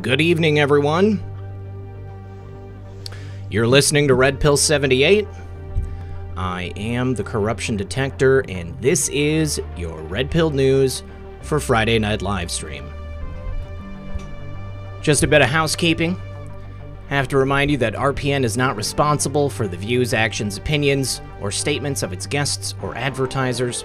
Good evening, everyone. You're listening to Red Pill 78. I am the corruption detector, and this is your Red Pill news for Friday Night Livestream. Just a bit of housekeeping. Have to remind you that RPN is not responsible for the views, actions, opinions, or statements of its guests or advertisers.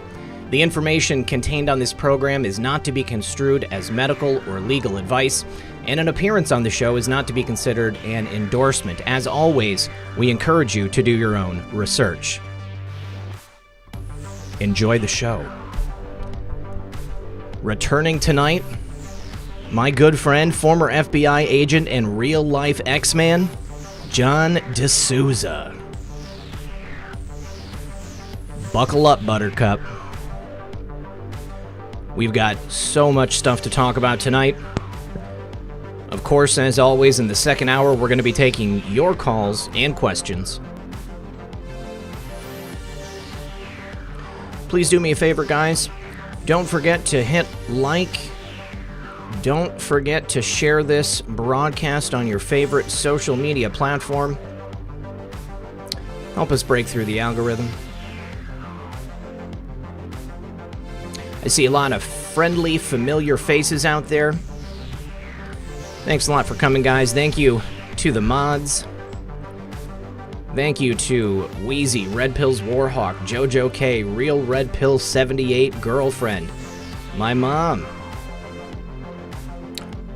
The information contained on this program is not to be construed as medical or legal advice, and an appearance on the show is not to be considered an endorsement. As always, we encourage you to do your own research. Enjoy the show. Returning tonight, my good friend, former FBI agent and real-life X-Man, John DeSouza. Buckle up, Buttercup. We've got so much stuff to talk about tonight. Of course, as always, in the second hour, we're going to be taking your calls and questions. Please do me a favor, guys. Don't forget to hit like. Don't forget to share this broadcast on your favorite social media platform. Help us break through the algorithm. I see a lot of friendly, familiar faces out there. Thanks a lot for coming, guys. Thank you to the mods. Thank you to Wheezy, Red Pills Warhawk, Jojo K, Real Red Pill 78, Girlfriend, my mom.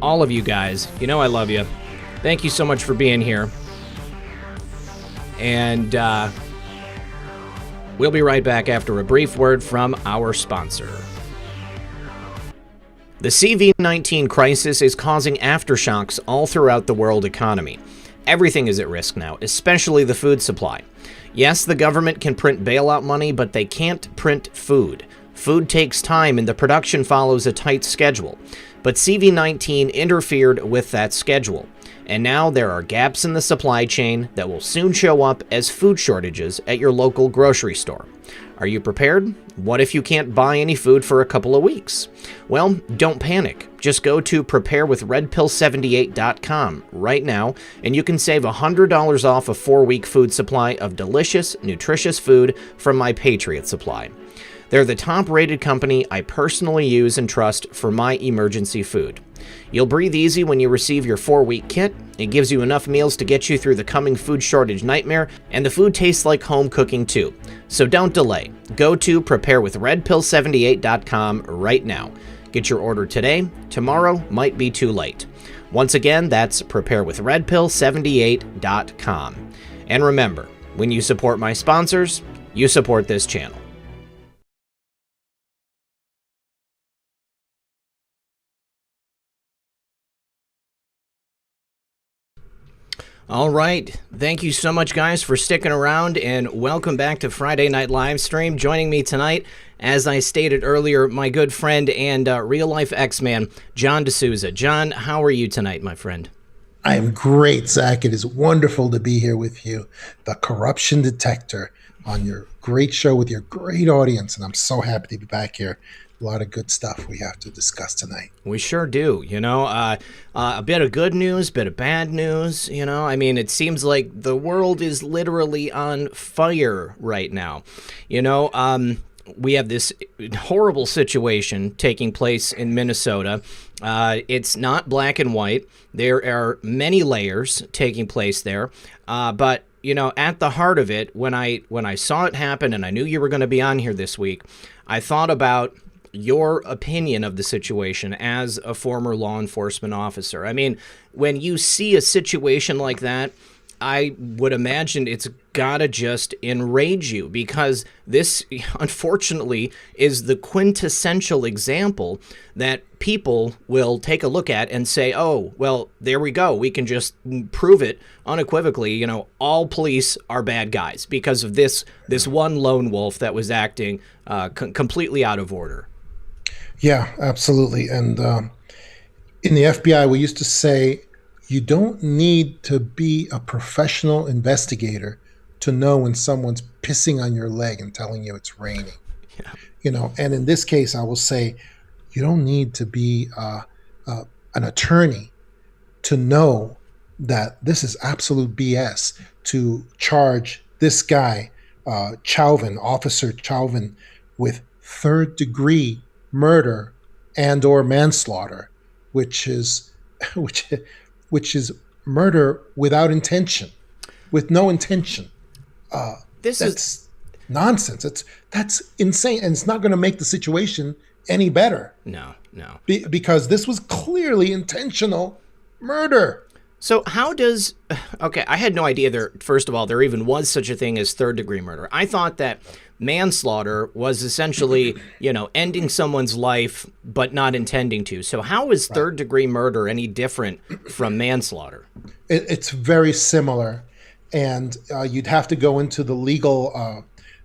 All of you guys, you know I love you. Thank you so much for being here. And we'll be right back after a brief word from our sponsor. The CV-19 crisis is causing aftershocks all throughout the world economy. Everything is at risk now, especially the food supply. Yes, the government can print bailout money, but they can't print food. Food takes time and the production follows a tight schedule. But CV-19 interfered with that schedule. And now there are gaps in the supply chain that will soon show up as food shortages at your local grocery store. Are you prepared? What if you can't buy any food for a couple of weeks? Well, don't panic. Just go to preparewithredpill78.com right now, and you can save $100 off a 4-week food supply of delicious, nutritious food from My Patriot Supply. They're the top-rated company I personally use and trust for my emergency food. You'll breathe easy when you receive your 4-week kit. It gives you enough meals to get you through the coming food shortage nightmare, and the food tastes like home cooking too. So don't delay. Go to preparewithredpill78.com right now. Get your order today. Tomorrow might be too late. Once again, that's preparewithredpill78.com. And remember, when you support my sponsors, you support this channel. All right. Thank you so much, guys, for sticking around, and welcome back to Friday Night Livestream. Joining me tonight, as I stated earlier, my good friend and real-life X-Man, John DeSouza. John, how are you tonight, my friend? I am great, Zach. It is wonderful to be here with you, the corruption detector, on your great show with your great audience, and I'm so happy to be back here. A lot of good stuff we have to discuss tonight. We sure do. You know, a bit of good news, bit of bad news. You know, I mean, it seems like the world is literally on fire right now. You know, we have this horrible situation taking place in Minnesota. It's not black and white. There are many layers taking place there. But, you know, at the heart of it, when I saw it happen and I knew you were going to be on here this week, I thought about your opinion of the situation as a former law enforcement officer. I mean, when you see a situation like that, I would imagine it's gotta just enrage you, because this, unfortunately, is the quintessential example that people will take a look at and say, oh, well, there we go. We can just prove it unequivocally. You know, all police are bad guys because of this one lone wolf that was acting completely out of order. Yeah, absolutely. And in the FBI, we used to say, you don't need to be a professional investigator to know when someone's pissing on your leg and telling you it's raining. Yeah. You know, and in this case, I will say, you don't need to be an attorney to know that this is absolute BS to charge this guy, Chauvin, Officer Chauvin, with third degree murder and or manslaughter, which is which which is murder without intention, with no intention. That's nonsense. That's insane, and it's not going to make the situation any better. No, no. Because this was clearly intentional murder. So how does... Okay, I had no idea there, first of all, there even was such a thing as third-degree murder. I thought that manslaughter was essentially, ending someone's life but not intending to. So how is third-degree murder any different from manslaughter? It's very similar, and you'd have to go into the legal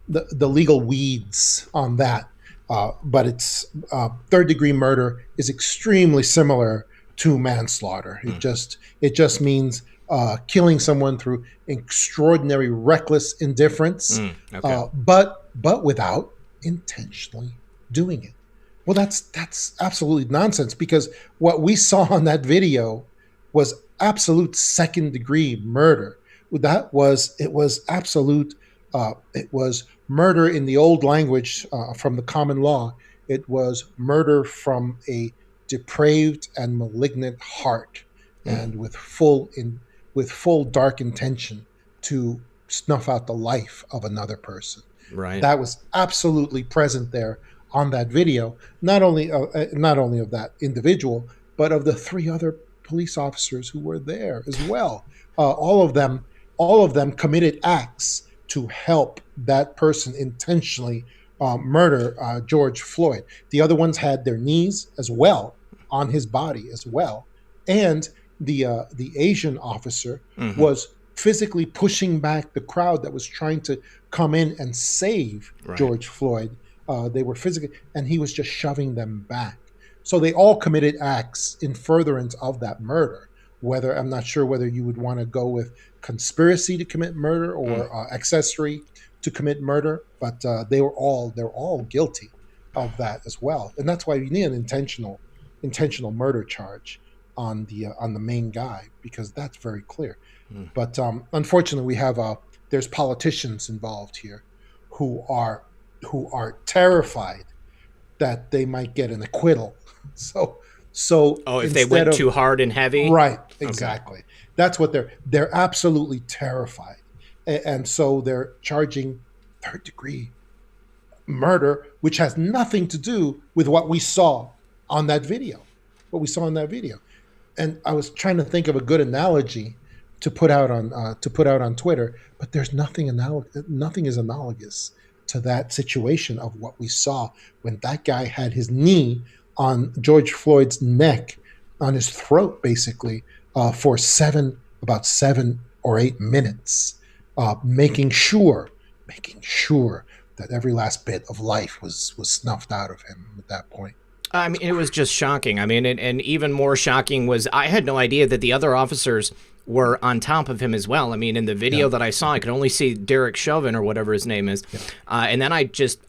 the legal weeds on that. But it's third-degree murder is extremely similar to manslaughter. It just means killing someone through extraordinary reckless indifference, but without intentionally doing it. Well, that's absolutely nonsense, because what we saw on that video was absolute second-degree murder. It was absolute. It was murder in the old language from the common law. It was murder from a depraved and malignant heart, and with full dark intention to snuff out the life of another person. Right. That was absolutely present there on that video. Not only of that individual, but of the 3 other police officers who were there as well. All of them committed acts to help that person intentionally murder George Floyd. The other ones had their knees as well on his body as well, and the Asian officer was physically pushing back the crowd that was trying to come in and save George Floyd. They were physically, and he was just shoving them back. So they all committed acts in furtherance of that murder. I'm not sure whether you would want to go with conspiracy to commit murder or accessory to commit murder, but they're all guilty of that as well, and that's why you need an intentional murder charge on the main guy, because that's very clear. But unfortunately, we have there's politicians involved here who are terrified that they might get an acquittal. So if they went too hard and heavy, right? Exactly. Okay. That's what they're absolutely terrified, and so they're charging third-degree murder, which has nothing to do with what we saw on that video. And I was trying to think of a good analogy to put out on Twitter, but there's nothing is analogous to that situation of what we saw when that guy had his knee on George Floyd's neck, on his throat, basically, for about 7 or 8 minutes, making sure that every last bit of life was snuffed out of him at that point. I mean, it was just shocking. I mean, and even more shocking was I had no idea that the other officers were on top of him as well. I mean, in the video that I saw, I could only see Derek Chauvin or whatever his name is. And then I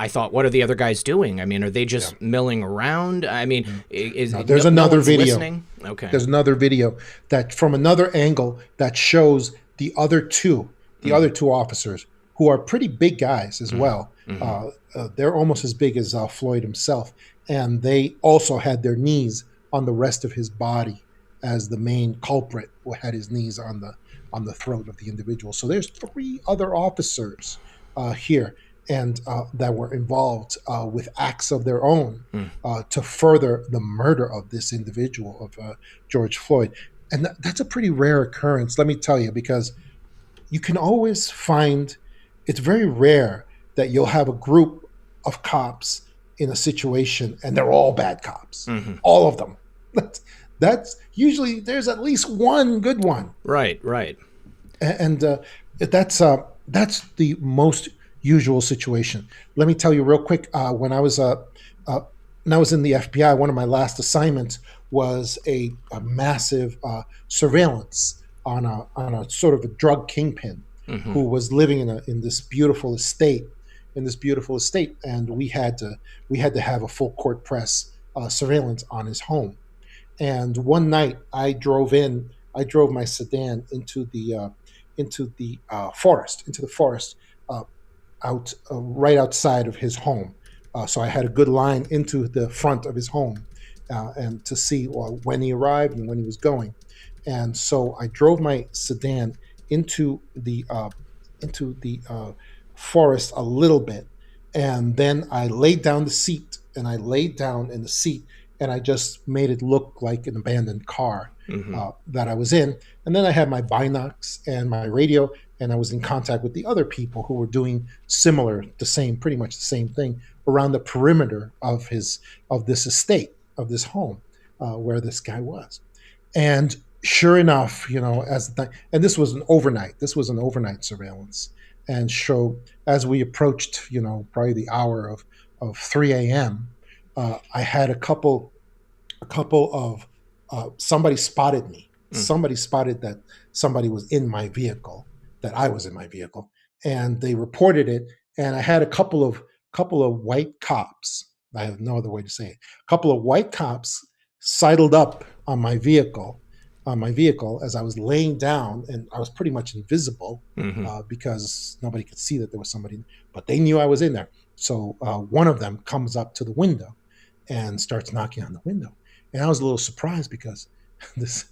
thought, what are the other guys doing? I mean, are they just milling around? I mean, there's another video. Listening? Okay. There's another video that from another angle that shows the other two officers, who are pretty big guys as well. They're almost as big as Floyd himself. And they also had their knees on the rest of his body, as the main culprit who had his knees on the throat of the individual. So there's 3 other officers here, and that were involved with acts of their own to further the murder of this individual, of George Floyd. And that's a pretty rare occurrence, let me tell you, because you can always find, it's very rare that you'll have a group of cops in a situation and they're all bad cops, all of them. That's usually, there's at least one good one. Right. And that's the most usual situation. Let me tell you real quick. When I was in the FBI, one of my last assignments was a massive surveillance on a sort of a drug kingpin who was living in this beautiful estate. And we had to have a full court press surveillance on his home. And one night I drove in I drove my sedan into the forest, uh, out right outside of his home. So I had a good line into the front of his home, and to see when he arrived and when he was going. And so I drove my sedan into the forest a little bit, and then I laid down the seat, and I laid down in the seat, and I just made it look like an abandoned car that I was in. And then I had my binocs and my radio, and I was in contact with the other people who were doing pretty much the same thing around the perimeter of this estate, of this home, where this guy was. And sure enough, and this was an overnight. This was an overnight surveillance, and so as we approached, probably the hour of 3 a.m., I had a couple of somebody spotted me. Somebody spotted that somebody was in my vehicle, that I was in my vehicle, and they reported it. And I had a couple of white cops. I have no other way to say it. A couple of white cops sidled up on my vehicle as I was laying down, and I was pretty much invisible because nobody could see that there was somebody, but they knew I was in there. So one of them comes up to the window and starts knocking on the window. And I was a little surprised because this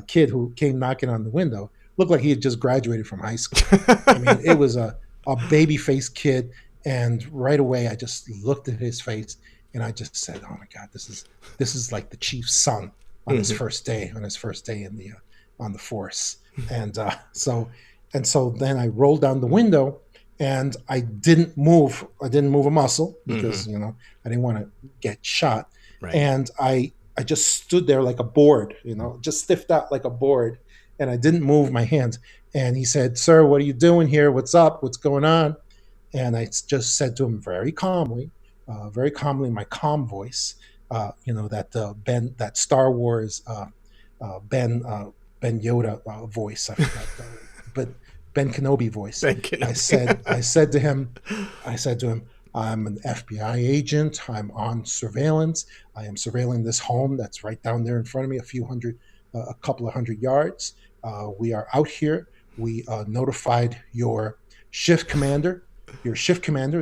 kid who came knocking on the window looked like he had just graduated from high school. I mean, it was a baby-faced kid. And right away, I just looked at his face and I just said, "Oh my God, this is like the chief's son on his first day in the on the force." And so then I rolled down the window, and I didn't move a muscle because I didn't want to get shot. Right. And I just stood there like a board, just stiffed out like a board, and I didn't move my hands. And he said, "Sir, what are you doing here? What's up? What's going on?" And I just said to him very calmly, in my calm voice, that Star Wars Ben Yoda voice, I forgot, but Ben Kenobi voice. Ben Kenobi. I said to him, "I'm an FBI agent. I'm on surveillance. I am surveilling this home that's right down there in front of me, a couple of hundred yards. We are out here. We notified your shift commander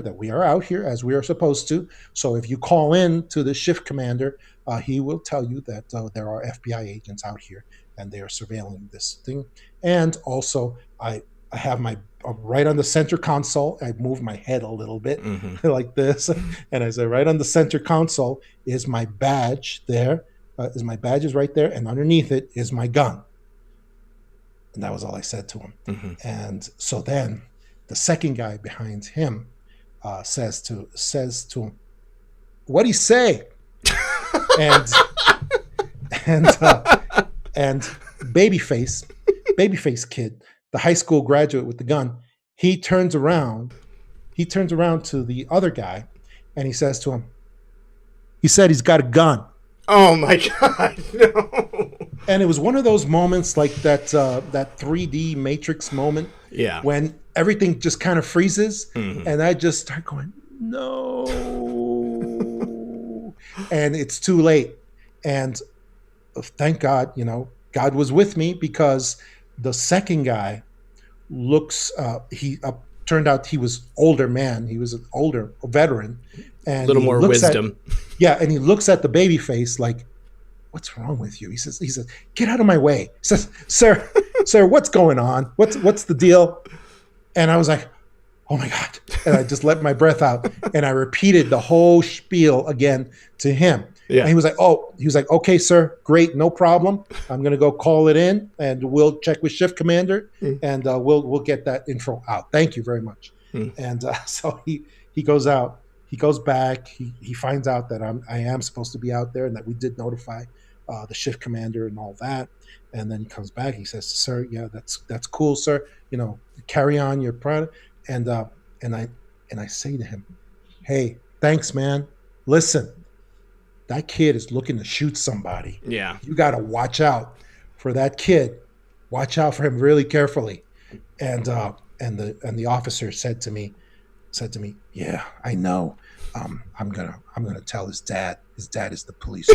that we are out here as we are supposed to. So if you call in to the shift commander, he will tell you that there are FBI agents out here and they are surveilling this thing. And also, I have my right on the center console. I moved my head a little bit like this, and I said, right on the center console is my badge. There my badge is right there, and underneath it is my gun." And that was all I said to him. And so then the second guy behind him says to him, "What'd he say?" and babyface kid, the high school graduate with the gun, he turns around to the other guy, and he says to him, "He said he's got a gun." Oh my God, no. And it was one of those moments like that 3D Matrix moment, when everything just kind of freezes, and I just start going, "No." And it's too late. And thank God, God was with me, because the second guy turned out he was older man. He was a veteran. And a little more wisdom. And he looks at the baby face like, "What's wrong with you?" He says, "Get out of my way." He says, Sir, what's going on? What's the deal?" And I was like, "Oh my God." And I just let my breath out, and I repeated the whole spiel again to him. Yeah. And he was like, "Okay, sir, great, no problem. I'm going to go call it in, and we'll check with shift commander, and we'll get that info out. Thank you very much." And so he goes out. He goes back. He finds out that I am supposed to be out there, and that we did notify the shift commander and all that. And then he comes back. He says, "Sir, yeah, that's cool, sir. Carry on your product." And I say to him, "Hey, thanks, man. Listen, that kid is looking to shoot somebody. Yeah, you got to watch out for that kid. Watch out for him really carefully." And the officer said to me, "Yeah, I know. I'm gonna tell his dad. His dad is the police."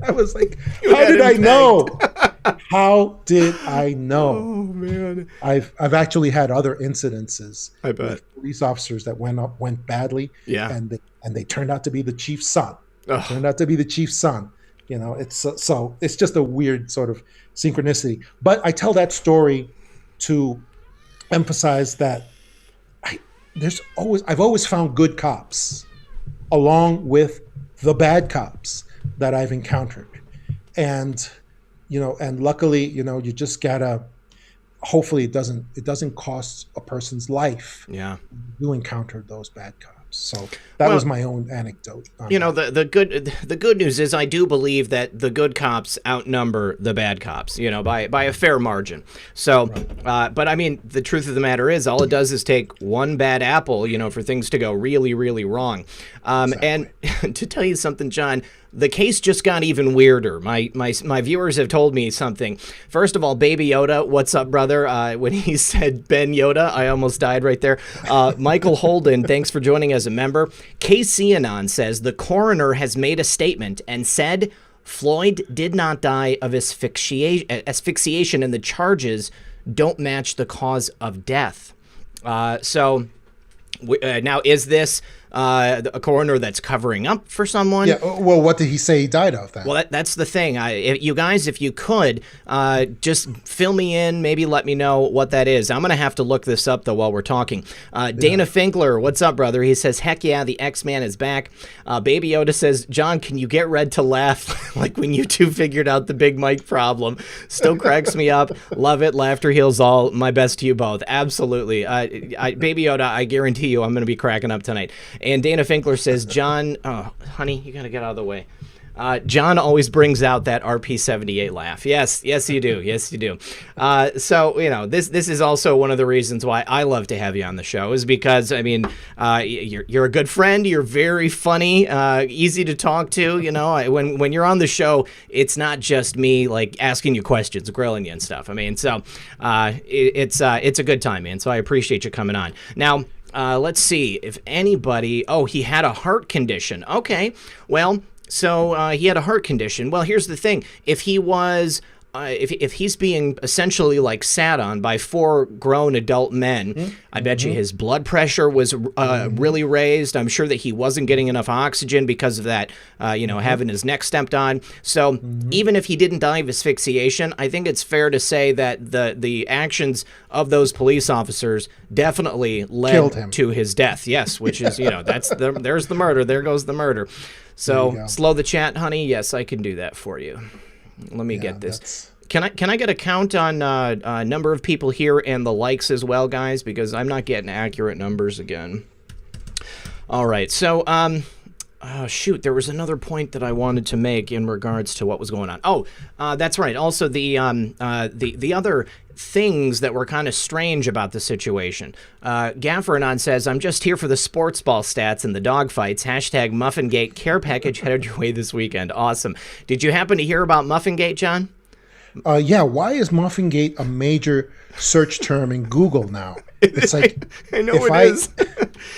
I was like, You how had did him I pegged. know? How did I know? Oh man, I've actually had other incidences I bet. with police officers that went badly, Yeah. and they turned out to be the chief's son. Ugh. Turned out to be the chief's son. You know, it's so it's just a weird sort of synchronicity. But I tell that story to emphasize that I've always found good cops along with the bad cops that I've encountered, and and luckily, you just gotta. Hopefully, it doesn't cost a person's life. Yeah. You encountered those bad cops. So that was my own anecdote. The good news is I do believe that the good cops outnumber the bad cops, by a fair margin. So, but I mean, the truth of the matter is, all it does is take one bad apple, for things to go really, really wrong. And to tell you something, John, the case just got even weirder. My viewers have told me something. First of all, Baby Yoda, what's up, brother? When he said Ben Yoda, I almost died right there. Michael Holden, thanks for joining as a member. KC Anon says the coroner has made a statement and said Floyd did not die of asphyxiation and the charges don't match the cause of death. So now, is this a coroner that's covering up for someone? Yeah. Well, what did he say he died of? Then? Well, that's the thing. You guys, if you could, just fill me in, maybe let me know what that is. I'm going to have to look this up, though, while we're talking. Dana Finkler, what's up, brother? He says, heck yeah, the X-Man is back. Baby Yoda says, John, can you get Red to laugh like when you two figured out the Big Mike problem? Still cracks me up. Love it. Laughter heals all. My best to you both. Absolutely. Baby Yoda, I guarantee you I'm going to be cracking up tonight. And Dana Finkler says, John, oh, honey, you got to get out of the way. John always brings out that RP78 laugh. Yes, you do. Yes, you do. So, this is also one of the reasons why I love to have you on the show is because, I mean, you're a good friend. You're very funny, easy to talk to. When you're on the show, it's not just me like asking you questions, grilling you and stuff. I mean, so it's a good time, man. So I appreciate you coming on. Now, let's see if anybody. Oh, he had a heart condition. Okay, well, so he had a heart condition. Well, here's the thing: if he was, if he's being essentially like sat on by 4 grown adult men, I bet you his blood pressure was really raised. I'm sure that he wasn't getting enough oxygen because of that, having his neck stepped on. So even if he didn't die of asphyxiation, I think it's fair to say that the actions of those police officers definitely led to his death. Yes, which is, there's the murder. There goes the murder. So slow the chat, honey. Yes, I can do that for you. Let me get this. Can I get a count on number of people here and the likes as well, guys? Because I'm not getting accurate numbers again. All right. So, shoot, there was another point that I wanted to make in regards to what was going on. Oh, that's right. Also, the other things that were kind of strange about the situation. Gafferanon says, I'm just here for the sports ball stats and the dogfights. Hashtag Muffingate care package headed your way this weekend. Awesome. Did you happen to hear about Muffingate, John? Yeah. Why is Muffingate a major search term in Google now? It's like I know it is.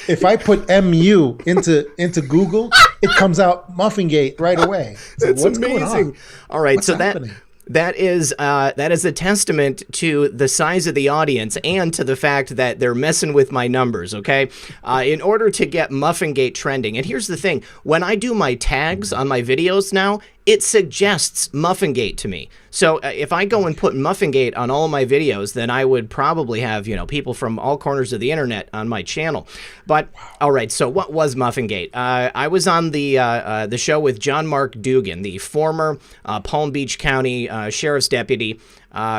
If I put MU into Google, it comes out Muffingate right away. That's what's amazing. Going on? All right, what's happening? That is a testament to the size of the audience and to the fact that they're messing with my numbers, okay? In order to get Muffingate trending, and here's the thing, when I do my tags on my videos now, it suggests Muffingate to me. So if I go and put Muffingate on all of my videos, then I would probably have, people from all corners of the internet on my channel. But, all right, so what was Muffingate? I was on the show with John Mark Dugan, the former Palm Beach County Sheriff's Deputy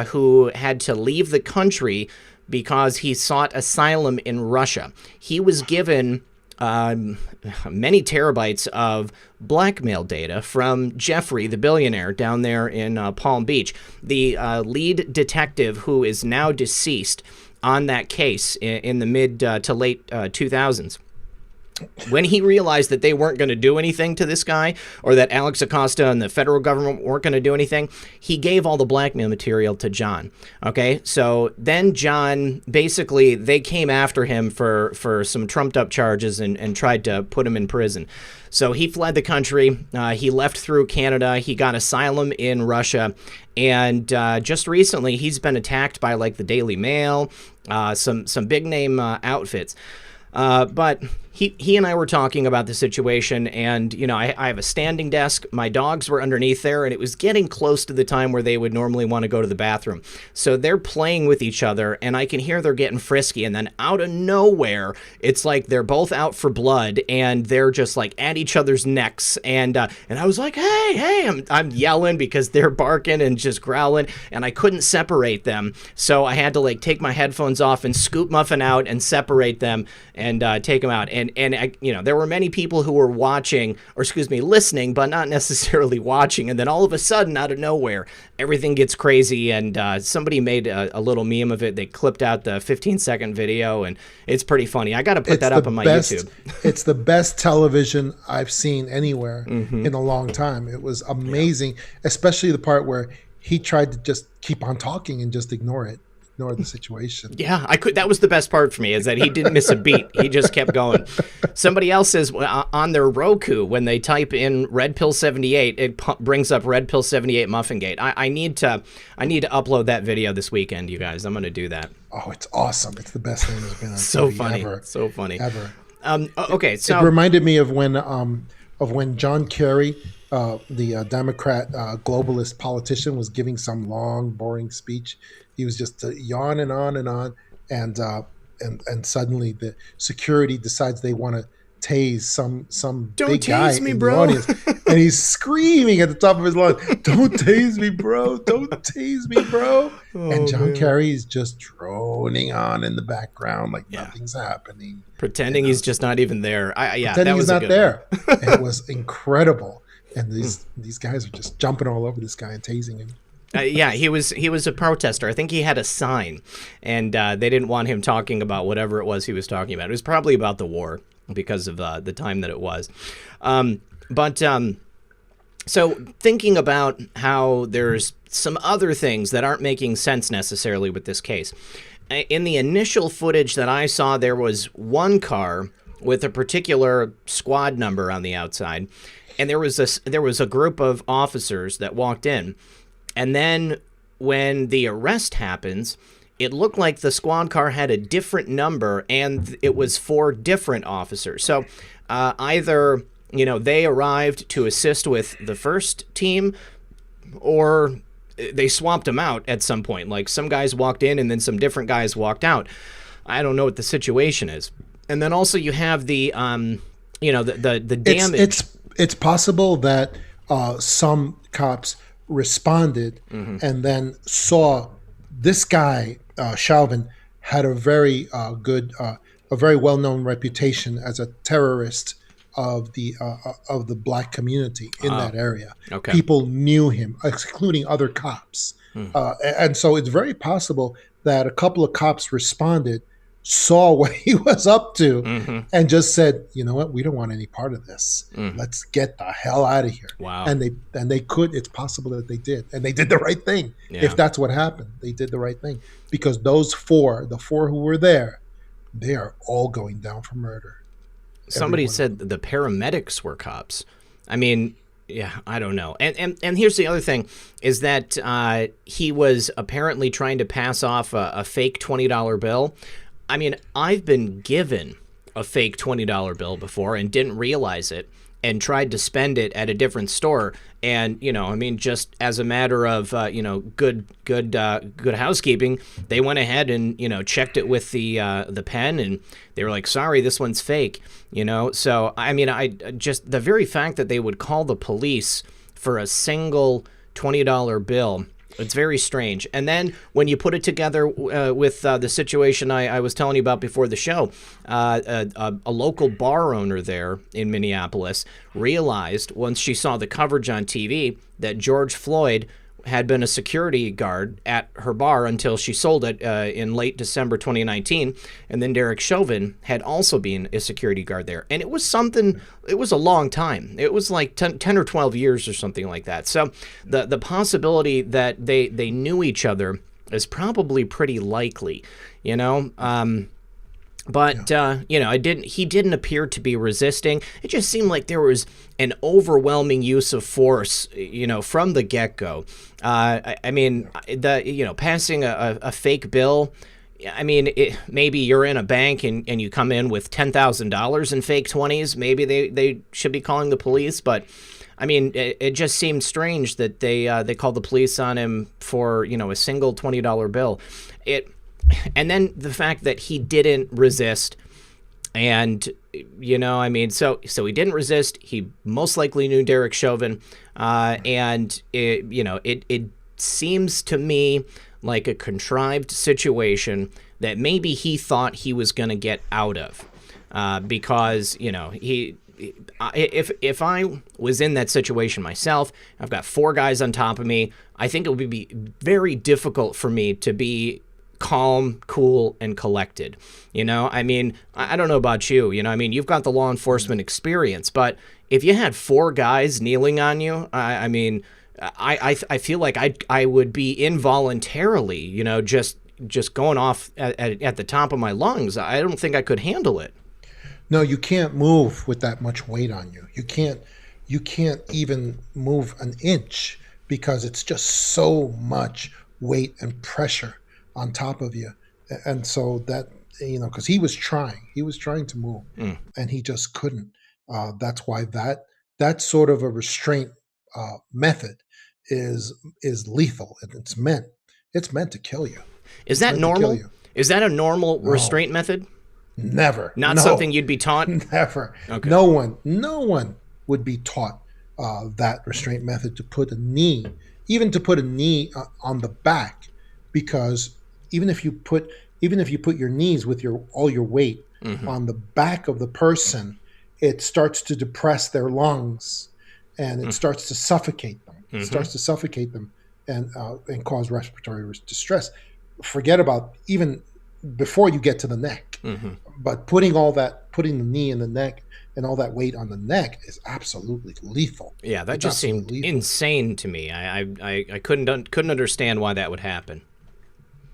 who had to leave the country because he sought asylum in Russia. He was given many terabytes of blackmail data from Jeffrey, the billionaire, down there in Palm Beach. The lead detective, who is now deceased on that case in the mid to late 2000s. When he realized that they weren't going to do anything to this guy, or that Alex Acosta and the federal government weren't going to do anything, he gave all the blackmail material to John. Okay, so then John, basically, they came after him for some trumped up charges and tried to put him in prison. So he fled the country. He left through Canada. He got asylum in Russia. And just recently, he's been attacked by like the Daily Mail, some big name outfits. But he and I were talking about the situation, and, you know, I have a standing desk. My dogs were underneath there, and it was getting close to the time where they would normally want to go to the bathroom. So they're playing with each other, and I can hear they're getting frisky. And then out of nowhere, it's like they're both out for blood, and they're just like at each other's necks. And I was like, hey, I'm yelling because they're barking and just growling, and I couldn't separate them. So I had to like take my headphones off and scoop Muffin out and separate them and take him out. And I, you know, there were many people who were watching, or excuse me, listening, but not necessarily watching. And then all of a sudden, out of nowhere, everything gets crazy. And somebody made a little meme of it. They clipped out the 15-second video, and it's pretty funny. I got to put that up on my YouTube. It's the best television I've seen anywhere in a long time. It was amazing, especially the part where he tried to just keep on talking and just ignore the situation. Yeah, I could. That was the best part for me, is that he didn't miss a beat. He just kept going. Somebody else says on their Roku, when they type in Red Pill 78, it brings up Red Pill 78 Muffingate. I need to upload that video this weekend, you guys. I'm going to do that. Oh, it's awesome. It's the best thing that's been on so TV funny. ever. So funny. Ever. Okay, so it reminded me of when John Kerry, the Democrat globalist politician, was giving some long, boring speech. He was just yawning on and on, and suddenly the security decides they want to tase some Don't big guy tase me, in bro. the audience, and he's screaming at the top of his lungs, "Don't tase me, bro! Don't tase me, bro!" And John Kerry is just droning on in the background like nothing's happening, pretending he's just not even there. Pretending that was he's not there. It was incredible, and these guys are just jumping all over this guy and tasing him. He was a protester. I think he had a sign, and they didn't want him talking about whatever it was he was talking about. It was probably about the war because of the time that it was. So thinking about how there's some other things that aren't making sense necessarily with this case. In the initial footage that I saw, there was one car with a particular squad number on the outside, and there was a group of officers that walked in. And then when the arrest happens, it looked like the squad car had a different number, and it was 4 different officers. So either, you know, they arrived to assist with the first team, or they swapped them out at some point. Like some guys walked in and then some different guys walked out. I don't know what the situation is. And then also you have the damage. It's possible that some cops responded and then saw this guy, Chauvin, had a very a very well-known reputation as a terrorist of the black community in that area. Okay. People knew him, including other cops. And so it's very possible that a couple of cops responded, saw what he was up to, and just said, you know what, we don't want any part of this. Let's get the hell out of here. Wow. And they could, it's possible that they did. And they did the right thing. Yeah. If that's what happened, they did the right thing. Because the four who were there, they are all going down for murder. Somebody said the paramedics were cops. I mean, yeah, I don't know. And here's the other thing, is that he was apparently trying to pass off a fake $20 bill. I mean, I've been given a fake $20 bill before and didn't realize it, and tried to spend it at a different store. And, you know, I mean, just as a matter of, good housekeeping, they went ahead and, you know, checked it with the pen, and they were like, sorry, this one's fake, you know? So, I mean, just the very fact that they would call the police for a single $20 bill, it's very strange. And then when you put it together with the situation I was telling you about before the show, a local bar owner there in Minneapolis realized, once she saw the coverage on TV, that George Floyd had been a security guard at her bar until she sold it in late December 2019. And then Derek Chauvin had also been a security guard there. And it was a long time. It was like 10 or 12 years or something like that. So the possibility that they knew each other is probably pretty likely, you know. But you know, he didn't appear to be resisting. It just seemed like there was an overwhelming use of force, you know, from the get-go. I mean, passing a fake bill. I mean, maybe you're in a bank and you come in with $10,000 in fake 20s. Maybe they should be calling the police. But I mean, it just seemed strange that they called the police on him for, you know, a single $20 bill. And then the fact that he didn't resist, and, you know, I mean, so he didn't resist. He most likely knew Derek Chauvin, and it seems to me like a contrived situation that maybe he thought he was going to get out of, because, you know, if I was in that situation myself, I've got 4 guys on top of me, I think it would be very difficult for me to be calm, cool, and collected. You know, I mean, I don't know about you, you know, I mean, you've got the law enforcement experience, but if you had 4 guys kneeling on you, I mean, I feel like I would be involuntarily, you know, just going off at the top of my lungs. I don't think I could handle it. No, you can't move with that much weight on you. You can't even move an inch because it's just so much weight and pressure on top of you. And so that, you know, because he was trying to move and he just couldn't. That's why that sort of a restraint method is lethal. It's meant to kill you. Is that normal? Is that a normal restraint method? Never. Not something you'd be taught? Never. Okay. No one would be taught that restraint method, to put a knee on the back, because even if you put your knees with all your weight on the back of the person, it starts to depress their lungs, and it starts to suffocate them. It starts to suffocate them and cause respiratory distress. Forget about even before you get to the neck. But putting the knee in the neck and all that weight on the neck is absolutely lethal. Yeah, that just seemed insane to me. I couldn't understand why that would happen.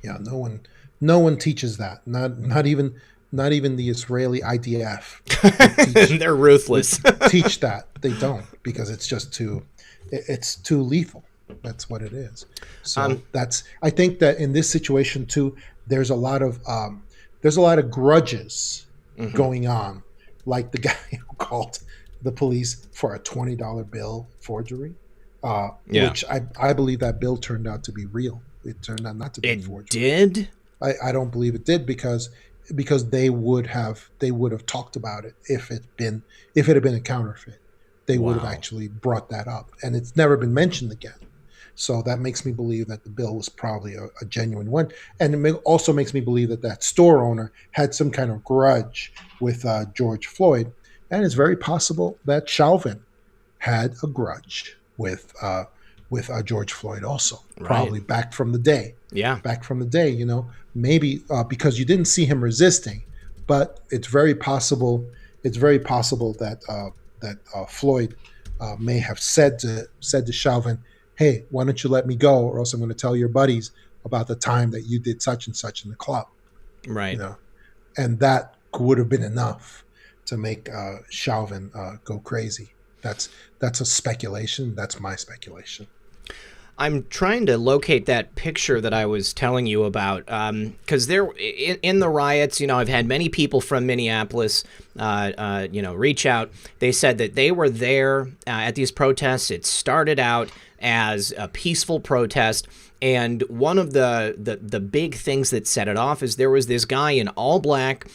Yeah, no one teaches that. Not even the Israeli IDF. They're ruthless. Teach that. They don't, because it's just too lethal. That's what it is. So I think that in this situation too, there's a lot of grudges going on, like the guy who called the police for a $20 bill forgery, which I believe that bill turned out to be real. It turned out not to be forgery. It did? I don't believe it did, because they would have talked about it if it had been a counterfeit. They would have actually brought that up, and it's never been mentioned again. So that makes me believe that the bill was probably a genuine one. And it also makes me believe that store owner had some kind of grudge with George Floyd. And it's very possible that Chauvin had a grudge with George Floyd also, probably back from the day. Yeah. Back from the day, you know, maybe because you didn't see him resisting, but it's very possible that Floyd may have said to Chauvin, "Hey, why don't you let me go, or else I'm going to tell your buddies about the time that you did such and such in the club." Right. You know, and that would have been enough to make Chauvin go crazy. That's a speculation. That's my speculation. I'm trying to locate that picture that I was telling you about, because there in the riots, you know, I've had many people from Minneapolis, reach out. They said that they were there at these protests. It started out as a peaceful protest, and one of the big things that set it off is there was this guy in all black.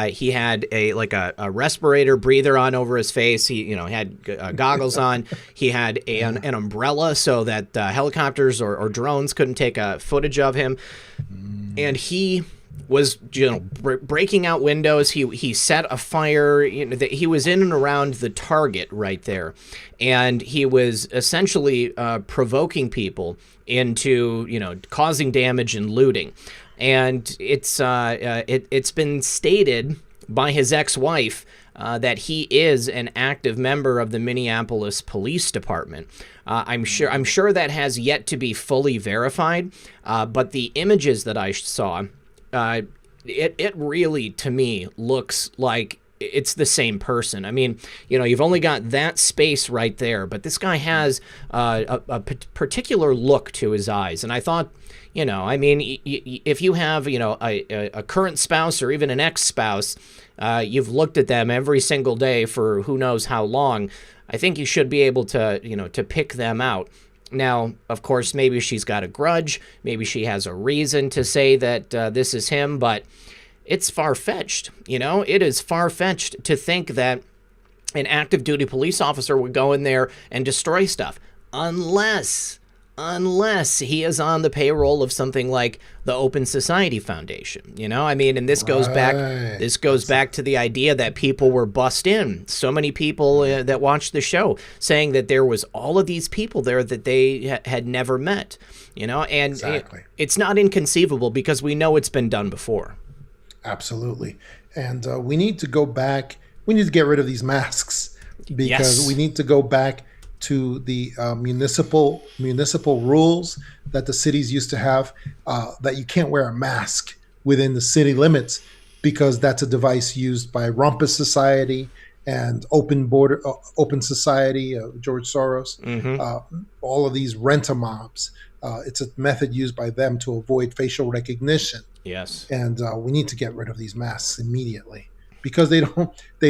He had a respirator breather on over his face. He had goggles on. He had an umbrella so that helicopters or drones couldn't take footage of him. And he was breaking out windows. He set a fire. He was in and around the Target right there, and he was essentially provoking people into causing damage and looting. And it's been stated by his ex-wife that he is an active member of the Minneapolis Police Department. I'm sure that has yet to be fully verified, but the images that I saw, it really, to me, looks like it's the same person. I mean, you've only got that space right there, but this guy has a particular look to his eyes. And I thought, if you have, a current spouse or even an ex-spouse, you've looked at them every single day for who knows how long, I think you should be able to, to pick them out. Now, of course, maybe she's got a grudge. Maybe she has a reason to say that this is him, but it's far-fetched. It is far-fetched to think that an active duty police officer would go in there and destroy stuff unless he is on the payroll of something like the Open Society Foundation. And this goes back to the idea that people were bussed in. So many people that watched the show saying that there was all of these people there that they had never met, and Exactly. It's not inconceivable because we know it's been done before. Absolutely. And we need to go back. We need to get rid of these masks because we need to go back to the municipal rules that the cities used to have, that you can't wear a mask within the city limits because that's a device used by Rumpus Society and Open Society, George Soros, all of these rent-a-mobs. It's a method used by them to avoid facial recognition. Yes. And we need to get rid of these masks immediately because they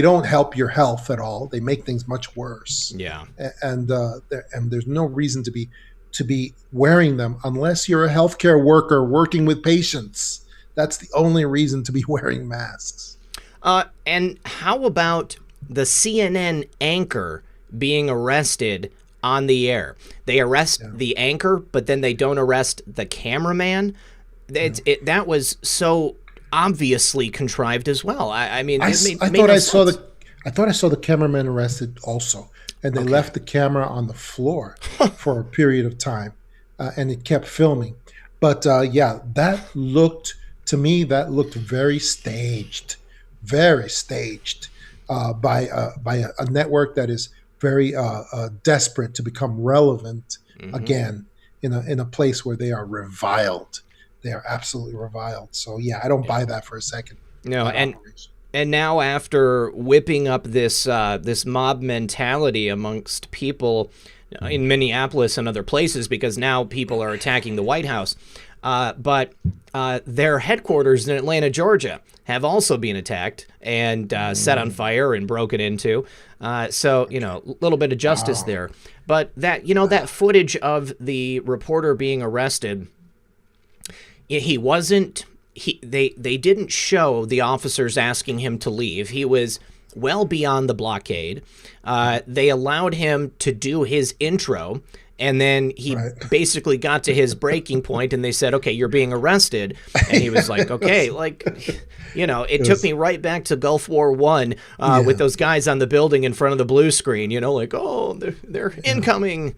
don't help your health at all. They make things much worse. Yeah. And there's no reason to be wearing them unless you're a healthcare worker working with patients. That's the only reason to be wearing masks. And how about the CNN anchor being arrested on the air? They arrest the anchor, but then they don't arrest the cameraman. That was so obviously contrived as well. I thought I saw the cameraman arrested also, and they left the camera on the floor for a period of time, and it kept filming. But that looked very staged by a network that is very desperate to become relevant again in a place where they are reviled. They are absolutely reviled. So I don't buy that for a second. No, and now after whipping up this mob mentality amongst people in Minneapolis and other places, because now people are attacking the White House, but their headquarters in Atlanta, Georgia, have also been attacked and set on fire and broken into. So a little bit of justice there. But that footage of the reporter being arrested. They didn't show the officers asking him to leave. He was well beyond the blockade. They allowed him to do his intro, and then he basically got to his breaking point, and they said, okay, you're being arrested. And he was like, okay, it took me right back to Gulf War I with those guys on the building in front of the blue screen, they're incoming.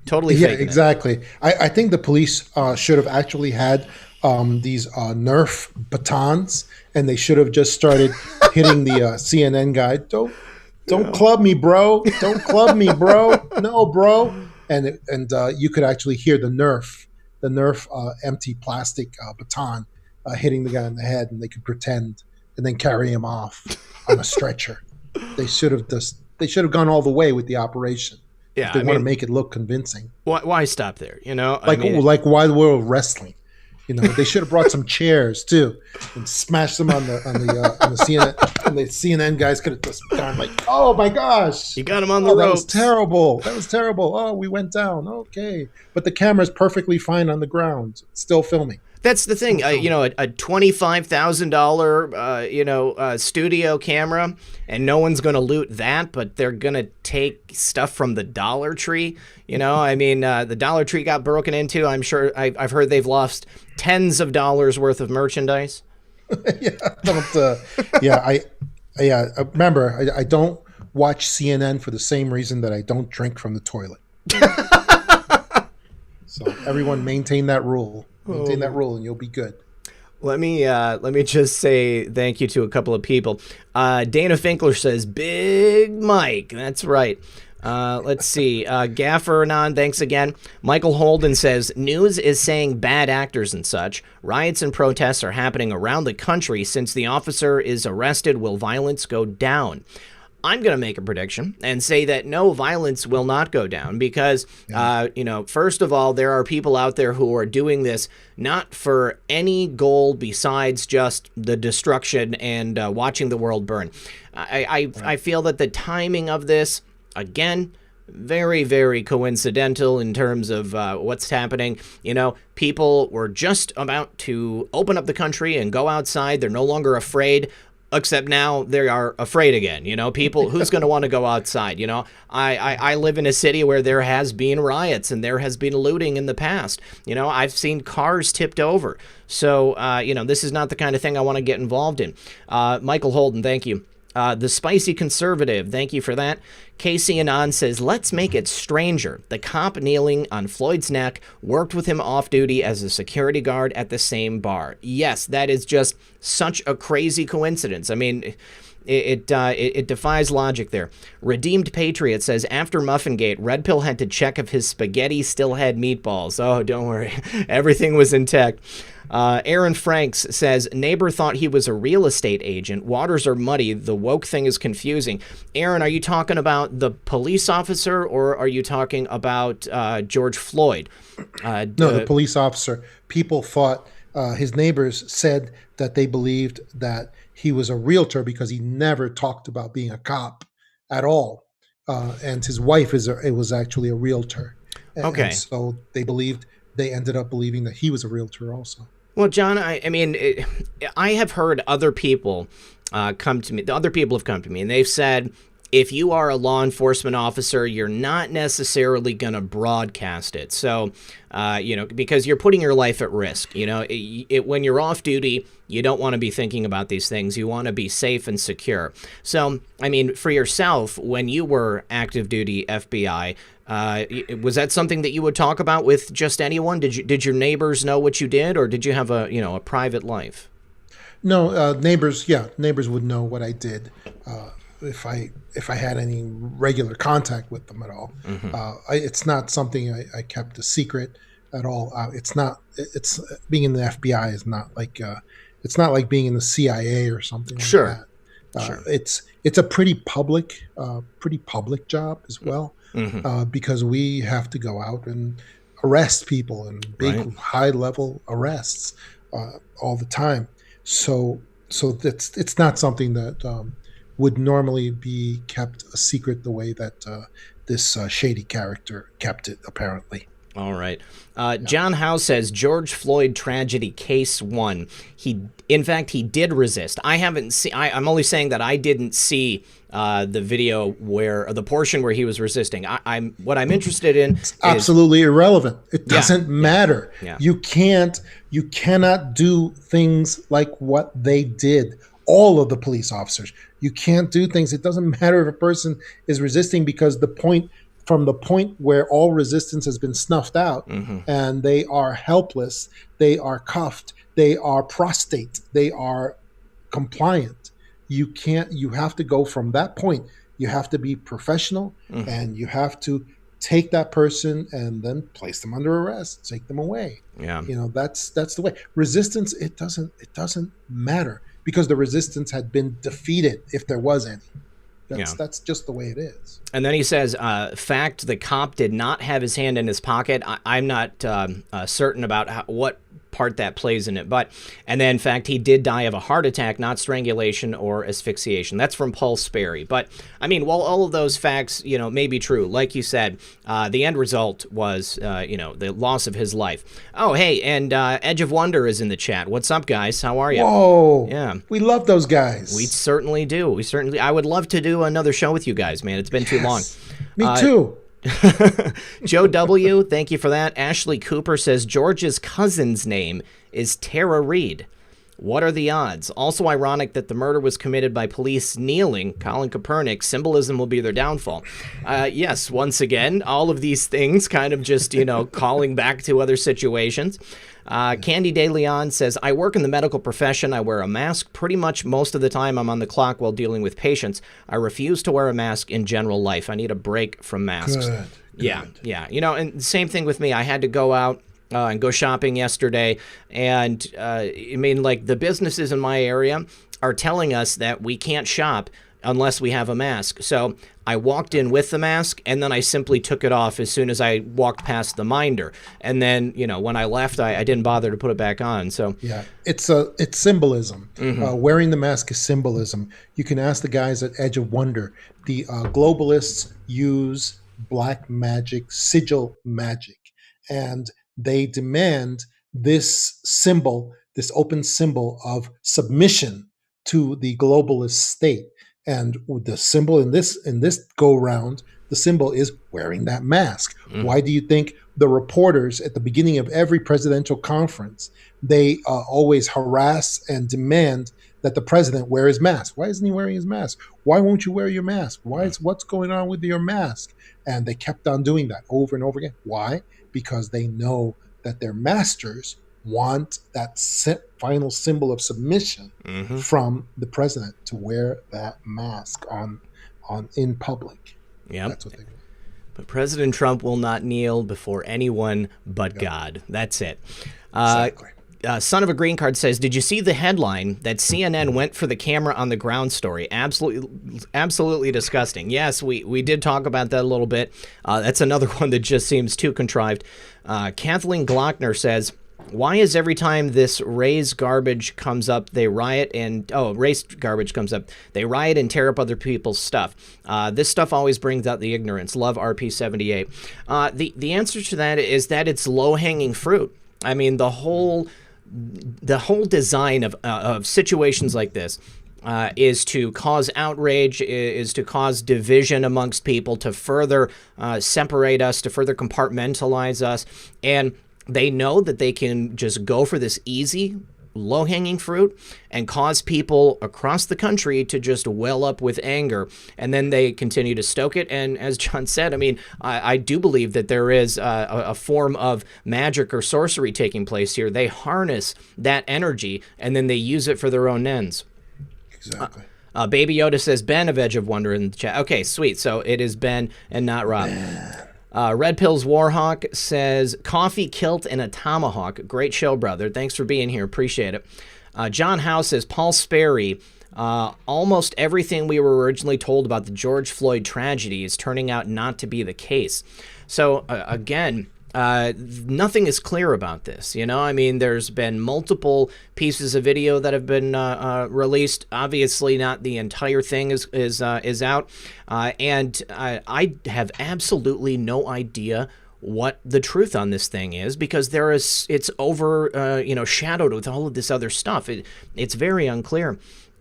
Totally faking exactly. I think the police should have actually had these Nerf batons, and they should have just started hitting the CNN guy. Don't club me, bro. Don't club me, bro. No, bro. And you could actually hear the Nerf empty plastic baton hitting the guy in the head, and they could pretend and then carry him off on a stretcher. They should have gone all the way with the operation. Yeah, if they want to make it look convincing. Why stop there? Like Wild World Wrestling. They should have brought some chairs too and smashed them on the CNN. And the CNN guys could have just gone like, "Oh my gosh, you got him on the ropes. That was terrible. Oh, we went down. Okay, but the camera's perfectly fine on the ground, still filming." That's the thing, a $25,000, studio camera, and no one's going to loot that, but they're going to take stuff from the Dollar Tree. The Dollar Tree got broken into. I'm sure I've heard they've lost tens of dollars worth of merchandise. Yeah, don't. Yeah, remember, I don't watch CNN for the same reason that I don't drink from the toilet. So everyone maintain that rule. Maintain that rule, and you'll be good. Let me just say thank you to a couple of people. Dana Finkler says, Big Mike. That's right. Let's see. Gaffer Anon, thanks again. Michael Holden says, news is saying bad actors and such. Riots and protests are happening around the country. Since the officer is arrested, will violence go down? I'm going to make a prediction and say that no, violence will not go down because, first of all, there are people out there who are doing this not for any goal besides just the destruction and watching the world burn. I feel that the timing of this, again, very, very coincidental in terms of what's happening. People were just about to open up the country and go outside. They're no longer afraid. Except now they are afraid again. People, who's going to want to go outside? I live in a city where there has been riots and there has been looting in the past. I've seen cars tipped over. So, this is not the kind of thing I want to get involved in. Michael Holden, thank you. The Spicy Conservative, thank you for that. Casey Anon says, let's make it stranger. The cop kneeling on Floyd's neck worked with him off duty as a security guard at the same bar. Yes, that is just such a crazy coincidence. I mean, it defies logic there. Redeemed Patriot says, after Muffingate, Red Pill had to check if his spaghetti still had meatballs. Oh, don't worry. Everything was intact. Aaron Franks says, neighbor thought he was a real estate agent. Waters are muddy. The woke thing is confusing. Aaron, are you talking about the police officer or are you talking about George Floyd? No, the police officer. People thought, his neighbors said that they believed that he was a realtor because he never talked about being a cop at all. And his wife was actually a realtor. Okay. And so they ended up believing that he was a realtor also. Well, John, I have heard other people come to me. The other people have come to me, and they've said, if you are a law enforcement officer, you're not necessarily going to broadcast it. So, because you're putting your life at risk. When you're off duty, you don't want to be thinking about these things. You want to be safe and secure. So, for yourself, when you were active duty FBI, was that something that you would talk about with just anyone? Did your neighbors know what you did, or did you have a private life? No, neighbors would know what I did. If I had any regular contact with them at all. Mm-hmm. It's not something I kept a secret at all. It's being in the FBI is not like it's not like being in the CIA or something. Sure. Like that. Sure. It's a pretty public job as well. Mm-hmm. Because we have to go out and arrest people and big high level arrests all the time. So it's not something that would normally be kept a secret the way that this shady character kept it, apparently. All right. John Howe says, George Floyd tragedy case 1. In fact, he did resist. I haven't seen, I'm only saying that I didn't see the video the portion where he was resisting. What I'm interested in is absolutely irrelevant. It doesn't matter. Yeah. You cannot do things like what they did. All of the police officers, you can't do things. It doesn't matter if a person is resisting because from the point where all resistance has been snuffed out mm-hmm. and they are helpless, they are cuffed, they are prostrate, they are compliant. You have to go from that point. You have to be professional mm-hmm. and you have to take that person and then place them under arrest, take them away. Yeah. That's the way. Resistance, it doesn't matter because the resistance had been defeated if there was any. That's just the way it is. And then he says, fact, the cop did not have his hand in his pocket. I'm not certain about what part that plays in it. And then, in fact, he did die of a heart attack, not strangulation or asphyxiation. That's from Paul Sperry. But, while all of those facts, may be true, like you said, the end result was, the loss of his life. Oh, hey, and Edge of Wonder is in the chat. What's up, guys? How are you? Whoa. Yeah. We love those guys. We certainly do. I would love to do another show with you guys, man. It's been too long. Me too. Joe W., thank you for that. Ashley Cooper says George's cousin's name is Tara Reid. What are the odds? Also ironic that the murder was committed by police kneeling. Colin Kaepernick, symbolism will be their downfall. Yes, once again, all of these things kind of just, calling back to other situations. Candy De Leon says, I work in the medical profession. I wear a mask pretty much most of the time. I'm on the clock while dealing with patients. I refuse to wear a mask in general life. I need a break from masks. Good. Yeah. And same thing with me. I had to go out and go shopping yesterday. And the businesses in my area are telling us that we can't shop unless we have a mask. So I walked in with the mask, and then I simply took it off as soon as I walked past the minder. And then, when I left, I didn't bother to put it back on. So yeah, it's symbolism. Wearing the mask is symbolism. You can ask the guys at Edge of Wonder. The globalists use black magic, sigil magic, and they demand this symbol, this open symbol of submission to the globalist state. And the symbol in this go round, the symbol is wearing that mask. Why do you think the reporters at the beginning of every presidential conference, they always harass and demand that the president wear his mask? Why isn't he wearing his mask? Why won't you wear your mask? What's going on with your mask? And they kept on doing that over and over again. Why? Because they know that their masters want that final symbol of submission from the president to wear that mask on in public. Yeah, that's what they want. But President Trump will not kneel before anyone but God. That's it. Exactly. Son of a Green Card says, did you see the headline that CNN went for the camera on the ground story? Absolutely disgusting. Yes, we did talk about that a little bit. That's another one that just seems too contrived. Kathleen Glockner says, why is every time this race garbage comes up, they riot and they riot and tear up other people's stuff? This stuff always brings out the ignorance. Love RP78. The answer to that is that it's low-hanging fruit. I mean, the whole design of situations like this is to cause outrage, is to cause division amongst people, to further separate us, to further compartmentalize us. And they know that they can just go for this easy, low-hanging fruit and cause people across the country to just well up with anger. And then they continue to stoke it. And as John said, I mean, I do believe that there is a form of magic or sorcery taking place here. They harness that energy and then they use it for their own ends. Exactly. Baby Yoda says, Ben of Edge of Wonder in the chat. Okay, sweet. So it is Ben and not Rob. Red Pills Warhawk says, coffee, kilt, and a tomahawk. Great show, brother. Thanks for being here. Appreciate it. John House says, Paul Sperry, almost everything we were originally told about the George Floyd tragedy is turning out not to be the case. So, again, nothing is clear about this. I mean, there's been multiple pieces of video that have been released. Obviously, not the entire thing is out, and I have absolutely no idea what the truth on this thing is, because it's shadowed with all of this other stuff. It's very unclear.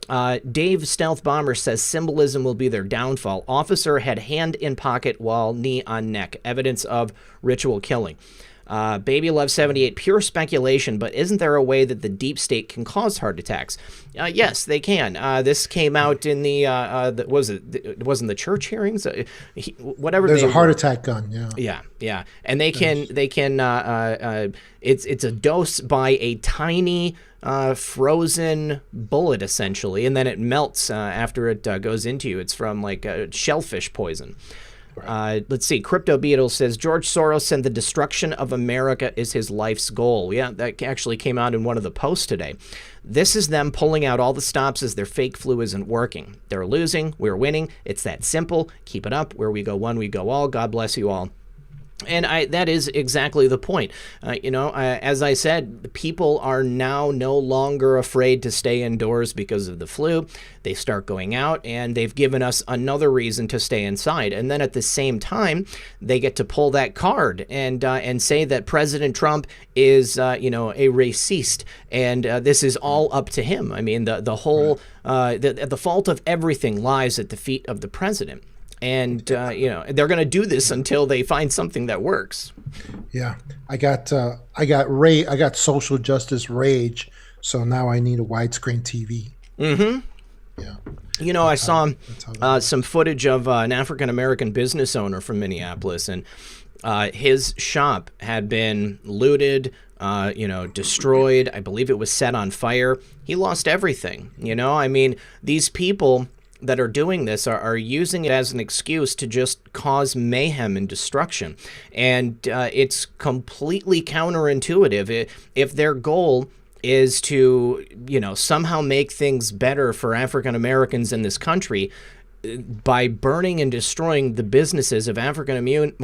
Dave Stealth Bomber says symbolism will be their downfall. Officer had hand in pocket while knee on neck. Evidence of ritual killing. Baby Love 78, pure speculation, but isn't there a way that the deep state can cause heart attacks? Yes, they can. This came out in it wasn't the church hearings? Whatever. There's a heart attack gun, yeah. Yeah. And they can it's a dose by a tiny frozen bullet, essentially, and then it melts after it goes into you. It's from like shellfish poison. Right. Let's see. Crypto Beetle says George Soros and the destruction of America is his life's goal. Yeah, that actually came out in one of the posts today. This is them pulling out all the stops as their fake flu isn't working. They're losing. We're winning. It's that simple. Keep it up. Where we go one, we go all. God bless you all. And that is exactly the point. As I said, people are now no longer afraid to stay indoors because of the flu. They start going out, and they've given us another reason to stay inside. And then at the same time, they get to pull that card and say that President Trump is, a racist, and this is all up to him. I mean, the whole the fault of everything lies at the feet of the president. And, they're going to do this until they find something that works. Yeah. I got social justice rage so now I need a widescreen TV. Mm-hmm. Yeah. You know, I saw how some footage of an African-American business owner from Minneapolis, and his shop had been looted, destroyed. I believe it was set on fire. He lost everything. I mean, these people that are doing this are using it as an excuse to just cause mayhem and destruction. And it's completely counterintuitive. If their goal is to, somehow make things better for African Americans in this country by burning and destroying the businesses of African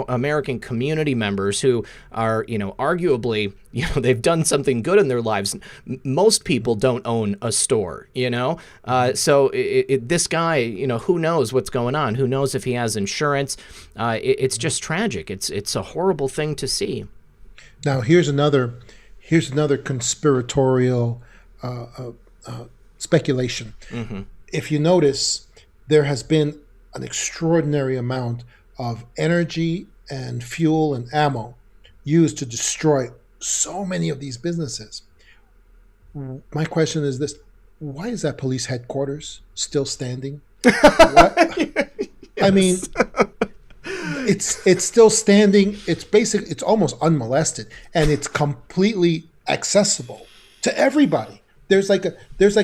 American community members who are, arguably, they've done something good in their lives. Most people don't own a store, so this guy, who knows what's going on? Who knows if he has insurance? It's just tragic. It's a horrible thing to see. Now, here's another conspiratorial speculation. Mm-hmm. If you notice, there has been an extraordinary amount of energy and fuel and ammo used to destroy so many of these businesses. My question is this: why is that police headquarters still standing? Yes. I mean, it's still standing. It's almost unmolested, and it's completely accessible to everybody. There's like a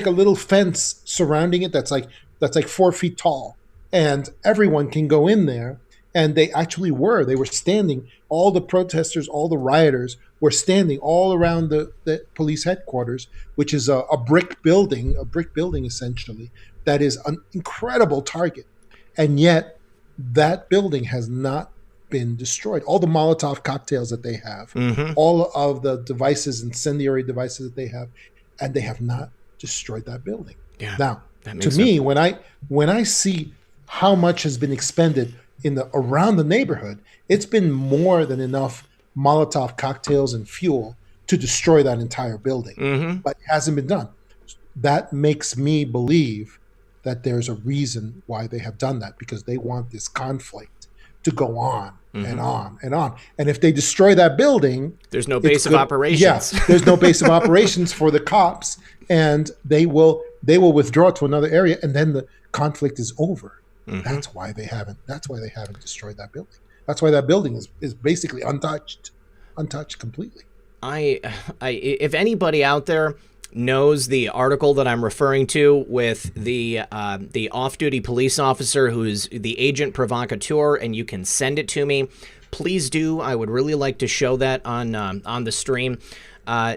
little fence surrounding it that's like 4 feet tall, and everyone can go in there. And they were standing. All the protesters, all the rioters were standing all around the police headquarters, which is a brick building essentially, that is an incredible target. And yet that building has not been destroyed. All the Molotov cocktails that they have, mm-hmm. all of the incendiary devices that they have, and they have not destroyed that building. Yeah, now, to me, when I see how much has been expended around the neighborhood, it's been more than enough Molotov cocktails and fuel to destroy that entire building. Mm-hmm. But it hasn't been done. That makes me believe that there's a reason why they have done that, because they want this conflict to go on mm-hmm. and on and on. And if they destroy that building, there's no base of operations. Yes, there's no base of operations for the cops, and they will withdraw to another area, and then the conflict is over. Mm-hmm. That's why they haven't destroyed that building. That's why that building is basically untouched completely. If anybody out there knows the article that I'm referring to with the off-duty police officer who's the agent provocateur, and you can send it to me, please do. I would really like to show that on the stream.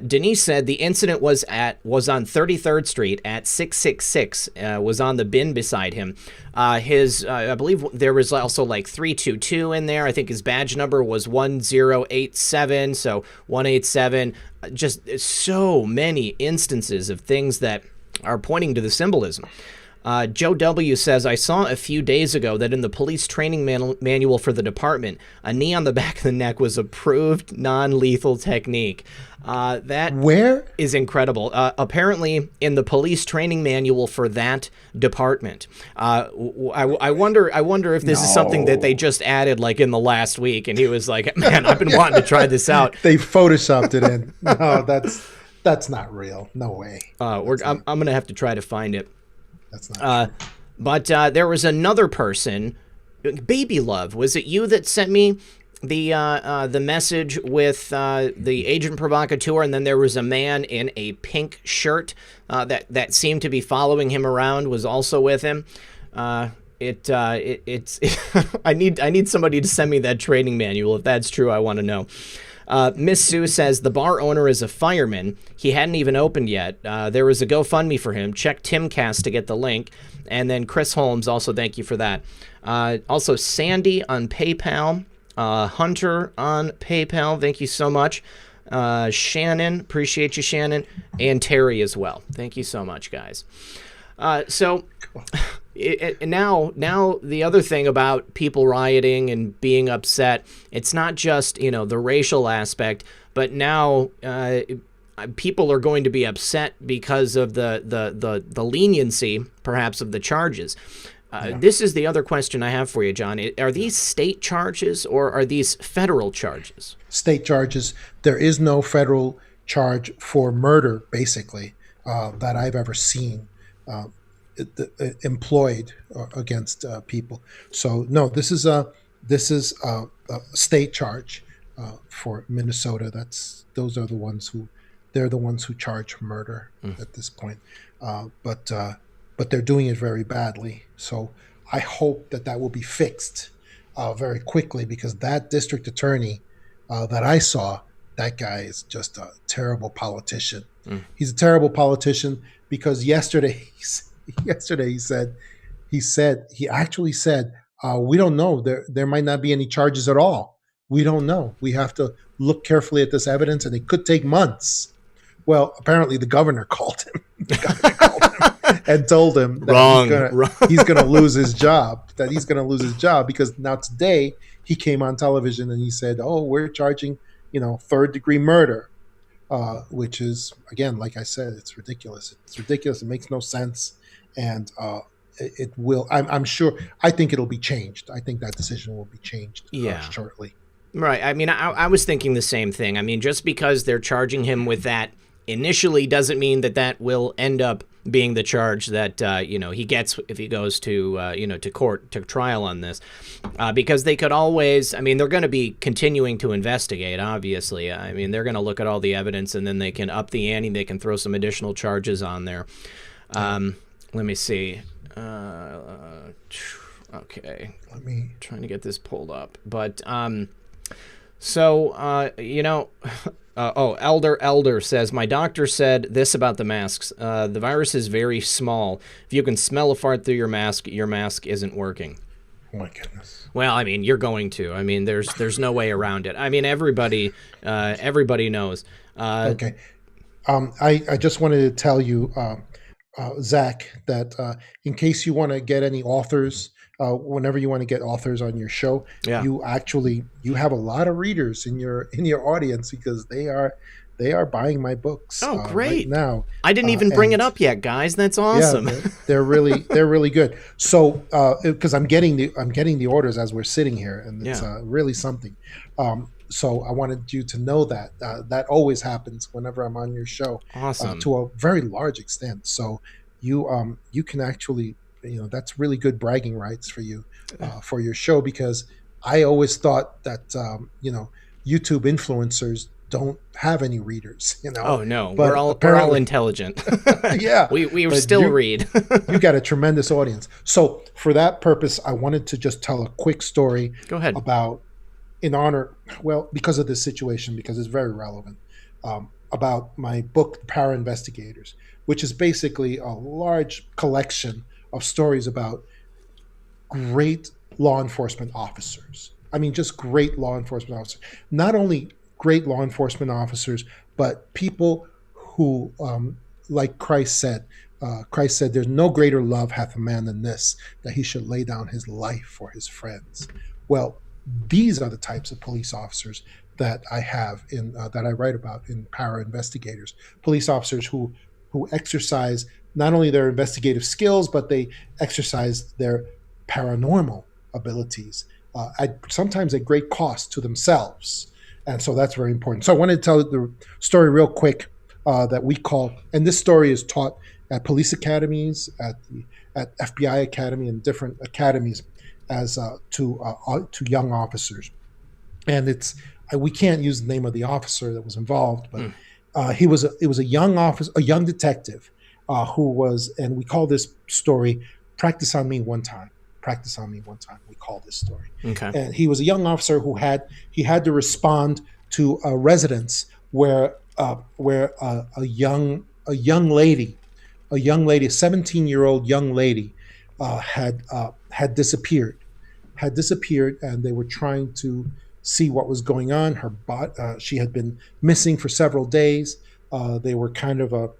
Denise said the incident was on 33rd Street at 666, was on the bin beside him. I believe there was also like 322 in there. I think his badge number was 1087, so 187. Just so many instances of things that are pointing to the symbolism. Joe W. says, I saw a few days ago that in the police training manual for the department, a knee on the back of the neck was approved non-lethal technique. That is incredible. Apparently, in the police training manual for that department, I wonder if this is something that they just added like in the last week, and he was like, "Man, I've been wanting to try this out." They photoshopped it in. No, that's not real. No way. I'm gonna have to try to find it. That's not true. But there was another person, Baby Love. Was it you that sent me the message with the agent provocateur, and then there was a man in a pink shirt that seemed to be following him around, was also with him. It's I need somebody to send me that training manual. If that's true, I want to know. Miss Sue says the bar owner is a fireman. He hadn't even opened yet. There was a GoFundMe for him. Check Timcast to get the link. And then Chris Holmes, also thank you for that. Also Sandy on PayPal. Hunter on PayPal. Thank you so much. Shannon, appreciate you, Shannon. And Terry as well. Thank you so much, guys. Now the other thing about people rioting and being upset, it's not just, the racial aspect, but now people are going to be upset because of the leniency, perhaps, of the charges. This is the other question I have for you, John. Are these state charges or are these federal charges? State charges. There is no federal charge for murder, basically. that I've ever seen employed against people. So no, this is a state charge for Minnesota. They're the ones who charge murder at this point. But they're doing it very badly. So I hope that will be fixed very quickly, because that district attorney that I saw, that guy is just a terrible politician. He's a terrible politician because yesterday he actually said, we don't know, there might not be any charges at all. We don't know. We have to look carefully at this evidence, and it could take months. Well, apparently the governor called him. And told him that he's going to lose his job. That he's going to lose his job because now today he came on television and he said, "Oh, we're charging, third-degree murder," which is, again, like I said, it's ridiculous. It's ridiculous. It makes no sense, and it will. I'm sure. I think it'll be changed. I think that decision will be changed shortly. Right. I mean, I was thinking the same thing. I mean, just because they're charging him with that initially doesn't mean that will end up being the charge that he gets if he goes to to court, to trial on this, because they could always, I mean, they're going to be continuing to investigate, obviously. I mean, they're going to look at all the evidence and then they can up the ante. They can throw some additional charges on there. Let me see. Okay, trying to get this pulled up, but Elder says, my doctor said this about the masks. The virus is very small. If you can smell a fart through your mask isn't working. Oh my goodness. Well, I mean, you're going to. I mean, there's no way around it. I mean, everybody knows. Okay. I just wanted to tell you, Zach, that in case you want to get any authors, whenever you want to get authors on your show, you have a lot of readers in your audience, because they are buying my books. Oh, great! Right now, I didn't even bring it up yet, guys. That's awesome. Yeah, they're really good. So, because I'm getting the orders as we're sitting here, and it's really something. So I wanted you to know that that always happens whenever I'm on your show. Awesome. To a very large extent. So you can actually, that's really good bragging rights for you for your show, because I always thought that YouTube influencers don't have any readers. Oh no, but we're all intelligent. Yeah, we still read. You got a tremendous audience. So for that purpose, I wanted to just tell a quick story. Go ahead. Because of this situation, because it's very relevant, about my book, Para Investigators, which is basically a large collection of stories about great law enforcement officers. I mean, just great law enforcement officers. Not only great law enforcement officers, but people who, like Christ said, there's no greater love hath a man than this, that he should lay down his life for his friends. Well, these are the types of police officers that I have that I write about in Para Investigators. Police officers who exercise not only their investigative skills, but they exercise their paranormal abilities, sometimes at great cost to themselves. And so that's very important. So I wanted to tell the story real quick that we call, and this story is taught at police academies, at FBI Academy, and different academies, as to young officers. And we can't use the name of the officer that was involved, but it was a young officer, a young detective, who was, and we call this story "Practice on Me One Time." Practice on Me One Time. We call this story. Okay. And he was a young officer who had to respond to a residence where a young lady, a 17-year-old young lady, had disappeared, and they were trying to see what was going on. She had been missing for several days. They were kind of a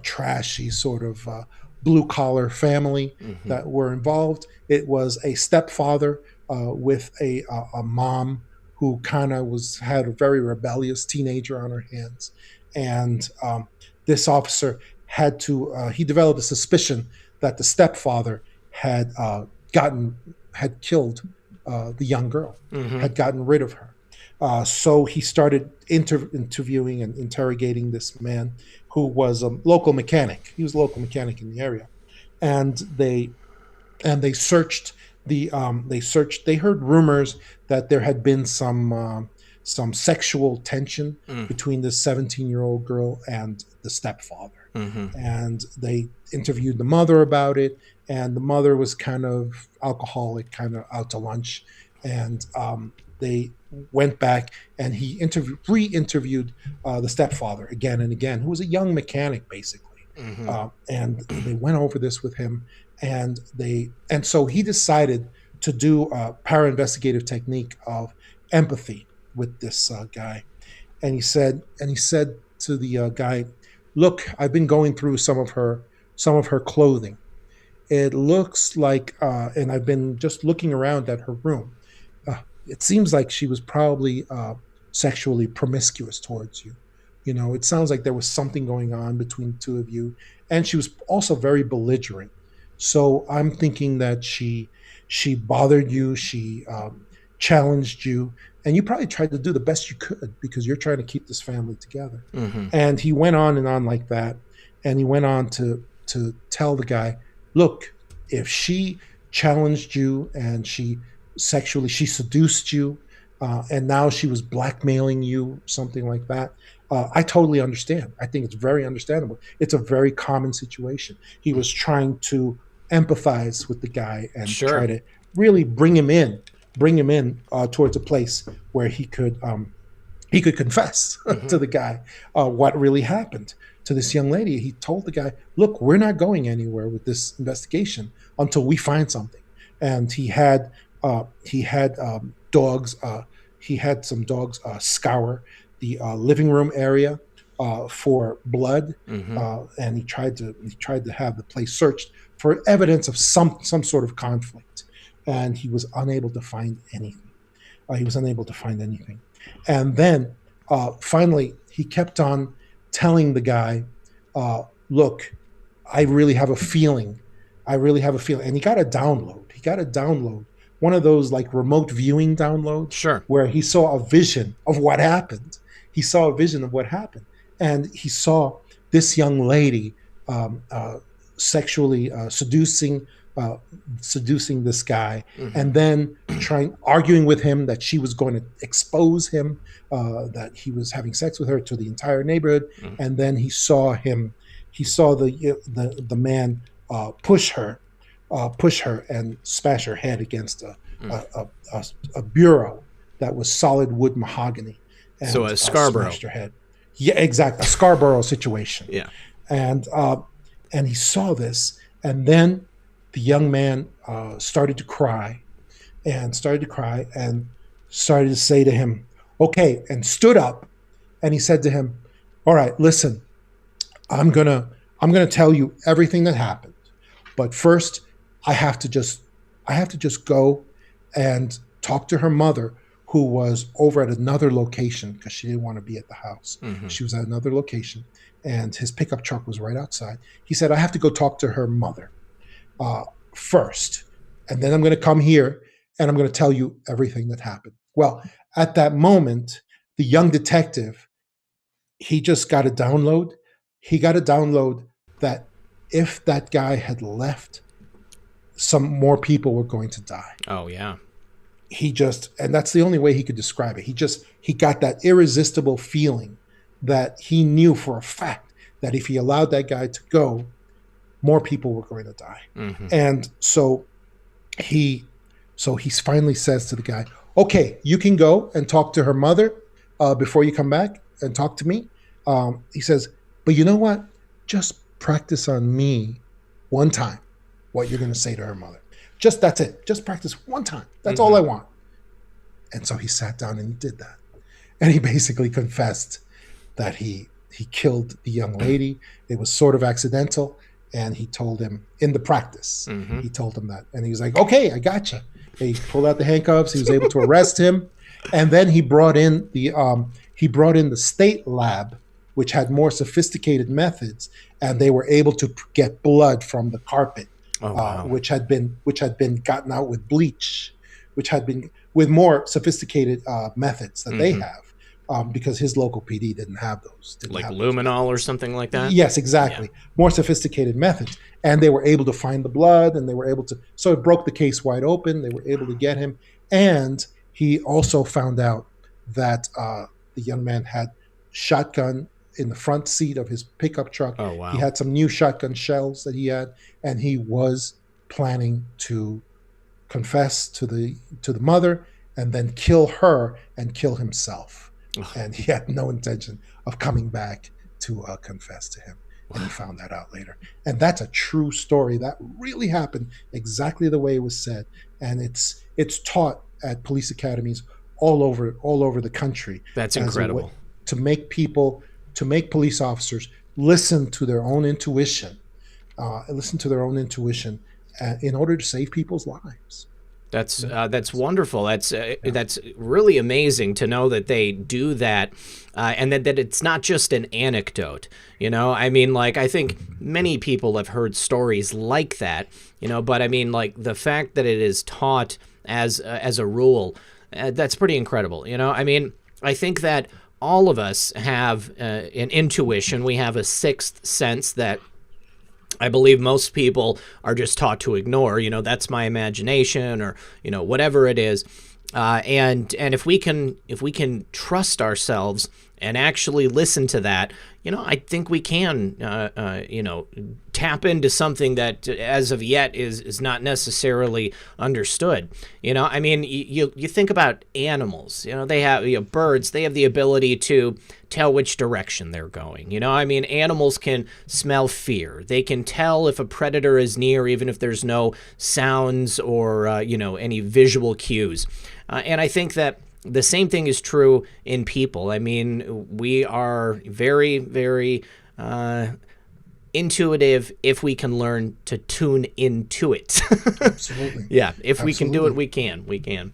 trashy sort of blue collar family that were involved. It was a stepfather with a mom who kind of had a very rebellious teenager on her hands, and this officer he developed a suspicion that the stepfather had killed the young girl, had gotten rid of her. So he started interviewing and interrogating this man who was a local mechanic. He was a local mechanic in the area, and they searched they heard rumors that there had been some sexual tension between this 17-year-old girl and the stepfather. And they interviewed the mother about it, and the mother was kind of alcoholic, kind of out to lunch. And they went back, and he re-interviewed the stepfather again and again, who was a young mechanic, basically. And they went over this with him, and so he decided to do a para-investigative technique of empathy with this guy. And he said to the guy, "Look, I've been going through some of her clothing. It looks like, and I've been just looking around at her room. It seems like she was probably sexually promiscuous towards you. You know, it sounds like there was something going on between the two of you, and she was also very belligerent. So I'm thinking that she bothered you, she challenged you, and you probably tried to do the best you could because you're trying to keep this family together." And he went on and on like that, and he went on to tell the guy, "Look, if she challenged you and she seduced you, and now she was blackmailing you, something like that, I totally understand. I think it's very understandable. It's a very common situation." He was trying to empathize with the guy and try to really bring him in towards a place where he could confess to the guy what really happened to this young lady. He told the guy, "Look, we're not going anywhere with this investigation until we find something." And he had dogs. He had some dogs scour the living room area for blood, and he tried to have the place searched for evidence of some sort of conflict, and he was unable to find anything. And then finally, he kept on telling the guy, "Look, I really have a feeling. And he got a download. One of those like remote viewing downloads, where he saw a vision of what happened. And he saw this young lady sexually seducing this guy, and then arguing with him that she was going to expose him, that he was having sex with her to the entire neighborhood. And then he saw the man push her and smash her head against a bureau that was solid wood mahogany. And, so a Scarborough. Smashed her head. Yeah, exactly. A Scarborough situation. Yeah. And he saw this, and then the young man started to cry and started to say to him, "Okay," and stood up, and he said to him, "All right, listen, I'm gonna tell you everything that happened, but first I have to just go and talk to her mother, who was over at another location because she didn't want to be at the house. She was at another location, and his pickup truck was right outside. He said, I have to go talk to her mother first, and then I'm going to come here, and I'm going to tell you everything that happened." Well, at that moment, the young detective, he just got a download. He got a download that if that guy had left, some more people were going to die. Oh, yeah. And that's the only way he could describe it. He got that irresistible feeling that he knew for a fact that if he allowed that guy to go, more people were going to die. And so he finally says to the guy, "Okay, you can go and talk to her mother before you come back and talk to me." He says, "But you know what? Just practice on me one time what you're going to say to her mother. That's it. Just practice one time. That's all I want." And so he sat down and he did that. And he basically confessed that he killed the young lady. It was sort of accidental. And he told him in the practice, he told him that. And he was like, "Okay, I gotcha." And he pulled out the handcuffs. He was able to arrest him. And then he brought in the state lab, which had more sophisticated methods, and they were able to get blood from the carpet, which had been gotten out with bleach, which had been with more sophisticated methods that they have, because his local PD didn't have those. Like luminol or something like that? Yes, exactly. Yeah. More sophisticated methods. And they were able to find the blood, and they were able to, so it broke the case wide open. They were able to get him. And he also found out that the young man had shotgun in the front seat of his pickup truck. Oh, wow. He had some new shotgun shells that he had, and he was planning to confess to the mother and then kill her and kill himself. And he had no intention of coming back to confess to him. And he found that out later. And that's a true story. That really happened exactly the way it was said. And it's taught at police academies all over the country. That's incredible. To make police officers listen to their own intuition, in order to save people's lives. That's wonderful. That's really amazing to know that they do that, and that it's not just an anecdote. I mean, like, I think many people have heard stories like that. But I mean, like, the fact that it is taught as a rule, that's pretty incredible. I mean, I think that all of us have an intuition. We have a sixth sense that I believe most people are just taught to ignore. That's my imagination, or whatever it is. And if we can trust ourselves and actually listen to that, I think we can tap into something that as of yet is not necessarily understood. I mean, you think about animals. They have birds. They have the ability to tell which direction they're going. I mean, animals can smell fear. They can tell if a predator is near, even if there's no sounds or any visual cues. And I think that the same thing is true in people. I mean, we are very, very intuitive if we can learn to tune into it. Absolutely. Yeah, if we can do it, we can.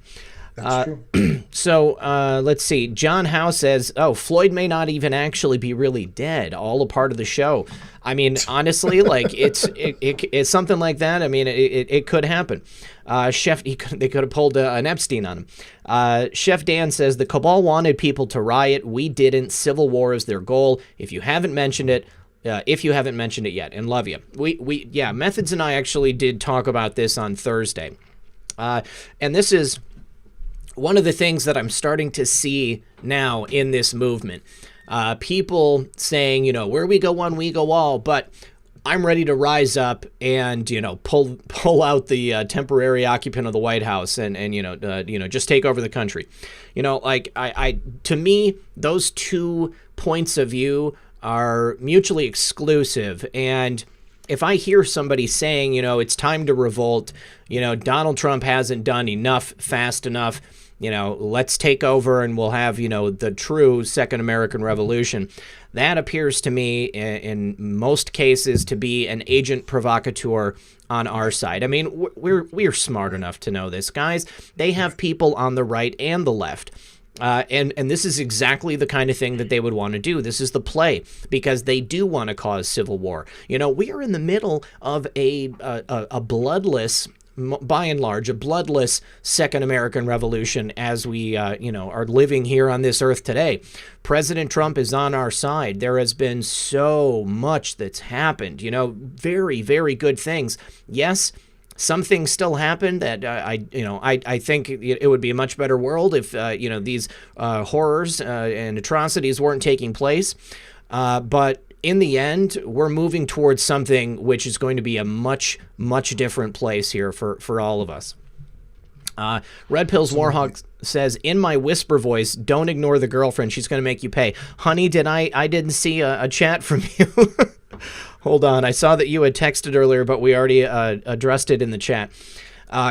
That's true. So let's see. John Howe says, Floyd may not even actually be really dead, all a part of the show. I mean, honestly, like, it's something like that. I mean, it could happen. They could have pulled an Epstein on him. Chef Dan says, the cabal wanted people to riot. We didn't. Civil war is their goal. If you haven't mentioned it yet, and love you. Methods and I actually did talk about this on Thursday. And this is one of the things that I'm starting to see now in this movement. People saying, where we go one, we go all, but I'm ready to rise up and, pull out the temporary occupant of the White House and just take over the country. To me, those two points of view are mutually exclusive. And if I hear somebody saying, it's time to revolt, Donald Trump hasn't done enough fast enough, let's take over and we'll have, the true Second American Revolution. That appears to me in most cases to be an agent provocateur on our side. I mean, we're smart enough to know this, guys. They have people on the right and the left. And this is exactly the kind of thing that they would want to do. This is the play, because they do want to cause civil war. We are in the middle of a bloodless, by and large, a bloodless Second American Revolution as we, are living here on this earth today. President Trump is on our side. There has been so much that's happened, very, very good things. Yes, some things still happen that I think it would be a much better world if, these horrors and atrocities weren't taking place. But in the end, we're moving towards something which is going to be a much, much different place here for all of us. Red Pills Warhawk says, in my whisper voice, don't ignore the girlfriend. She's going to make you pay. Honey, I didn't see a chat from you. Hold on. I saw that you had texted earlier, but we already addressed it in the chat.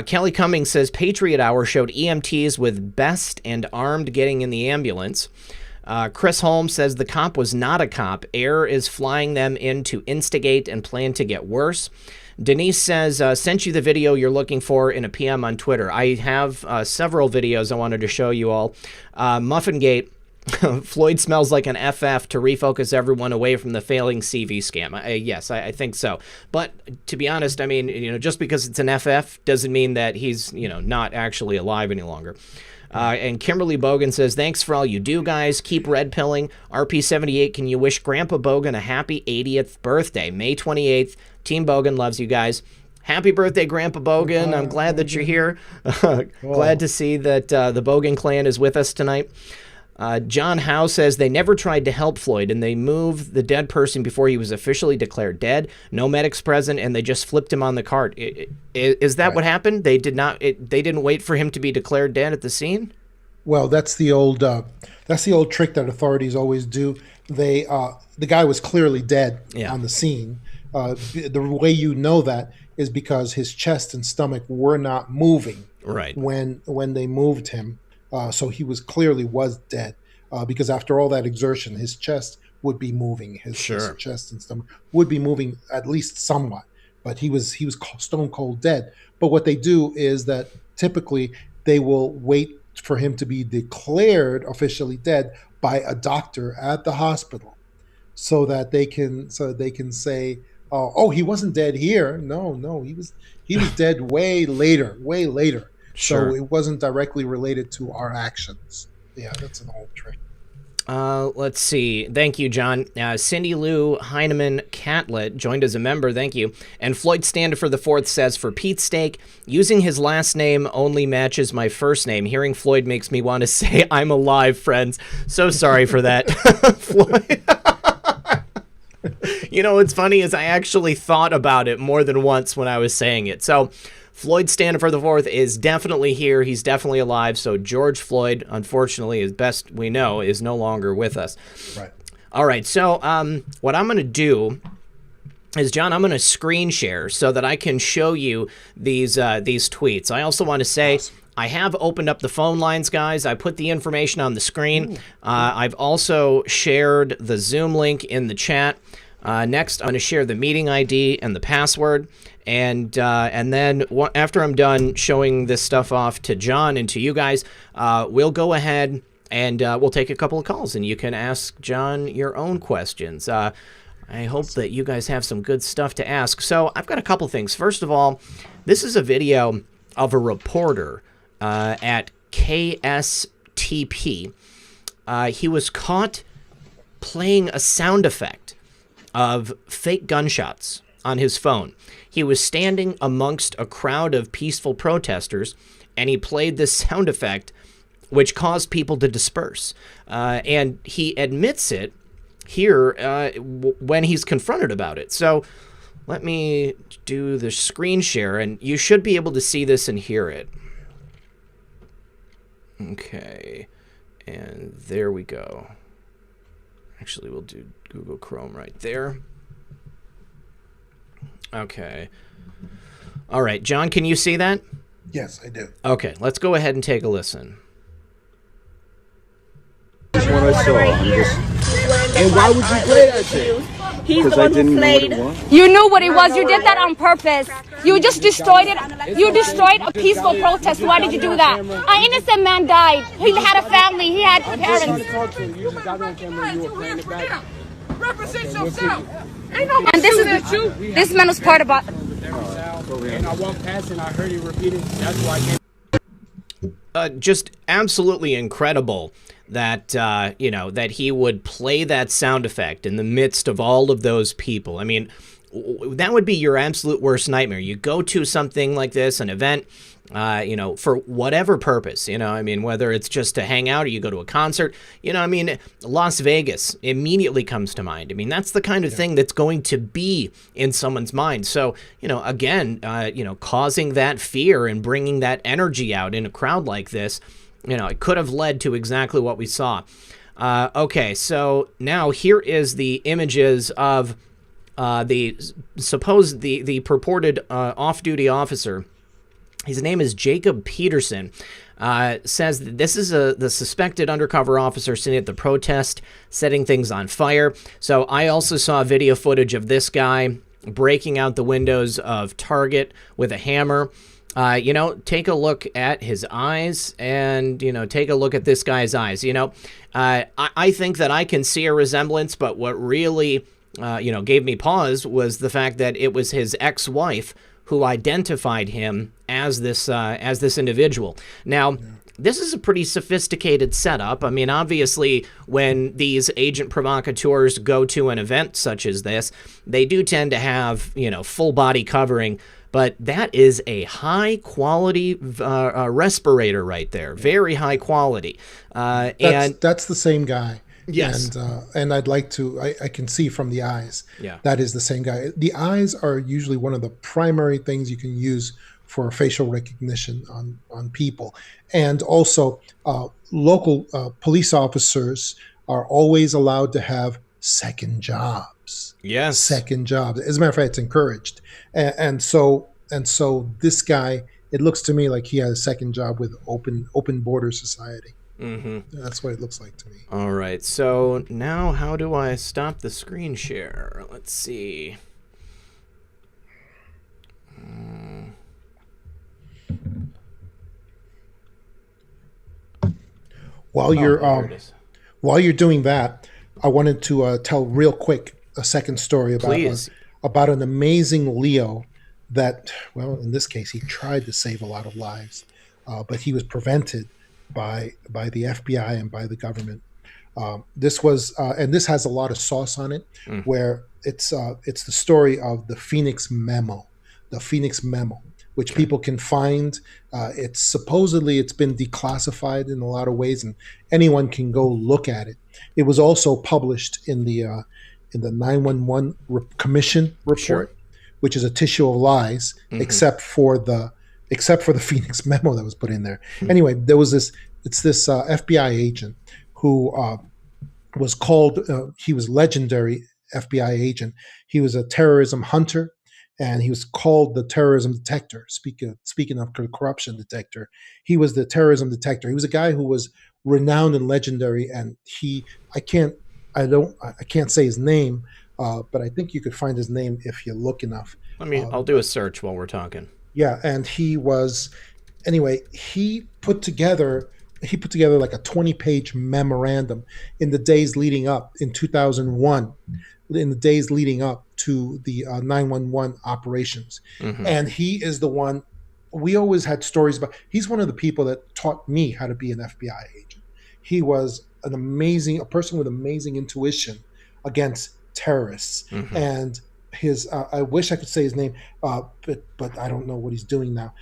Kelly Cummings says, Patriot Hour showed EMTs with best and armed getting in the ambulance. Chris Holmes says the cop was not a cop. Air is flying them in to instigate and plan to get worse. Denise says, sent you the video you're looking for in a PM on Twitter. I have several videos I wanted to show you all. Muffingate Floyd smells like an FF to refocus everyone away from the failing CV scam. Yes, I think so. But to be honest, I mean, just because it's an FF doesn't mean that he's, not actually alive any longer. And Kimberly Bogan says, thanks for all you do, guys. Keep red pilling. RP78, can you wish Grandpa Bogan a happy 80th birthday? May 28th. Team Bogan loves you guys. Happy birthday, Grandpa Bogan. I'm glad that you're here. Glad to see that the Bogan clan is with us tonight. John Howe says they never tried to help Floyd, and they moved the dead person before he was officially declared dead. No medics present, and they just flipped him on the cart. Is that what happened? They did not. They didn't wait for him to be declared dead at the scene. Well, that's the old trick that authorities always do. The guy was clearly dead on the scene. The way you know that is because his chest and stomach were not moving when they moved him. So he clearly was dead because after all that exertion, his chest would be moving. His chest and stomach would be moving at least somewhat, but he was stone cold dead. But what they do is that typically they will wait for him to be declared officially dead by a doctor at the hospital, so that they can say, oh, he wasn't dead here. No, he was dead way later. So it wasn't directly related to our actions. Yeah, that's an old trick. Let's see. Thank you, John. Cindy Lou Heineman Catlett joined as a member. Thank you. And Floyd Standifer IV says, for Pete's sake, using his last name only matches my first name. Hearing Floyd makes me want to say I'm alive, friends. So sorry for that. Floyd. What's funny is I actually thought about it more than once when I was saying it. So Floyd Standifer IV is definitely here. He's definitely alive. So George Floyd, unfortunately, as best we know, is no longer with us. Right. All right. So what I'm going to do is, John, I'm going to screen share so that I can show you these tweets. I also want to say, awesome. I have opened up the phone lines, guys. I put the information on the screen. I've also shared the Zoom link in the chat. Next, I'm going to share the meeting ID and the password. And then after I'm done showing this stuff off to John and to you guys, we'll go ahead and we'll take a couple of calls, and you can ask John your own questions. I hope that you guys have some good stuff to ask. So I've got a couple things. First of all, this is a video of a reporter at KSTP. He was caught playing a sound effect of fake gunshots on his phone. He was standing amongst a crowd of peaceful protesters, and he played this sound effect, which caused people to disperse. And he admits it here when he's confronted about it. So let me do the screen share, and you should be able to see this and hear it. Okay, and there we go. Actually, we'll do Google Chrome right there. Okay. All right, John, can you see that? Yes, I do. Okay, let's go ahead and take a listen. That's what I saw. And why would you play that shit? He's the one who played. You knew what it was. You did that on purpose. You just destroyed it. You destroyed a peaceful protest. Why did you do that? An innocent man died. He had a family. He had parents. You just got on camera and you were playing it back. Represent yourself. And this man was part about. And I walked past and I heard you repeat it. That's why I came. Just absolutely incredible that that he would play that sound effect in the midst of all of those people. I mean, that would be your absolute worst nightmare. You go to something like this, an event, for whatever purpose, I mean, whether it's just to hang out or you go to a concert, I mean, Las Vegas immediately comes to mind. I mean, that's the kind of thing that's going to be in someone's mind. So, again, causing that fear and bringing that energy out in a crowd like this, it could have led to exactly what we saw. Okay, so now here is the images of the purported off-duty officer. His name is Jacob Peterson. Says that this is the suspected undercover officer sitting at the protest, setting things on fire. So I also saw video footage of this guy breaking out the windows of Target with a hammer. You know, take a look at his eyes and, you know, take a look at this guy's eyes. You know, I think that I can see a resemblance, but what really, you know, gave me pause was the fact that it was his ex-wife who identified him as this individual. Now, this is a pretty sophisticated setup. I mean, obviously, when these agent provocateurs go to an event such as this, they do tend to have, you know, full body covering. But that is a high-quality respirator right there. Very high quality. That's the same guy. Yes. And I'd like to, I can see from the eyes, Yeah. that is the same guy. The eyes are usually one of the primary things you can use for facial recognition on people. And also, local police officers are always allowed to have second jobs. Yes. Second jobs. As a matter of fact, it's encouraged. And so this guy, it looks to me like he has a second job with Open Border Society. Mm-hmm. That's what it looks like to me. All right. So now how do I stop the screen share? Let's see. While there it is. you're doing that, I wanted to tell real quick a second story about an amazing Leo that, well, in this case, he tried to save a lot of lives, but he was prevented by the FBI and by the government. This was, and this has a lot of sauce on it, where it's the story of the Phoenix Memo, which people can find. It's been declassified in a lot of ways, and anyone can go look at it. It was also published in the 911 Commission report, which is a tissue of lies, except for the Phoenix Memo that was put in there. Anyway, there was this FBI agent who was called, he was legendary FBI agent. He was a terrorism hunter, and he was called the terrorism detector. Speaking of corruption detector, he was the terrorism detector. He was a guy who was renowned and legendary, and I can't say his name, but I think you could find his name if you look enough. I'll do a search while we're talking. Yeah, and he put together like a 20-page memorandum in the days leading up in 2001, in the days leading up to the 911 operations. And he is the one we always had stories about. He's one of the people that taught me how to be an FBI agent. He was a person with amazing intuition against terrorists. And his, I wish I could say his name, but I don't know what he's doing now.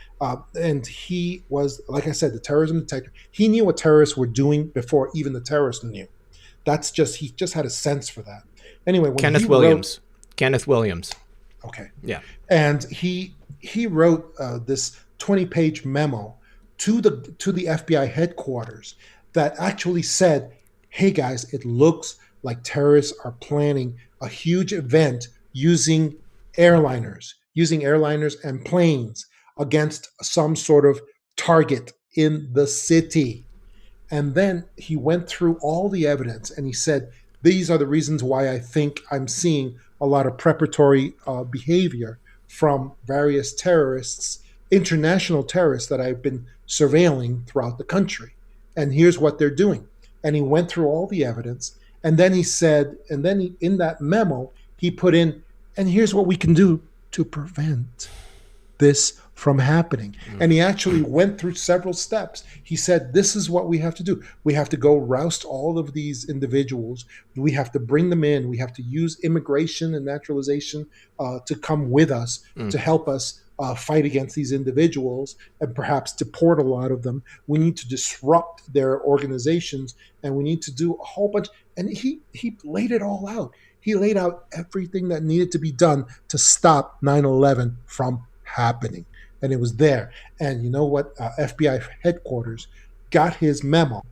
And he was, like I said, the terrorism detector. He knew what terrorists were doing before even the terrorists knew. He just had a sense for that. Anyway, Kenneth Williams. Okay. Yeah. And he wrote this 20-page memo to the FBI headquarters that actually said, "Hey guys, it looks like terrorists are planning a huge event using airliners and planes against some sort of target in the city." And then he went through all the evidence and he said, "These are the reasons why I think I'm seeing a lot of preparatory behavior from various terrorists, international terrorists that I've been surveilling throughout the country. And here's what they're doing." And he went through all the evidence. And then he said, in that memo, he put in, "And here's what we can do to prevent this from happening." And he actually went through several steps. He said, "This is what we have to do. We have to go roust all of these individuals. We have to bring them in. We have to use immigration and naturalization to come with us, to help us fight against these individuals and perhaps deport a lot of them. We need to disrupt their organizations, and we need to do a whole bunch." And he laid it all out. He laid out everything that needed to be done to stop 9/11 from happening. And it was there. And you know what? FBI headquarters got his memo.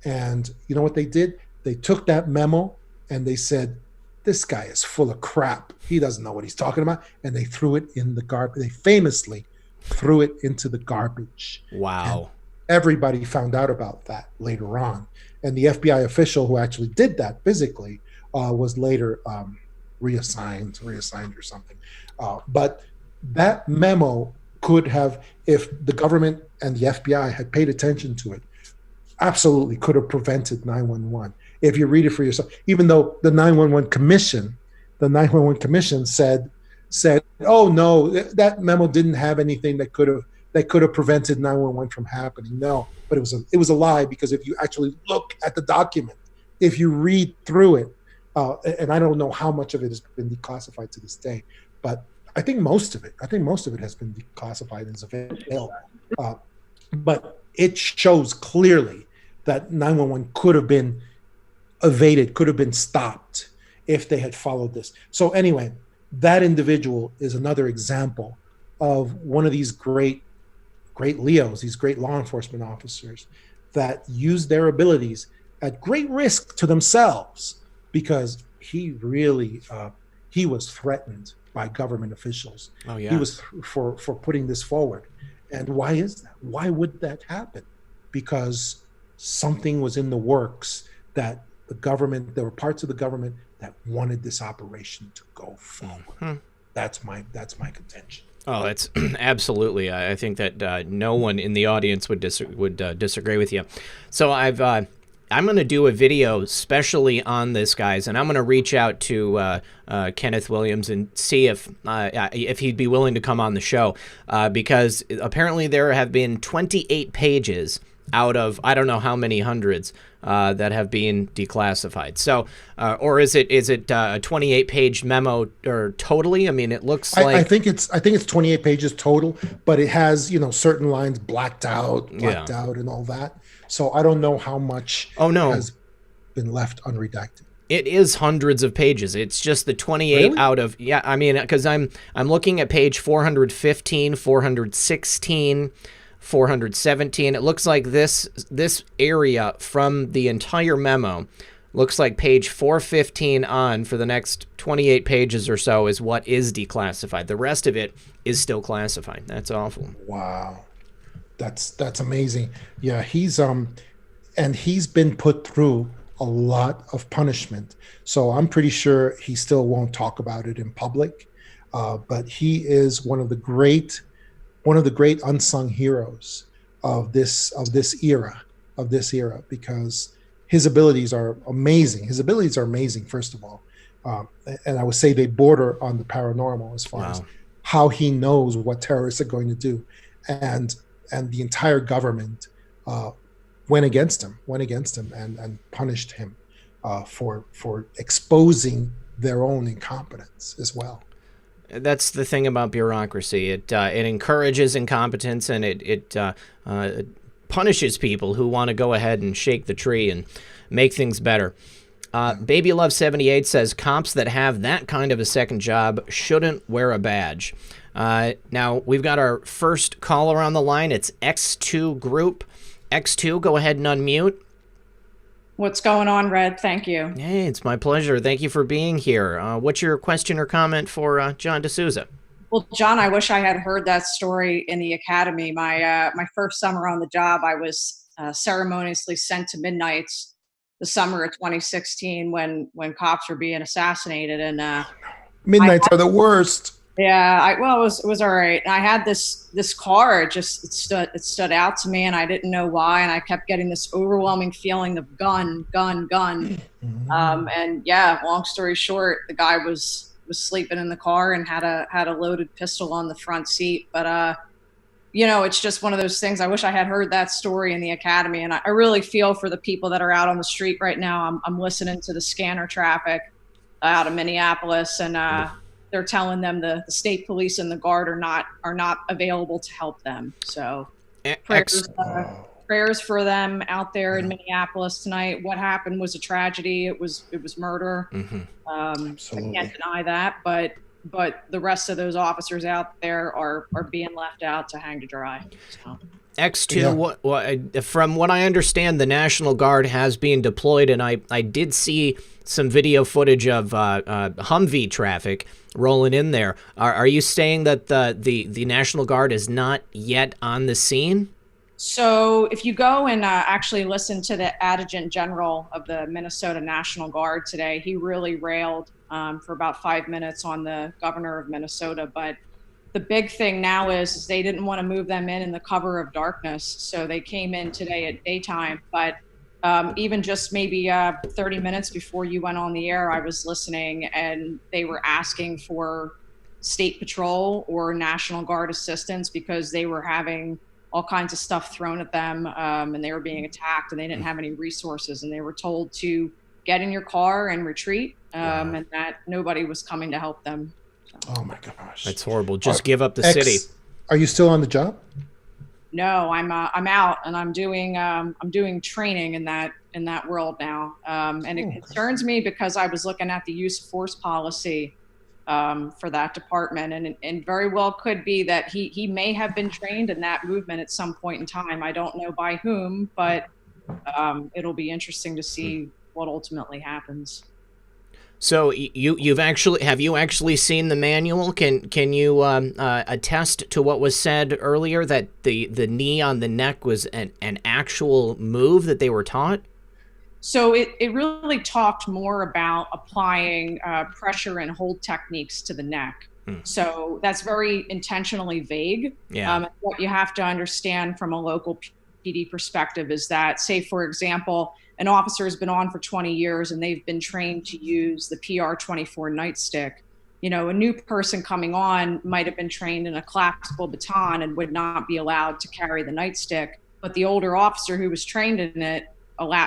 And you know what they did? They took that memo and they said, "This guy is full of crap. He doesn't know what he's talking about." And they threw it in the garbage. They famously threw it into the garbage. Wow. And everybody found out about that later on. And the FBI official who actually did that physically was later reassigned or something. But that memo could have, if the government and the FBI had paid attention to it, absolutely could have prevented 911. If you read it for yourself, even though the 911 Commission said, oh no, that memo didn't have anything that could have prevented 911 from happening. No, but it was a lie, because if you actually look at the document, if you read through it, and I don't know how much of it has been declassified to this day, but I think most of it has been declassified and is available. But it shows clearly that 911 could have been evaded, could have been stopped if they had followed this. So anyway, that individual is another example of one of these great Leos, these great law enforcement officers that use their abilities at great risk to themselves, because he really he was threatened by government officials. Oh yeah. He was for putting this forward. And why is that? Why would that happen? Because something was in the works, that the government, there were parts of the government that wanted this operation to go forward. Mm-hmm. That's my contention. Oh, that's absolutely. I think that no one in the audience would disagree with you. So I'm going to do a video specially on this, guys, and I'm going to reach out to Kenneth Williams and see if he'd be willing to come on the show, because apparently there have been 28 pages out of I don't know how many hundreds that have been declassified. So, or is it a 28-page memo or totally? I mean, it looks like I think it's 28 pages total, but it has certain lines blacked out and all that. So I don't know how much has been left unredacted. It is hundreds of pages. It's just the 28 Really? out of I mean, because I'm looking at page 415, 416. 417. It looks like this area from the entire memo looks like page 415 on for the next 28 pages or so is what is declassified. The rest of it is still classified. That's awful. Wow. That's amazing. Yeah, he's been put through a lot of punishment. So I'm pretty sure he still won't talk about it in public. But he is one of the great unsung heroes of this era, because his abilities are amazing. First of all, and I would say they border on the paranormal as far as how he knows what terrorists are going to do, and the entire government went against him and punished him for exposing their own incompetence as well. That's the thing about bureaucracy. It encourages incompetence, and it punishes people who want to go ahead and shake the tree and make things better. Baby Love 78 says cops that have that kind of a second job shouldn't wear a badge. Now we've got our first caller on the line. It's X2 Group. X2, go ahead and unmute. What's going on, Red? Thank you. Hey, it's my pleasure. Thank you for being here. What's your question or comment for John DeSouza? Well, John, I wish I had heard that story in the academy. My first summer on the job, I was ceremoniously sent to midnights the summer of 2016 when cops were being assassinated, and midnights are the worst. Yeah, it was all right. I had this car. It stood out to me, and I didn't know why. And I kept getting this overwhelming feeling of gun. Mm-hmm. And yeah, long story short, the guy was sleeping in the car and had a loaded pistol on the front seat. But it's just one of those things. I wish I had heard that story in the academy, and I really feel for the people that are out on the street right now. I'm listening to the scanner traffic out of Minneapolis, and they're telling them the state police and the guard are not available to help them. So prayers for them out there in Minneapolis tonight. What happened was a tragedy. It was murder. Mm-hmm. I can't deny that, but the rest of those officers out there are being left out to hang to dry. So. X2, from what I understand, the National Guard has been deployed, and I did see some video footage of Humvee traffic rolling in there. Are you saying that the National Guard is not yet on the scene? So if you go and actually listen to the Adjutant General of the Minnesota National Guard today, he really railed for about 5 minutes on the governor of Minnesota. But the big thing now is they didn't want to move them in the cover of darkness. So they came in today at daytime. But even just maybe 30 minutes before you went on the air, I was listening, and they were asking for State Patrol or National Guard assistance because they were having all kinds of stuff thrown at them, and they were being attacked, and they didn't have any resources, and they were told to get in your car and retreat, and that nobody was coming to help them. So. Oh my gosh, that's horrible. Just give up the city. Are you still on the job? No, I'm out, and I'm doing training in that world now, and it concerns me because I was looking at the use of force policy for that department, and very well could be that he may have been trained in that movement at some point in time. I don't know by whom, but it'll be interesting to see what ultimately happens. So have you actually seen the manual? Can you attest to what was said earlier, that the knee on the neck was an actual move that they were taught? So it really talked more about applying pressure and hold techniques to the neck. So that's very intentionally vague. Yeah. What you have to understand from a local PD perspective is that, say, for example, an officer has been on for 20 years and they've been trained to use the PR-24 nightstick. You know, a new person coming on might have been trained in a collapsible baton and would not be allowed to carry the nightstick, but the older officer who was trained in it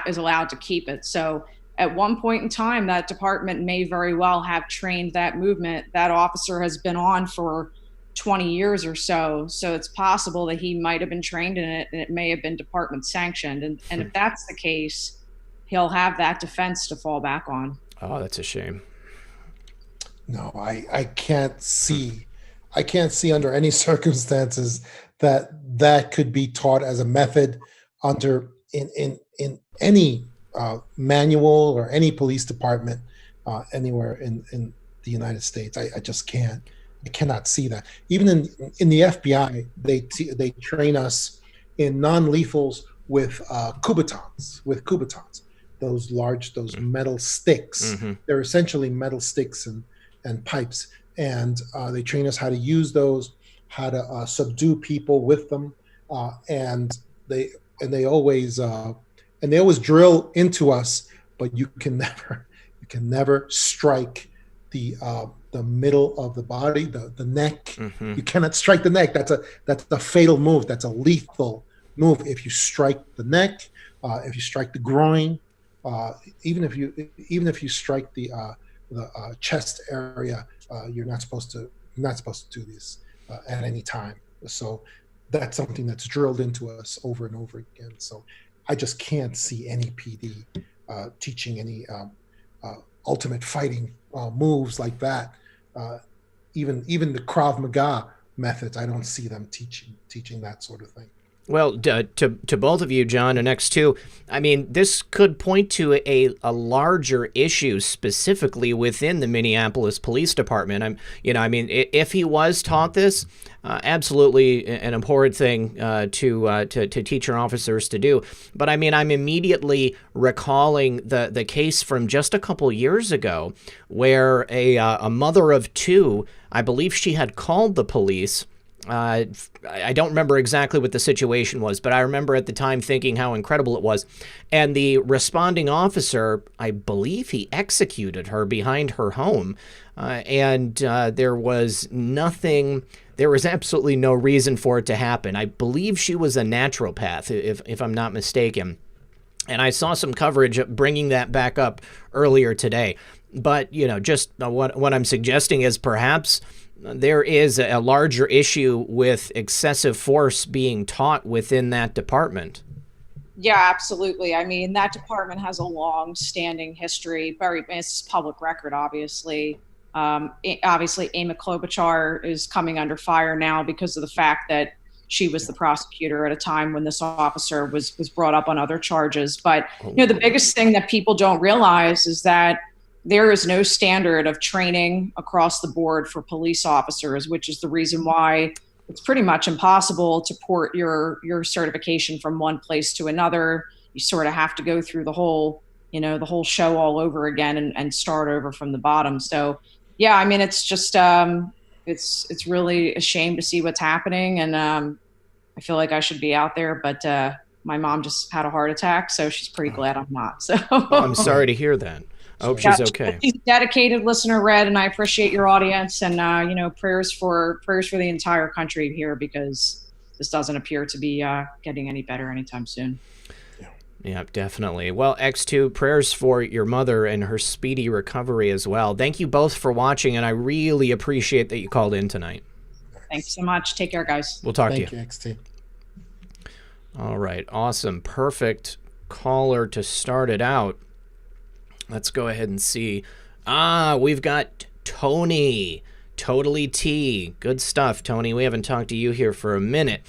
is allowed to keep it. So at one point in time, that department may very well have trained that movement. That officer has been on for 20 years or so. So it's possible that he might have been trained in it, and it may have been department sanctioned. And if that's the case, he'll have that defense to fall back on. Oh, that's a shame. No, I can't see under any circumstances that could be taught as a method in any manual or any police department anywhere in the United States. I just can't. I cannot see that. Even in the FBI, they train us in non-lethals with Kubotans. Those metal sticks. Mm-hmm. They're essentially metal sticks and pipes, and they train us how to use those, how to subdue people with them, and they always drill into us, but you can never strike the middle of the body, the neck. Mm-hmm. You cannot strike the neck. That's a fatal move. That's a lethal move. If you strike the neck, if you strike the groin, even if you strike the chest area, you're not supposed to do this at any time. So that's something that's drilled into us over and over again. So I just can't see any PD teaching any ultimate fighting moves like that. Even the Krav Maga methods, I don't see them teaching that sort of thing. Well, to both of you, John and X2, I mean, this could point to a larger issue specifically within the Minneapolis Police Department. If he was taught this, absolutely an abhorrent thing to teach your officers to do. But I mean, I'm immediately recalling the case from just a couple years ago where a mother of two, I believe she had called the police. I don't remember exactly what the situation was, but I remember at the time thinking how incredible it was. And the responding officer, I believe he executed her behind her home. There was absolutely no reason for it to happen. I believe she was a naturopath, if I'm not mistaken. And I saw some coverage bringing that back up earlier today. But, just what I'm suggesting is perhaps there is a larger issue with excessive force being taught within that department. Yeah, absolutely. I mean, that department has a long-standing history. It's public record, obviously. Obviously, Amy Klobuchar is coming under fire now because of the fact that she was the prosecutor at a time when this officer was brought up on other charges. But the biggest thing that people don't realize is that there is no standard of training across the board for police officers, which is the reason why it's pretty much impossible to port your certification from one place to another. You sort of have to go through the whole show all over again and start over from the bottom. So, yeah, I mean, it's just, it's really a shame to see what's happening, and I feel like I should be out there, but my mom just had a heart attack, so she's pretty glad I'm not. So I'm sorry to hear that. I hope she's okay. She's a dedicated listener, Red, and I appreciate your audience, and prayers for the entire country here, because this doesn't appear to be getting any better anytime soon. Yeah, definitely. Well, X2, prayers for your mother and her speedy recovery as well. Thank you both for watching, and I really appreciate that you called in tonight. Thanks so much. Take care, guys. We'll talk to you. Thank you, XT. All right, awesome. Perfect caller to start it out. Let's go ahead and see. We've got Tony. Totally T. Good stuff, Tony. We haven't talked to you here for a minute.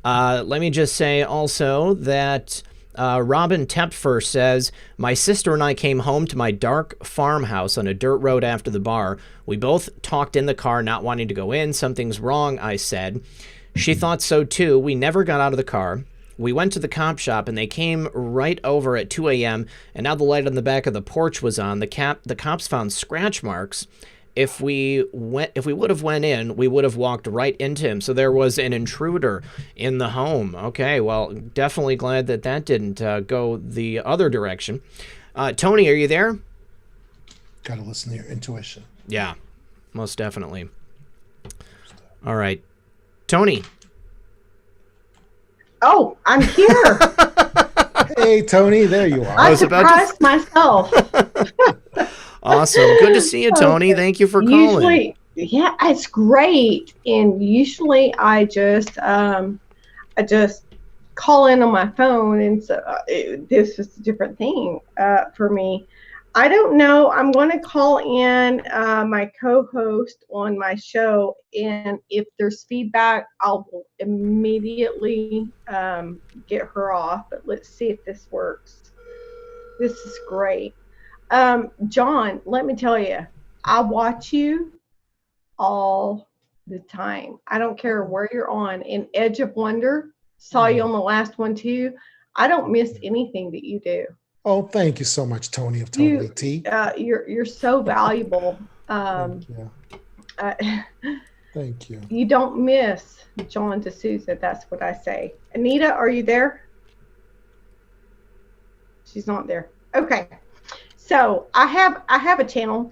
Let me just say also that Robin Tepfer says, my sister and I came home to my dark farmhouse on a dirt road after the bar. We both talked in the car, not wanting to go in. Something's wrong, I said. She thought so too. We never got out of the car. We went to the cop shop, and they came right over at 2 a.m., and now the light on the back of the porch was on. The cops found scratch marks. If we would have went in, we would have walked right into him. So there was an intruder in the home. Okay, well, definitely glad that didn't go the other direction. Tony, are you there? Got to listen to your intuition. Yeah, most definitely. All right. Tony. Oh, I'm here. Hey, Tony, there you are. I surprised myself. Awesome. Good to see you, Tony. Thank you for calling. Usually, yeah, it's great. And usually I just call in on my phone, and so this is a different thing for me. I don't know. I'm going to call in my co-host on my show, and if there's feedback, I'll immediately get her off. But let's see if this works. This is great. John, let me tell you, I watch you all the time. I don't care where you're on. In Edge of Wonder, saw you on the last one too. I don't miss anything that you do. Oh, thank you so much, Tony of Totally T. You're so valuable. Thank you. You don't miss John DeSouza. That's what I say. Anita, are you there? She's not there. Okay. So I have a channel,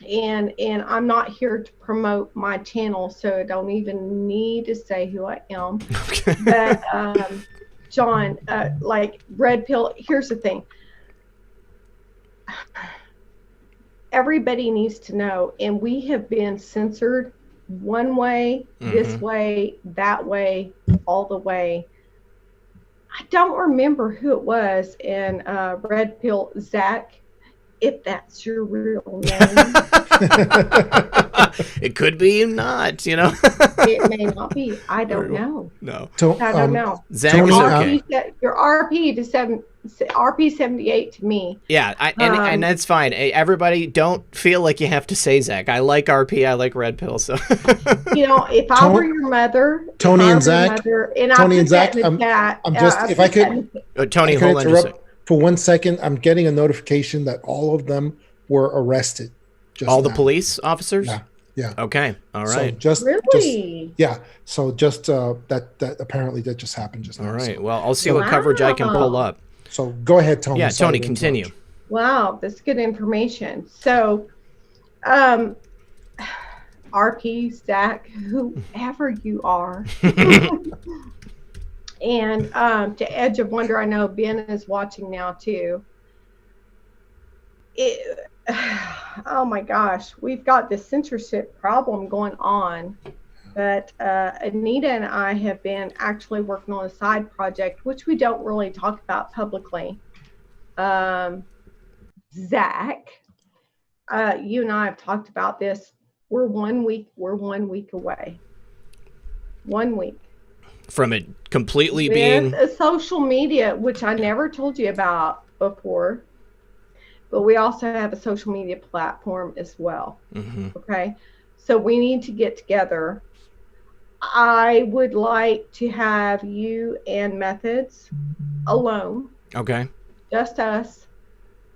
and I'm not here to promote my channel, so I don't even need to say who I am. Okay. But John, like Red Pill, here's the thing. Everybody needs to know, and we have been censored one way, this way, that way, all the way. I don't remember who it was in Red Pill, Zak, if that's your real name. It could be not, you know. It may not be. I don't know. No. I don't know. Zak is okay. Your RP 78 to me. Yeah, and that's fine. Hey, everybody, don't feel like you have to say Zak. I like RP. I like Red Pill. So, you know, if I were your mother, Tony and Zak, Tony and Zak, I'm just, if I could, Tony, hold on just a second. For 1 second. I'm getting a notification that all of them were arrested. All the police officers? Yeah. Okay. All right. So really? Yeah. So just that apparently that just happened just now. All right. Well, I'll see what coverage I can pull up. So go ahead, Tony. Yeah, Tony, continue. Wow, that's good information. So, RP, Zak, whoever you are, and to Edge of Wonder, I know Ben is watching now too. Oh my gosh, we've got this censorship problem going on. But Anita and I have been actually working on a side project, which we don't really talk about publicly. Zak, you and I have talked about this. We're 1 week away. 1 week. From it completely being a social media, which I never told you about before. But we also have a social media platform as well. Okay. So we need to get together. I would like to have you and Methods alone. Okay. Just us.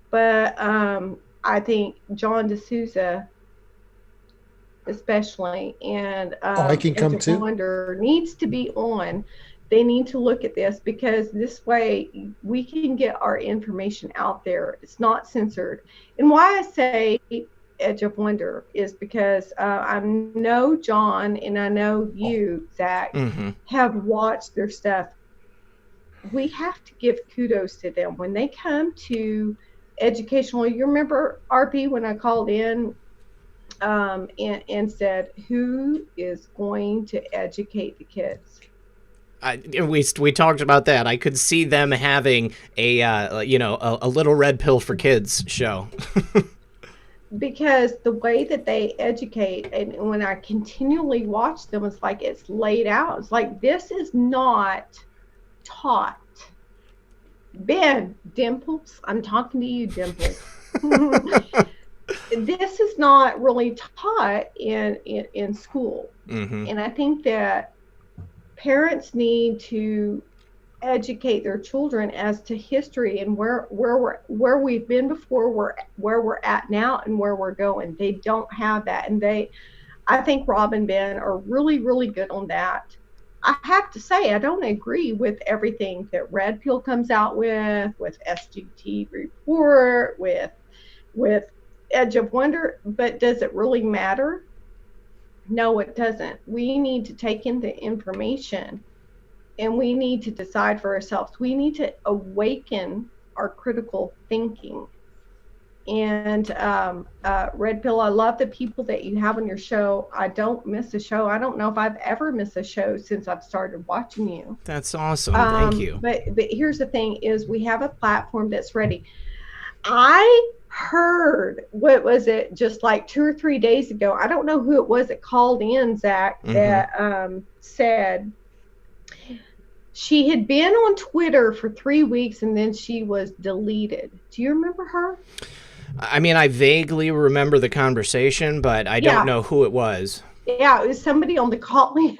But I think John DeSouza especially, and I can come Agent too. Wonder needs to be on. They need to look at this, because this way we can get our information out there. It's not censored. And why I say Edge of Wonder is because I know John and I know you, Zach, have watched their stuff. We have to give kudos to them when they come to educational. You remember, RP, when I called in and said, who is going to educate the kids? We talked about that. I could see them having a little red pill for kids show. Because the way that they educate, and when I continually watch them, it's like it's laid out. It's like, this is not taught. Ben, Dimples, I'm talking to you, Dimples. This is not really taught in school. And I think that parents need to educate their children as to history and where we've been before, where we're at now, and where we're going. They don't have that, and I think Rob and Ben are really, really good on that. I have to say, I don't agree with everything that Red Pill comes out with SGT Report, with Edge of Wonder, but does it really matter? No, it doesn't. We need to take in the information, and we need to decide for ourselves. We need to awaken our critical thinking. And Red Pill, I love the people that you have on your show. I don't miss a show. I don't know if I've ever missed a show since I've started watching you. That's awesome. Thank you. But here's the thing is, we have a platform that's ready. I heard, what was it, just like 2 or 3 days ago, I don't know who it was that called in, Zach, that said she had been on Twitter for 3 weeks and then she was deleted. Do you remember her? I mean, I vaguely remember the conversation, but I don't know who it was. Yeah, it was somebody on the call in.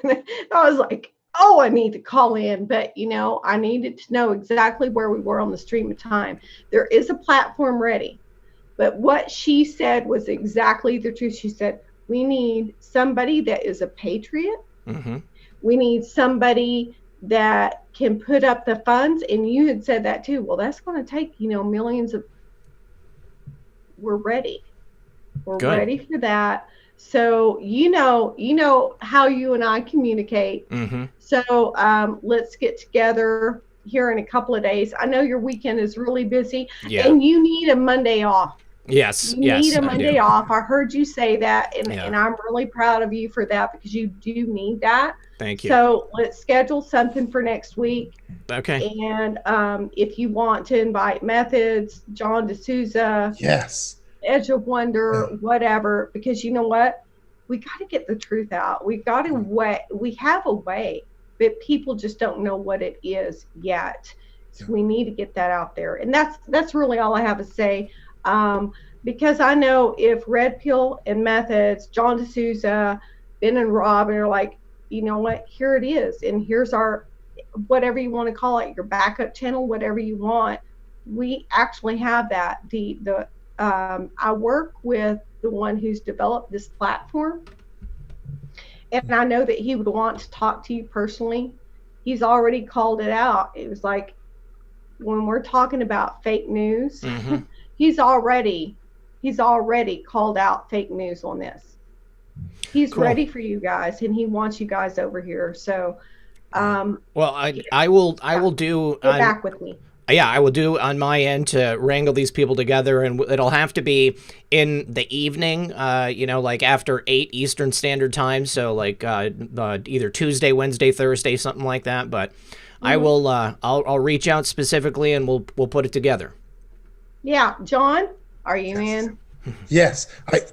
I was like, oh, I need to call in. But, I needed to know exactly where we were on the stream of time. There is a platform ready. But what she said was exactly the truth. She said, we need somebody that is a patriot. We need somebody that can put up the funds. And you had said that too. Well, that's going to take, millions of. We're ready. We're ready for that. So, you know how you and I communicate. So let's get together here in a couple of days. I know your weekend is really busy, and you need a Monday off. Yes, you need a Monday off. I heard you say that, and I'm really proud of you for that, because you do need that. Thank you. So let's schedule something for next week. Okay. And if you want to invite Methods, John DeSouza, Edge of Wonder, whatever, because you know what? We got to get the truth out. We have a way, but people just don't know what it is yet. So we need to get that out there. And that's really all I have to say. Because I know if Red Pill and Methods, John DeSouza, Ben and Rob are like, you know what, here it is. And here's our, whatever you want to call it, your backup channel, whatever you want. We actually have that. I work with the one who's developed this platform. And I know that he would want to talk to you personally. He's already called it out. It was like, when we're talking about fake news, he's already called out fake news on this. He's ready for you guys, and he wants you guys over here. So, well, I will do. Get back with me. Yeah, I will do on my end to wrangle these people together, and it'll have to be in the evening, like after 8 Eastern Standard Time, so like either Tuesday, Wednesday, Thursday, something like that. But I will, I'll reach out specifically, and we'll put it together. Yeah, John, are you in? Yes,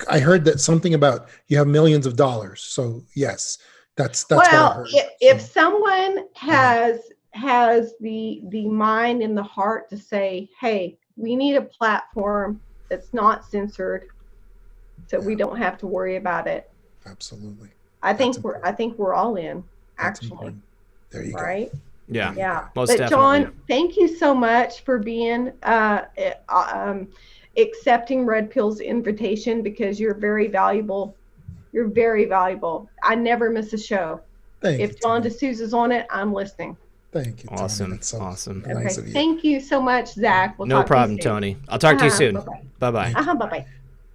I heard that something about you have millions of dollars. So yes, that's well, what I heard. If someone has the mind and the heart to say, hey, we need a platform that's not censored, so we don't have to worry about it. Absolutely. I think we're all in, actually. There you go. Right? Yeah. Most definitely. John, thank you so much for being accepting Red Pill's invitation, because you're very valuable You're very valuable. I never miss a show. Thank you. If John DeSouza's on it, I'm listening. Thank you, Tony. Awesome. That's so Awesome. nice of you. Thank you so much, Zach. We'll No talk to you problem, soon. Tony. I'll talk to you soon. Bye-bye. Bye-bye. Bye-bye.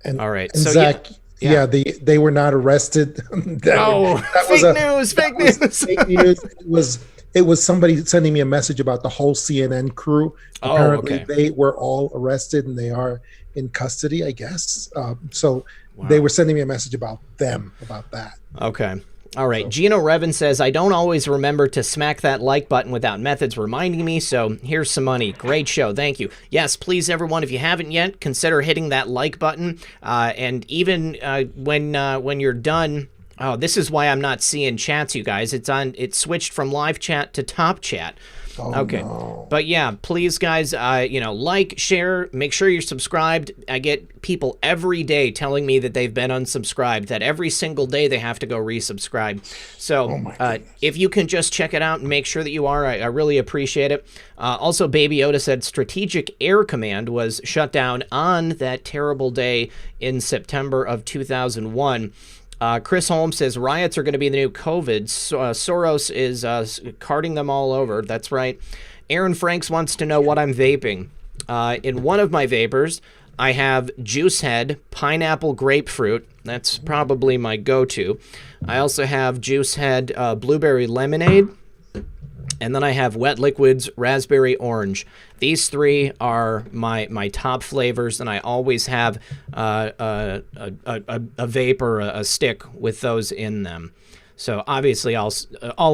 And, All right. And So, Zach, yeah. they were not arrested. Fake news. Fake news. It was somebody sending me a message about the whole CNN crew. Apparently, they were all arrested and they are in custody, I guess. So they were sending me a message about them, about that. Okay. All right. Gino Revan says, I don't always remember to smack that like button without methods reminding me, so here's some money. Great show. Thank you. Yes, please, everyone, if you haven't yet, consider hitting that like button. And even when you're done... Oh, this is why I'm not seeing chats, you guys. It's switched from live chat to top chat. Okay. No. But yeah, please, guys, like, share, make sure you're subscribed. I get people every day telling me that they've been unsubscribed, that every single day they have to go resubscribe. So if you can just check it out and make sure that you are, I really appreciate it. Also, Baby Yoda said Strategic Air Command was shut down on that terrible day in September of 2001. Chris Holmes says riots are going to be the new COVID. Soros is carting them all over. That's right. Aaron Franks wants to know what I'm vaping. In one of my vapors, I have Juice Head Pineapple Grapefruit. That's probably my go-to. I also have Juice Head Blueberry Lemonade. And then I have Wet Liquids Raspberry Orange. These three are my top flavors, and I always have a vape or a stick with those in them. So obviously all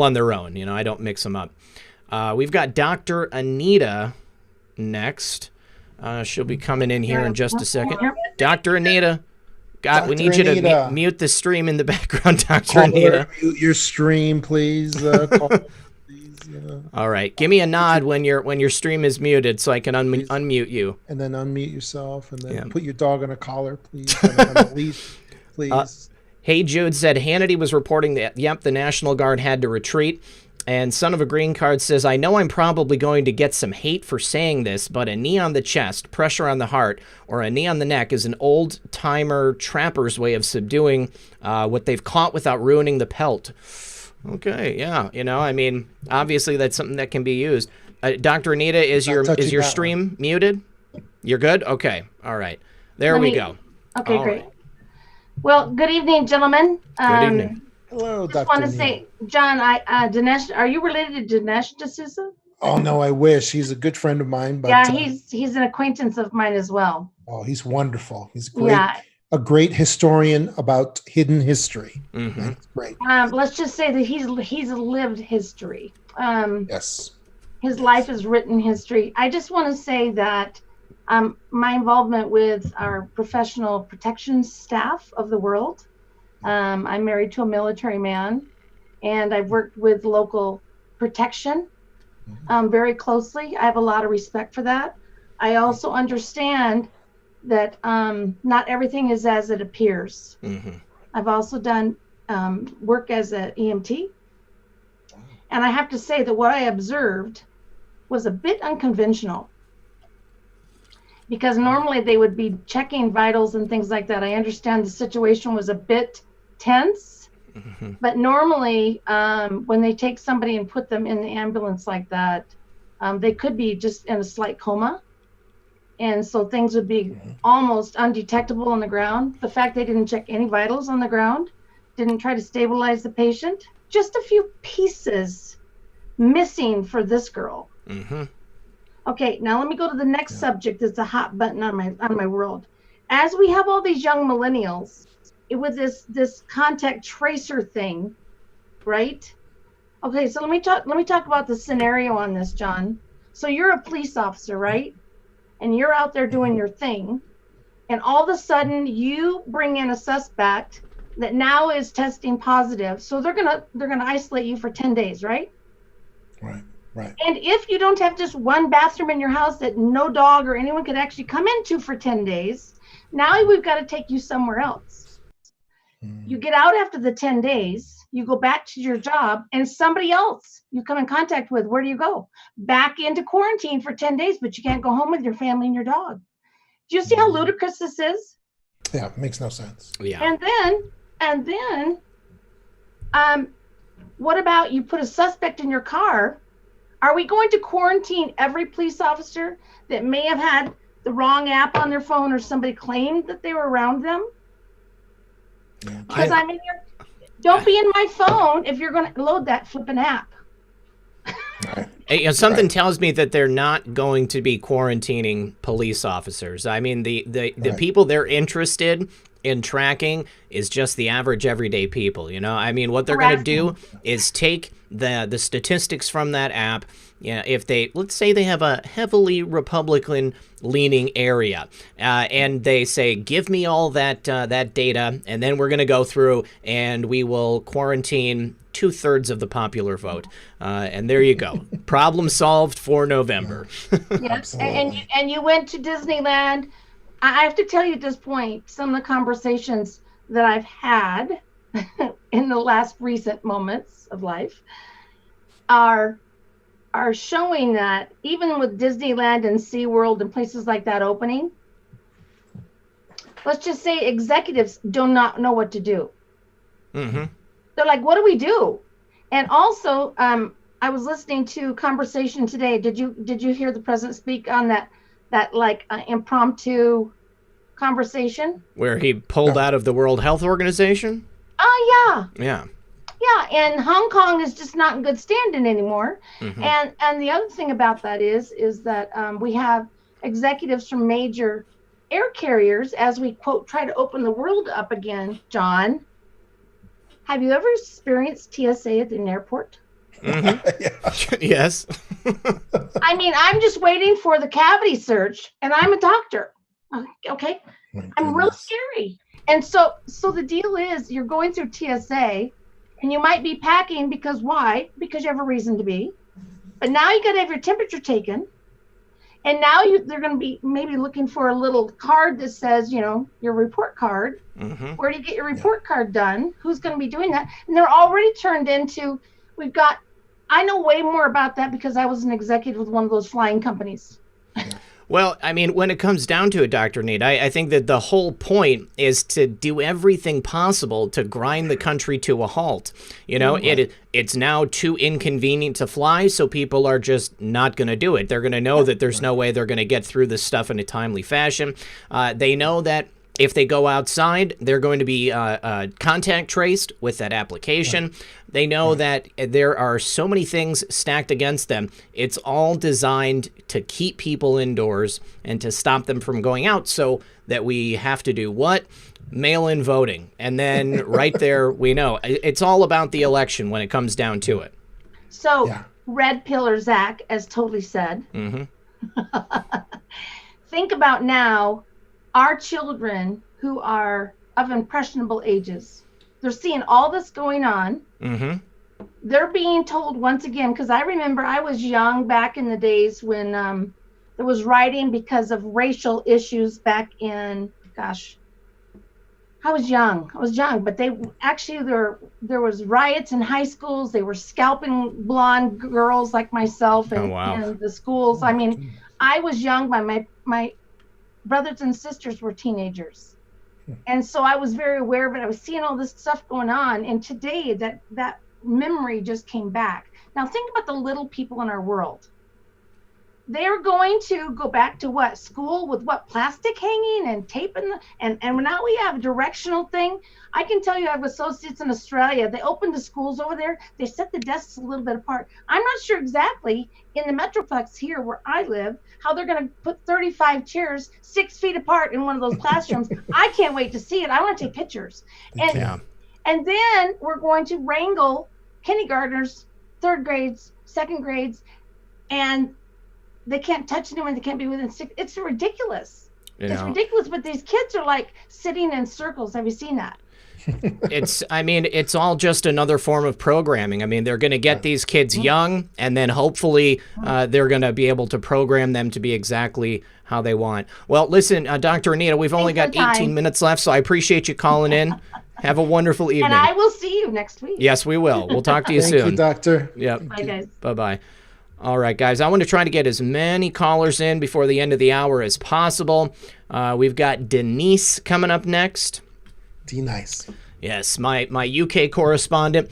on their own. I don't mix them up. We've got Dr. Anita next. She'll be coming in here in just a second. Dr. Anita. We need you to mute the stream in the background, Dr. Anita. Mute your stream, please. All right, give me a nod when your stream is muted, so I can unmute you. And then unmute yourself, and then put your dog on a collar, please. On a leash, please. Hey Jude said Hannity was reporting that the National Guard had to retreat, and Son of a Green Card says I know I'm probably going to get some hate for saying this, but a knee on the chest, pressure on the heart, or a knee on the neck is an old timer trapper's way of subduing what they've caught without ruining the pelt. Okay, yeah, obviously that's something that can be used. Dr. Anita, is your stream muted? You're good? Okay, all right. There we go. Okay, great. Right. Well, good evening, gentlemen. Good evening. Hello, Dr. I just want to say, John, Dinesh, are you related to Dinesh D'Souza? Oh, no, I wish. He's a good friend of mine. But, yeah, he's an acquaintance of mine as well. Oh, he's wonderful. He's great. Yeah. A great historian about hidden history. Mm-hmm. That's great. Let's just say that he's lived history. Yes. His life is written history. I just want to say that my involvement with our professional protection staff of the world. I'm married to a military man, and I've worked with local protection very closely. I have a lot of respect for that. I also understand that not everything is as it appears. Mm-hmm. I've also done work as an EMT. And I have to say that what I observed was a bit unconventional. Because normally they would be checking vitals and things like that. I understand the situation was a bit tense. Mm-hmm. But normally when they take somebody and put them in the ambulance like that, they could be just in a slight coma. And so things would be almost undetectable on the ground. The fact they didn't check any vitals on the ground, didn't try to stabilize the patient, just a few pieces missing for this girl. Mm-hmm. Okay, now let me go to the next subject that's a hot button on my world. As we have all these young millennials with this contact tracer thing, right? Okay, so let me talk about the scenario on this, John. So you're a police officer, right? And you're out there doing your thing, and all of a sudden you bring in a suspect that now is testing positive. So they're gonna isolate you for 10 days, right? Right. And if you don't have just one bathroom in your house that no dog or anyone could actually come into for 10 days, now we've got to take you somewhere else. You get out after the 10 days, you go back to your job, and somebody else you come in contact with, where do you go? Back into quarantine for 10 days, but you can't go home with your family and your dog. Do you see how ludicrous this is? Yeah, it makes no sense. Yeah. And then And then, what about you put a suspect in your car? Are we going to quarantine every police officer that may have had the wrong app on their phone or somebody claimed that they were around them? Because don't be in my phone if you're going to load that flipping app. Something tells me that they're not going to be quarantining police officers. I mean, the people they're interested in tracking is just the average everyday people. I mean, what they're going to do is take the statistics from that app. If let's say they have a heavily Republican leaning area, and they say, give me all that data, and then we're going to go through and we will quarantine 2/3 of the popular vote. And there you go. Problem solved for November. Yes. And you went to Disneyland. I have to tell you at this point, some of the conversations that I've had in the last recent moments of life are showing that even with Disneyland and SeaWorld and places like that opening, let's just say executives do not know what to do. Mm-hmm. They're like, what do we do? And also, I was listening to conversation today. Did you hear the president speak on that impromptu conversation? Where he pulled out of the World Health Organization? Oh, yeah. Yeah. Yeah, and Hong Kong is just not in good standing anymore. Mm-hmm. And the other thing about that is that we have executives from major air carriers as we, quote, try to open the world up again. John, have you ever experienced TSA at an airport? Mm-hmm. Yes. I mean, I'm just waiting for the cavity search, and I'm a doctor. Okay? I'm real scary. And so the deal is you're going through TSA, and you might be packing because why? Because you have a reason to be. But now you got to have your temperature taken. And now they're going to be maybe looking for a little card that says, your report card. Mm-hmm. Where do you get your report card done? Who's going to be doing that? And they're already turned into, I know way more about that because I was an executive with one of those flying companies. Well, I mean, when it comes down to it, Dr. Need, I think that the whole point is to do everything possible to grind the country to a halt. It's now too inconvenient to fly, so people are just not going to do it. They're going to know that there's no way they're going to get through this stuff in a timely fashion. They know that if they go outside, they're going to be contact traced with that application. They know that there are so many things stacked against them. It's all designed to keep people indoors and to stop them from going out, so that we have to do what? Mail-in voting. And then right there, we know. It's all about the election when it comes down to it. So, red pill or Zak, as totally said. Mm-hmm. Think about now, our children who are of impressionable ages, they're seeing all this going on. Mm-hmm. They're being told once again, because I remember I was young back in the days when there was rioting because of racial issues back in, I was young, but there was riots in high schools. They were scalping blonde girls like myself in the schools. I mean, I was young, but my brothers and sisters were teenagers. And so I was very aware of it. I was seeing all this stuff going on. And today that memory just came back. Now think about the little people in our world. They're going to go back to what? School with what? Plastic hanging and tape and now we have a directional thing. I can tell you I have associates in Australia. They opened the schools over there. They set the desks a little bit apart. I'm not sure exactly in the Metroplex here where I live how they're going to put 35 chairs 6 feet apart in one of those classrooms. I can't wait to see it. I want to take pictures. And then we're going to wrangle kindergartners, third grades, second grades, and they can't touch anyone. They can't be within 6. It's ridiculous. It's ridiculous. But these kids are like sitting in circles. Have you seen that? It's all just another form of programming. I mean, they're going to get these kids young, and then hopefully they're going to be able to program them to be exactly how they want. Well, listen, Dr. Anita, we've only got 18 minutes left, so I appreciate you calling in. Have a wonderful evening. And I will see you next week. Yes, we will. We'll talk to you soon. Thank you, Doctor. Yep. Bye, guys. Bye-bye. All right, guys, I want to try to get as many callers in before the end of the hour as possible. We've got Denise coming up next. D-nice. Yes, my UK correspondent,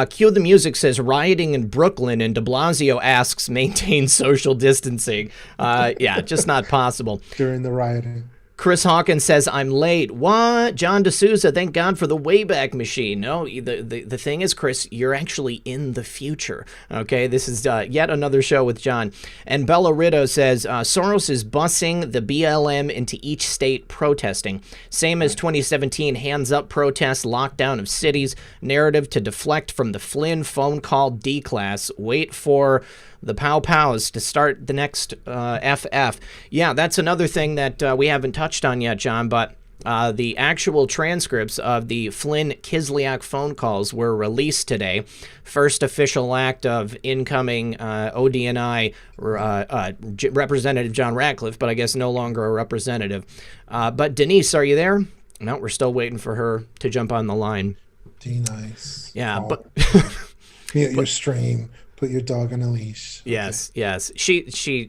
cue the music, says rioting in Brooklyn, and de Blasio asks maintain social distancing. Yeah, just not possible. During the rioting. Chris Hawkins says, I'm late. What? John DeSouza, thank God for the Wayback Machine. No, the thing is, Chris, you're actually in the future. Okay, this is yet another show with John. And Bella Ritto says, Soros is busing the BLM into each state protesting. Same as 2017, hands up protests, lockdown of cities, narrative to deflect from the Flynn phone call D-class. Wait for the pow-pows to start the next FF. Yeah, that's another thing that we haven't touched on yet, John, but the actual transcripts of the Flynn-Kislyak phone calls were released today. First official act of incoming ODNI Representative John Ratcliffe, but I guess no longer a representative. But Denise, are you there? No, we're still waiting for her to jump on the line. D-nice. Yeah, but... Mute your stream. Put your dog on a leash. Yes, okay. Yes.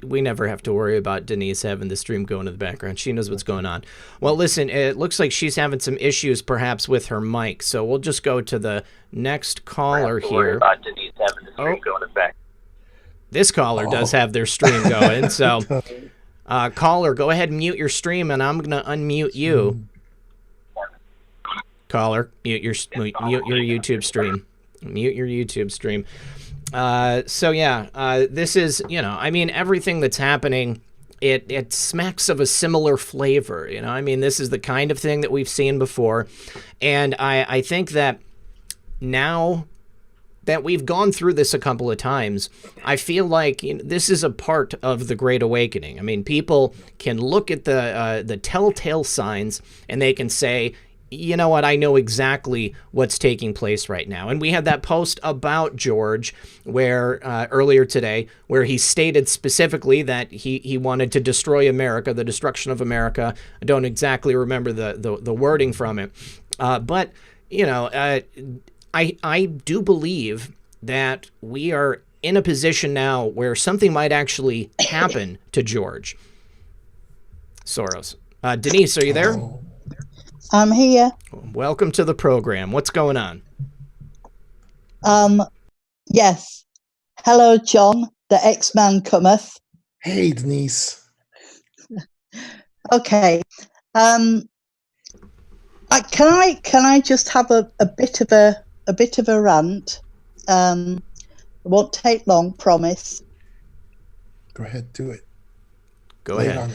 We never have to worry about Denise having the stream going in the background. She knows what's going on. Well, listen, it looks like she's having some issues perhaps with her mic, so we'll just go to the next caller here. Worry about Denise having the stream going in the back. This caller does have their stream going, so caller, go ahead and mute your stream, and I'm going to unmute you. Caller, mute your YouTube stream. Mute your YouTube stream. So yeah, this is, I mean, everything that's happening, it smacks of a similar flavor, I mean, this is the kind of thing that we've seen before. And I think that now that we've gone through this a couple of times, I feel like this is a part of the Great Awakening. I mean, people can look at the telltale signs and they can say, you know what, I know exactly what's taking place right now. And we had that post about George where earlier today, where he stated specifically that he wanted to destroy America, the destruction of America. I don't exactly remember the wording from it. But, I do believe that we are in a position now where something might actually happen to George Soros. Denise, are you there? I'm here. Welcome to the program. What's going on? Yes. Hello, John, the X-Man cometh. Hey, Denise. Okay. Can I just have a bit of a rant? It won't take long, promise. Go ahead, do it. Go ahead.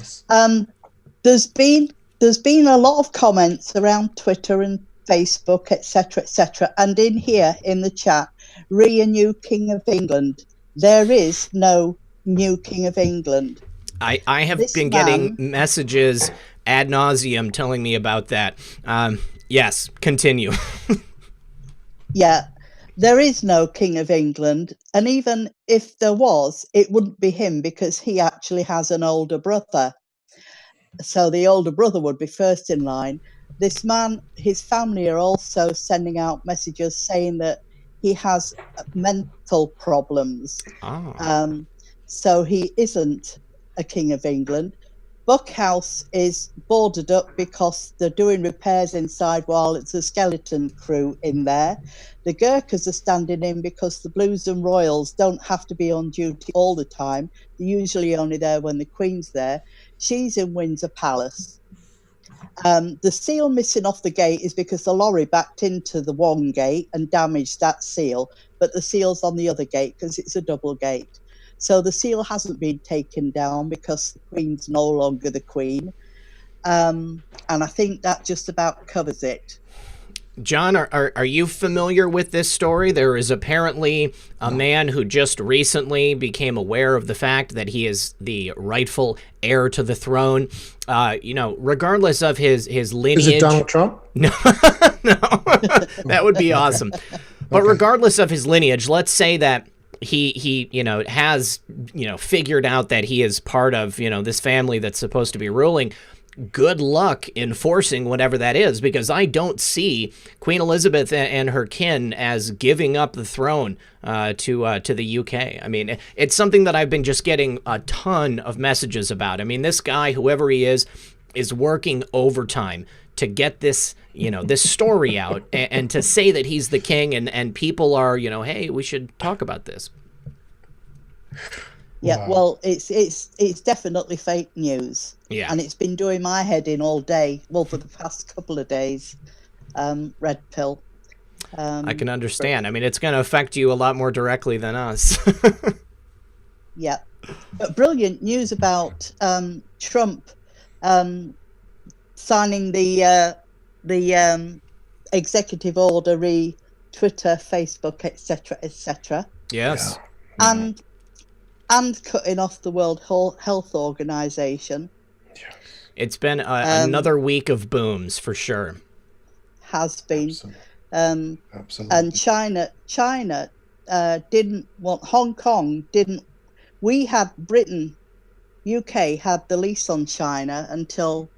There's been a lot of comments around Twitter and Facebook, etc., and in here in the chat, a new King of England. There is no new King of England. I have been getting messages ad nauseum telling me about that. Yes, continue. Yeah, there is no King of England, and even if there was, it wouldn't be him because he actually has an older brother. So the older brother would be first in line. This man, his family are also sending out messages saying that he has mental problems. Oh. So he isn't a King of England. Buckhouse is boarded up because they're doing repairs inside while it's a skeleton crew in there. The Gurkhas are standing in because the Blues and Royals don't have to be on duty all the time. They're usually only there when the Queen's there. She's in Windsor Palace. The seal missing off the gate is because the lorry backed into the one gate and damaged that seal, but the seal's on the other gate because it's a double gate. So the seal hasn't been taken down because the Queen's no longer the Queen. And I think that just about covers it. John, are you familiar with this story? There is apparently a man who just recently became aware of the fact that he is the rightful heir to the throne. Regardless of his lineage. Is it Donald Trump? No, no, that would be awesome. But regardless of his lineage, let's say that he has figured out that he is part of this family that's supposed to be ruling. Good luck enforcing whatever that is, because I don't see Queen Elizabeth and her kin as giving up the throne to the UK. I mean, it's something that I've been just getting a ton of messages about. I mean, this guy, whoever he is working overtime to get this, this story out and to say that he's the king and people are, hey, we should talk about this. Yeah, well, it's definitely fake news. Yeah. And it's been doing my head in all day. Well, for the past couple of days, red pill. I can understand. I mean, it's going to affect you a lot more directly than us. Yeah. But brilliant news about Trump signing the executive order, Twitter, Facebook, etc., etc. Yes. Yeah. And cutting off the World Health Organization. It's been another week of booms for sure. Has been. Absolutely. And China didn't want, Hong Kong didn't. We had Britain, UK had the lease on China until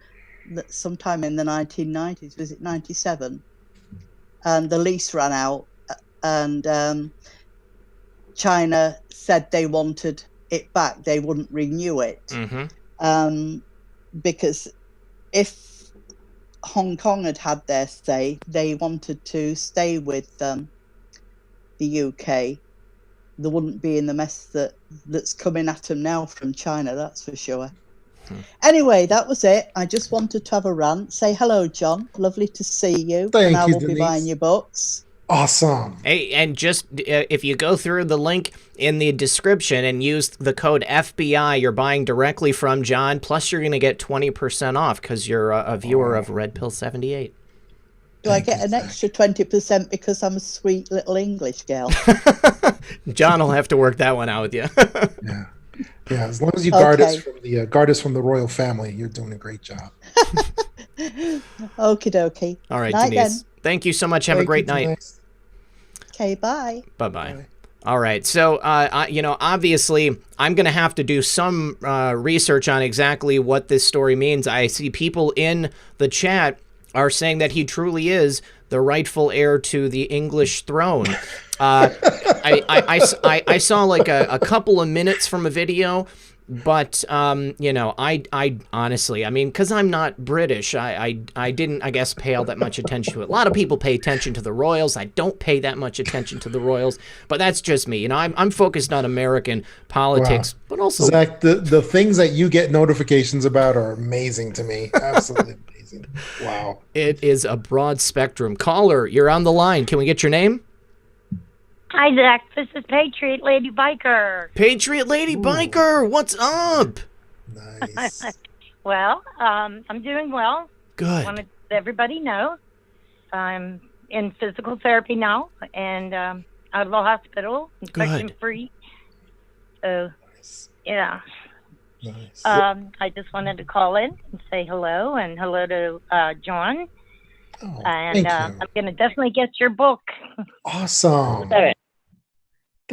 sometime in the 1990s. Was it 97? And the lease ran out, and China said they wanted it back. They wouldn't renew it. Mm-hmm. Because if Hong Kong had their say, they wanted to stay with the UK. They wouldn't be in the mess that's coming at them now from China, that's for sure. Anyway, that was it. I just wanted to have a rant. Say hello, John. Lovely to see you. Thank I you, will be Denise. buying your books. Awesome. Hey, and just if you go through the link in the description and use the code FBI, you're buying directly from John. Plus, you're going to get 20% off because you're a viewer of Red Pill 78. Do I get an extra 20% because I'm a sweet little English girl? John will have to work that one out with you. Yeah. As long as you guard us from the royal family, you're doing a great job. Okie dokie. All right, Night Denise. then. Thank you so much. Have a great night. Okay, bye. Bye-bye. All right. So, obviously, I'm going to have to do some research on exactly what this story means. I see people in the chat are saying that he truly is the rightful heir to the English throne. I saw like a couple of minutes from a video, but I honestly, I mean, because I'm not British, I didn't, I guess, pay all that much attention to it. A lot of people pay attention to the royals. I don't pay that much attention to the royals, but that's just me. I'm focused on American politics, but also Zach, the things that you get notifications about are amazing to me. Absolutely amazing. Wow. It is a broad spectrum. Caller, you're on the line. Can we get your name? Hi, Zach. This is Patriot Lady Biker. Patriot Lady Biker, what's up? Nice. Well, I'm doing well. Good. I want to let everybody know I'm in physical therapy now and out of the hospital, infection-free. So, yeah. Nice. I just wanted to call in and say hello and hello to John. Oh, and I'm going to definitely get your book. Awesome.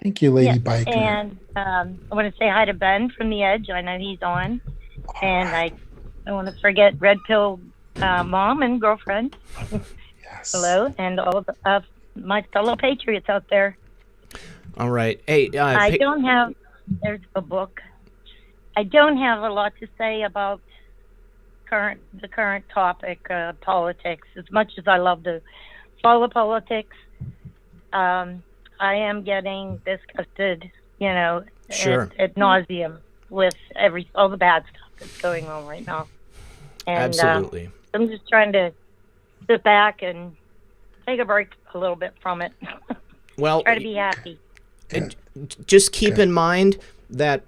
Thank you, Lady Biker. And I want to say hi to Ben from The Edge. I know he's on. And I don't want to forget Red Pill mom and girlfriend. Yes. Hello, and all of my fellow patriots out there. All right. Hey, I don't have, there's a book. I don't have a lot to say about the current topic, politics. As much as I love to follow politics, I am getting disgusted, Sure. ad nauseum with all the bad stuff that's going on right now. And, absolutely. I'm just trying to sit back and take a break a little bit from it. Well, try to be happy. Just keep in mind that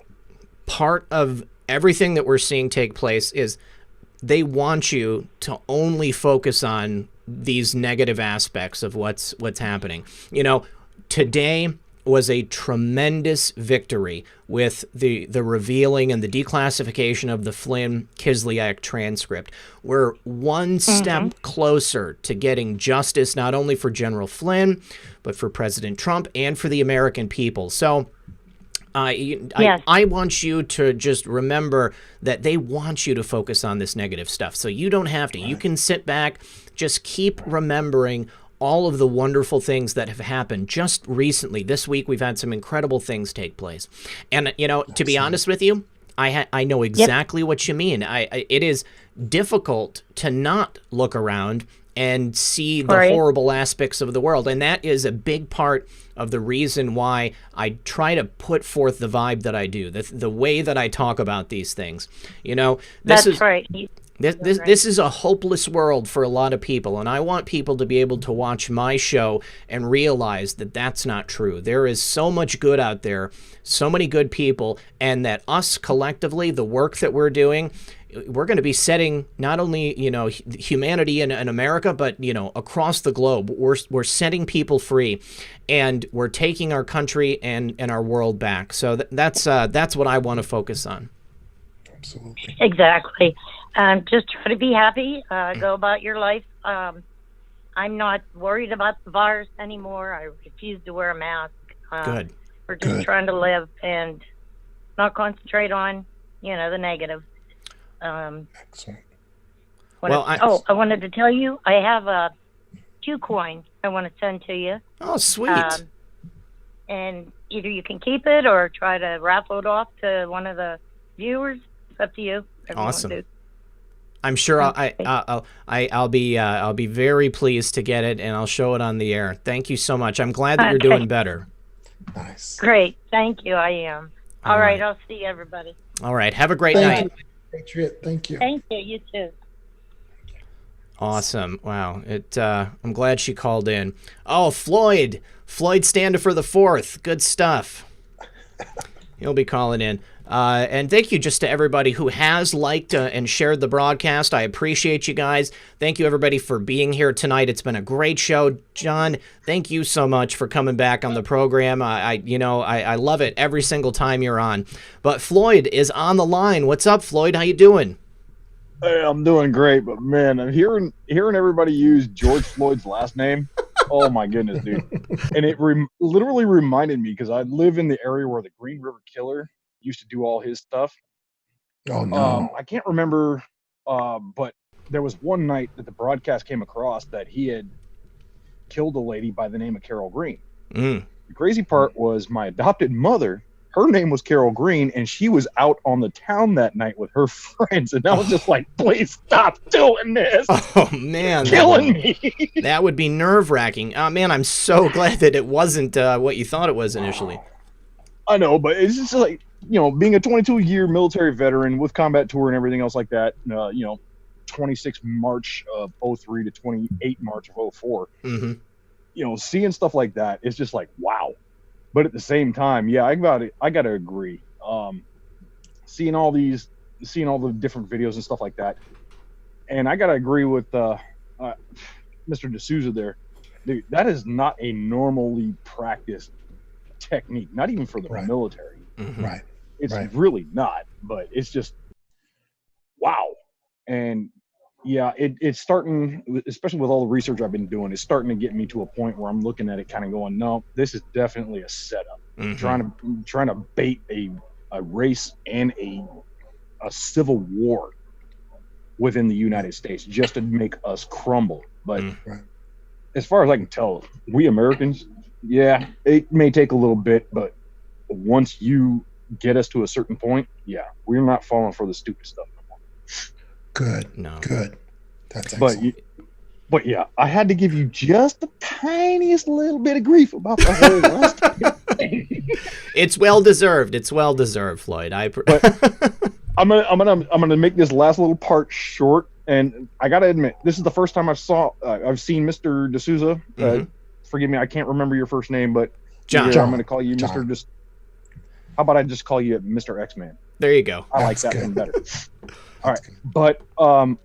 part of everything that we're seeing take place is they want you to only focus on these negative aspects of what's happening. Today was a tremendous victory with the revealing and the declassification of the Flynn Kislyak transcript. We're one step closer to getting justice, not only for General Flynn, but for President Trump and for the American people. So I want you to just remember that they want you to focus on this negative stuff. So you don't have to. You can sit back, just keep remembering all of the wonderful things that have happened just recently. This week, we've had some incredible things take place. And, to be honest with you, I know exactly what you mean. It is difficult to not look around and see the horrible aspects of the world. And that is a big part of the reason why I try to put forth the vibe that I do, the way that I talk about these things. You know, this is right. This is a hopeless world for a lot of people, and I want people to be able to watch my show and realize that that's not true. There is so much good out there, so many good people, and that us collectively, the work that we're doing, we're going to be setting not only, you know, humanity in America, but, you know, across the globe. We're setting people free, and we're taking our country and our world back. So that's what I want to focus on. Absolutely. Exactly. Just try to be happy. Go about your life. I'm not worried about the virus anymore. I refuse to wear a mask. Good. We're just trying to live and not concentrate on, you know, the negative. Excellent. Well, I wanted to tell you, I have a Pkwy I want to send to you. Oh, sweet. And either you can keep it or try to raffle it off to one of the viewers. It's up to you. Awesome. I'm sure I'll be very pleased to get it, and I'll show it on the air. Thank you so much. I'm glad that you're doing better. Nice. Great. Thank you. I am. All right. I'll see everybody. All right. Have a great night. Patriot, thank you. Thank you. You too. Awesome. Wow. I'm glad she called in. Oh, Floyd standing for the 4th. Good stuff. He'll be calling in. And thank you just to everybody who has liked and shared the broadcast. I appreciate you guys. Thank you, everybody, for being here tonight. It's been a great show. John, thank you so much for coming back on the program. I love it every single time you're on. But Floyd is on the line. What's up, Floyd? How you doing? Hey, I'm doing great, but man, I'm hearing everybody use George Floyd's last name. Oh my goodness, dude! And it literally reminded me, because I live in the area where the Green River Killer used to do all his stuff. Oh no! I can't remember, but there was one night that the broadcast came across that he had killed a lady by the name of Carol Green. The crazy part was my adopted mother. Her name was Carol Green, and she was out on the town that night with her friends. And I was just like, please stop doing this. Oh, man. Killing me. That would be nerve-wracking. Man, I'm so glad that it wasn't what you thought it was initially. I know, but it's just like, you know, being a 22-year military veteran with combat tour and everything else like that, 26 March of 03 to 28 March of 04, you know, seeing stuff like that, it's just like, wow. But at the same time, yeah, I gotta agree. Seeing all the different videos and stuff like that, and I gotta agree with Mr. DeSouza there, dude. That is not a normally practiced technique, not even for the military. Right. It's really not. But it's just wow. And yeah, it's starting, especially with all the research I've been doing, it's starting to get me to a point where I'm looking at it kind of going, no, this is definitely a setup. Trying to bait a race and a civil war within the United States just to make us crumble. But as far as I can tell, we Americans, yeah, it may take a little bit, but once you get us to a certain point, yeah, we're not falling for the stupid stuff no more. Good. No. Good. That's excellent. But yeah, I had to give you just the tiniest little bit of grief about the whole last thing. It's well deserved. It's well deserved, Floyd. I'm gonna make this last little part short, and I gotta admit, this is the first time I've seen Mr. DeSouza. Forgive me, I can't remember your first name, but John. I'm gonna call you Mr. How about I just call you Mr. X-Man? There you go. I like that one better. All right, but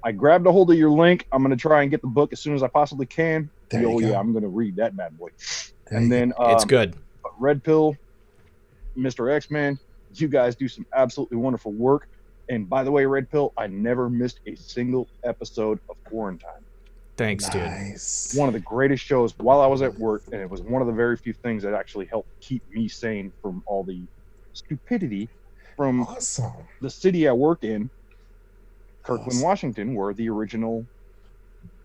I grabbed a hold of your link. I'm going to try and get the book as soon as I possibly can. Yeah, I'm going to read that bad boy. And then it's good. Red Pill, Mr. X-Man, you guys do some absolutely wonderful work. And by the way, Red Pill, I never missed a single episode of Quarantine. Thanks, dude. One of the greatest shows while I was at work, and it was one of the very few things that actually helped keep me sane from all the stupidity from the city I work in, Kirkland, Washington, where the original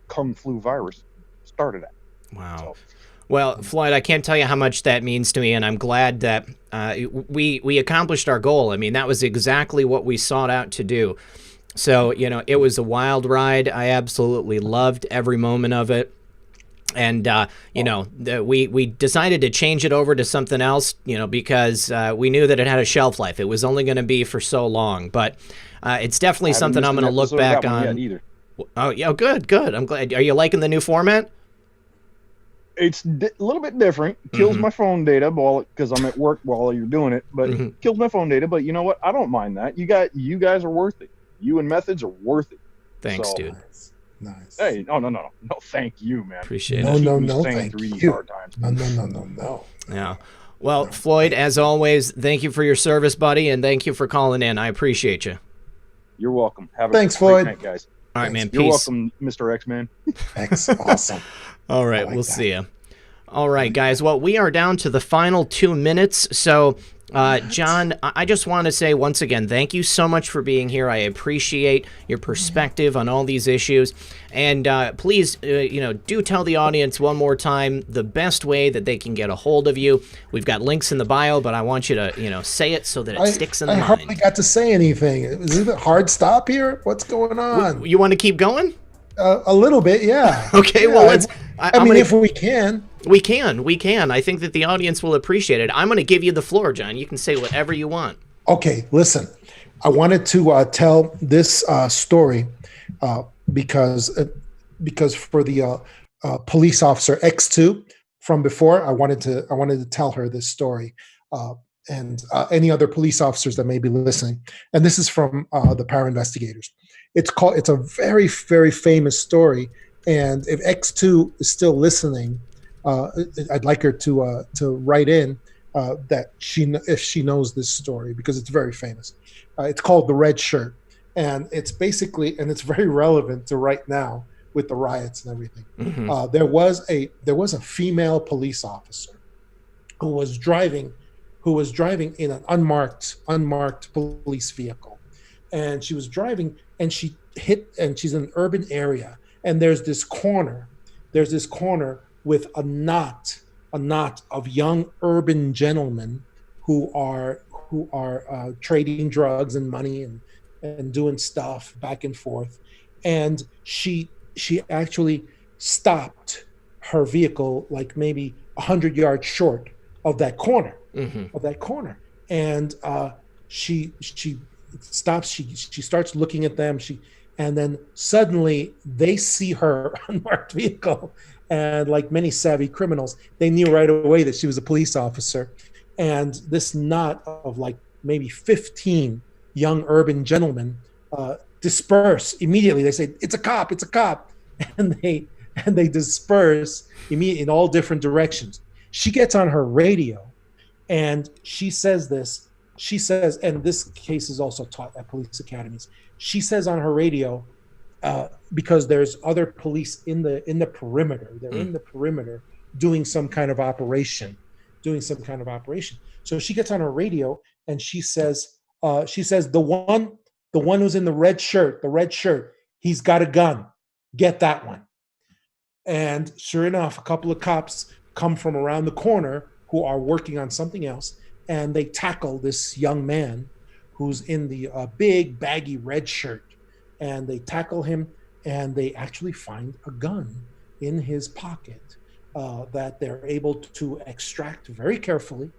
Kung Flu virus started at. Wow. Well, Floyd, I can't tell you how much that means to me, and I'm glad that we accomplished our goal. I mean, that was exactly what we sought out to do. So, you know, it was a wild ride. I absolutely loved every moment of it. And, you know, we decided to change it over to something else, you know, because we knew that it had a shelf life. It was only going to be for so long. But it's definitely something I'm going to look back on. Oh, yeah, good. I'm glad. Are you liking the new format? It's a little bit different. Kills my phone data because I'm at work while you're doing it, but it kills my phone data. But you know what? I don't mind that. You guys are worth it. You and Methods are worth it. Thanks, dude. Nice. Hey, no. Thank you, man. Appreciate it. No. Thank you. Hard times. No. Yeah. Well, Floyd, as always, thank you for your service, buddy, and thank you for calling in. I appreciate you. You're welcome. Thanks, Floyd. Night, guys. All right, man. You're Peace. welcome, Mr. X-Man. Thanks. Awesome. All right, we'll see you. All right, guys. Well, we are down to the final 2 minutes. So, John, I just want to say once again, thank you so much for being here. I appreciate your perspective on all these issues. And please, you know, do tell the audience one more time the best way that they can get a hold of you. We've got links in the bio, but I want you to, you know, say it so that it sticks in the mind. I hardly got to say anything. Is it a hard stop here? What's going on? You want to keep going? A little bit, yeah. Okay, yeah, well, let's... I mean, if we can. We can. I think that the audience will appreciate it. I'm going to give you the floor, John. You can say whatever you want. Okay, listen. I wanted to tell this story because for the police officer X2 from before, I wanted to tell her this story, and any other police officers that may be listening. And this is from the Power Investigators. It's a very, very famous story. And if X2 is still listening, I'd like her to write in that if she knows this story, because it's very famous. It's called The Red Shirt, and it's very relevant to right now with the riots and everything. There was a female police officer who was driving in an unmarked police vehicle, and she was driving, and she's in an urban area. And there's this corner with a knot of young urban gentlemen who are trading drugs and money and doing stuff back and forth. And she actually stopped her vehicle like maybe 100 yards short of that corner. And she stops. She starts looking at them. And then suddenly they see her unmarked vehicle, and like many savvy criminals, they knew right away that she was a police officer. And this knot of like maybe 15 young urban gentlemen disperse immediately. They say, "It's a cop! It's a cop!" And they disperse immediately in all different directions. She gets on her radio, and she says this. She says, and this case is also taught at police academies. She says on her radio, because there's other police in the perimeter. They're in the perimeter doing some kind of operation. So she gets on her radio and she says, the one who's in the red shirt, he's got a gun. Get that one. And sure enough, a couple of cops come from around the corner who are working on something else, and they tackle this young man who's in the big baggy red shirt, and they tackle him, and they actually find a gun in his pocket that they're able to extract very carefully.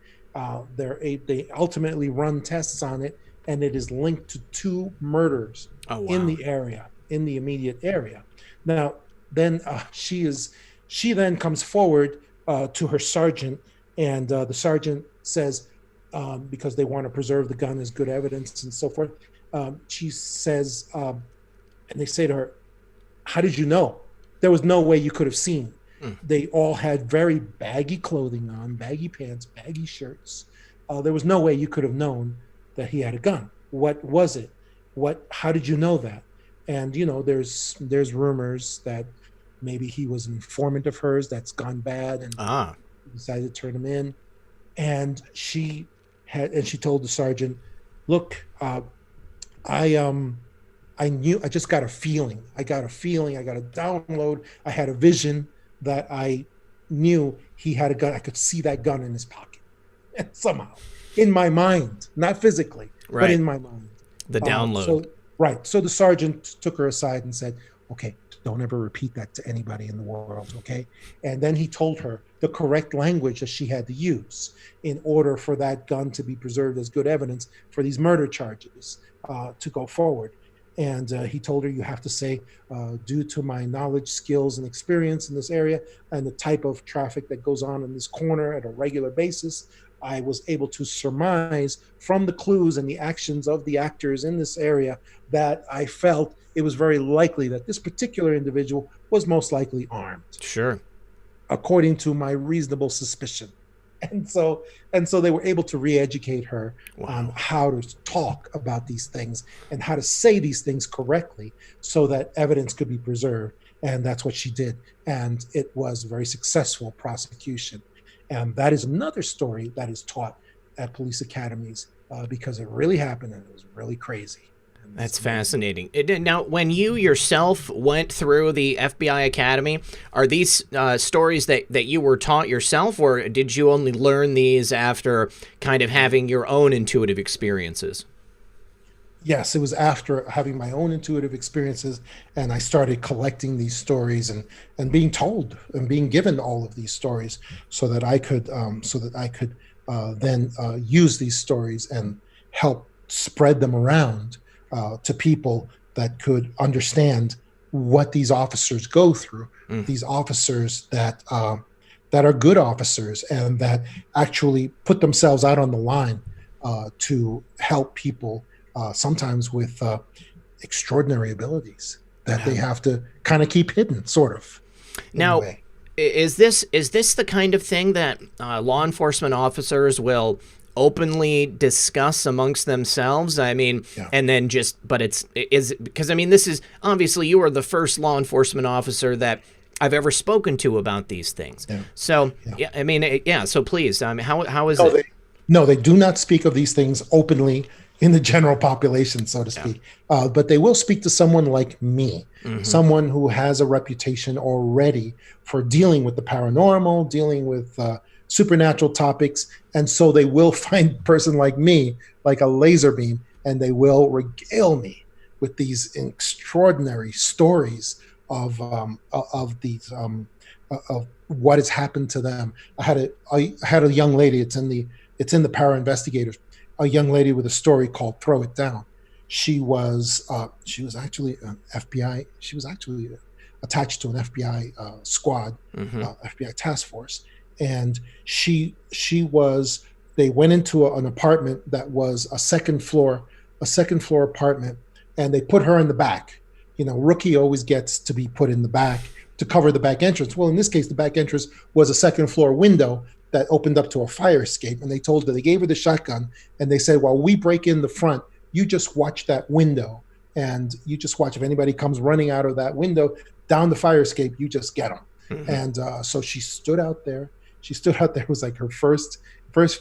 They ultimately run tests on it, and it is linked to 2 murders in the immediate area. Now, then she then comes forward to her sergeant, and the sergeant says, because they want to preserve the gun as good evidence and so forth, she says, and they say to her, "How did you know? There was no way you could have seen." They all had very baggy clothing on, baggy pants, baggy shirts. There was no way you could have known that he had a gun. What was it? How did you know that? And there's rumors that maybe he was an informant of hers that's gone bad and decided to turn him in. And she told the sergeant, "Look, I just got a feeling. I got a download. I had a vision that I knew he had a gun. I could see that gun in his pocket somehow, in my mind, not physically, but in my mind. The download. So the sergeant took her aside and said, okay, don't ever repeat that to anybody in the world, okay? And then he told her the correct language that she had to use in order for that gun to be preserved as good evidence for these murder charges to go forward. And he told her, you have to say, due to my knowledge, skills, and experience in this area and the type of traffic that goes on in this corner at a regular basis, I was able to surmise from the clues and the actions of the actors in this area that I felt it was very likely that this particular individual was most likely armed. Sure. According to my reasonable suspicion. And so they were able to re-educate her on how to talk about these things and how to say these things correctly so that evidence could be preserved. And that's what she did. And it was a very successful prosecution. And that is another story that is taught at police academies because it really happened and it was really crazy. That's fascinating. Now, when you yourself went through the FBI Academy, are these stories that you were taught yourself, or did you only learn these after kind of having your own intuitive experiences? Yes, it was after having my own intuitive experiences, and I started collecting these stories and being told and being given all of these stories so that I could then use these stories and help spread them around to people that could understand what these officers go through. These officers that are good officers and that actually put themselves out on the line to help people. Sometimes with extraordinary abilities that they have to kind of keep hidden, sort of. Now, is this the kind of thing that law enforcement officers will openly discuss amongst themselves? I mean, and then because I mean, this is obviously you are the first law enforcement officer that I've ever spoken to about these things. So I mean, so please, how is it? No, they do not speak of these things openly in the general population, so to speak. But they will speak to someone like me, someone who has a reputation already for dealing with the paranormal, dealing with supernatural topics. And so they will find a person like me, like a laser beam, and they will regale me with these extraordinary stories of what has happened to them. I had a young lady, it's in the Para Investigators, a young lady with a story called "Throw It Down." She was actually an FBI. She was actually attached to an FBI squad, FBI task force, and they went into an apartment that was a second floor apartment, and they put her in the back. You know, rookie always gets to be put in the back to cover the back entrance. Well, in this case, the back entrance was a second floor window that opened up to a fire escape, and they gave her the shotgun, and they said, while we break in the front, you just watch that window, and you just watch if anybody comes running out of that window down the fire escape, you just get them. And so she stood out there. It was like her first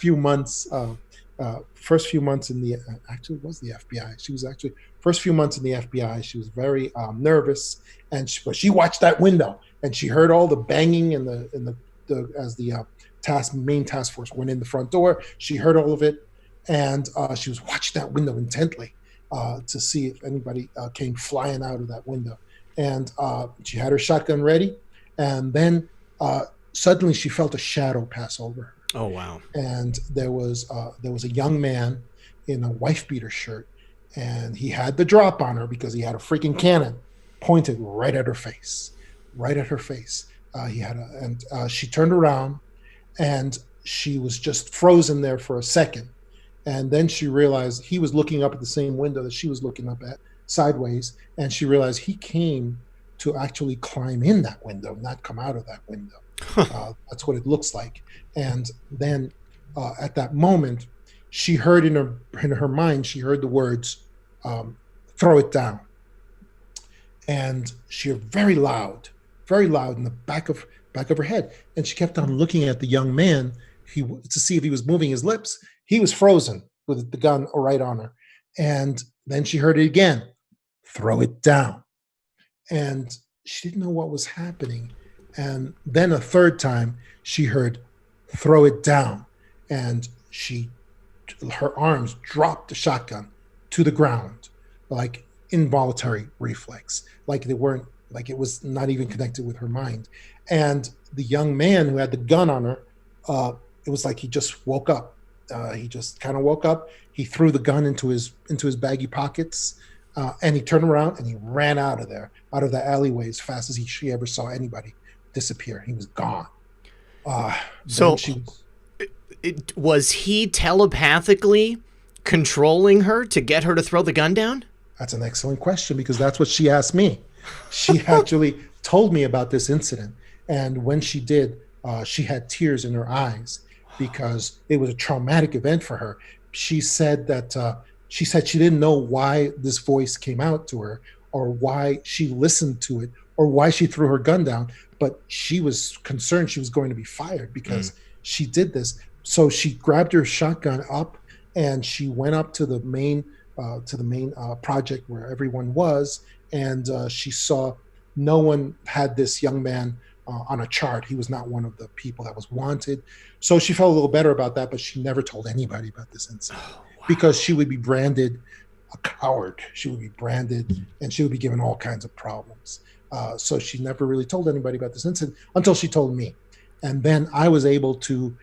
few months in the actually it was the FBI. She was actually first few months in the FBI. She was very nervous, but she watched that window, and she heard all the banging and as the main task force went in the front door. She heard all of it, and she was watching that window intently to see if anybody came flying out of that window. And she had her shotgun ready, and then suddenly she felt a shadow pass over her. Oh wow! And there was a young man in a wife beater shirt, and he had the drop on her because he had a freaking cannon pointed right at her face. She turned around, and she was just frozen there for a second. And then she realized he was looking up at the same window that she was looking up at sideways. And she realized he came to actually climb in that window, not come out of that window. That's what it looks like. And then at that moment, she heard in her mind, she heard the words, "Throw it down." And she heard very loud in the back of her head. And she kept on looking at the young man to see if he was moving his lips. He was frozen with the gun right on her. And then she heard it again, "Throw it down." And she didn't know what was happening. And then a third time, she heard, "Throw it down." And her arms dropped the shotgun to the ground, like involuntary reflex, like they weren't, like it was not even connected with her mind. And the young man who had the gun on her, it was like he just woke up. He just kind of woke up. He threw the gun into his baggy pockets, and he turned around and he ran out of there, out of the alleyway, as fast as she ever saw anybody disappear. He was gone. So was he telepathically controlling her to get her to throw the gun down? That's an excellent question, because that's what she asked me. She actually told me about this incident. And when she did, she had tears in her eyes because it was a traumatic event for her. She said that she didn't know why this voice came out to her, or why she listened to it, or why she threw her gun down. But she was concerned she was going to be fired because she did this. So she grabbed her shotgun up and she went up to the main project where everyone was, and she saw no one had this young man on a chart. He was not one of the people that was wanted. So she felt a little better about that, but she never told anybody about this incident because she would be branded a coward. She would be branded and she would be given all kinds of problems. So she never really told anybody about this incident until she told me. And then I was able to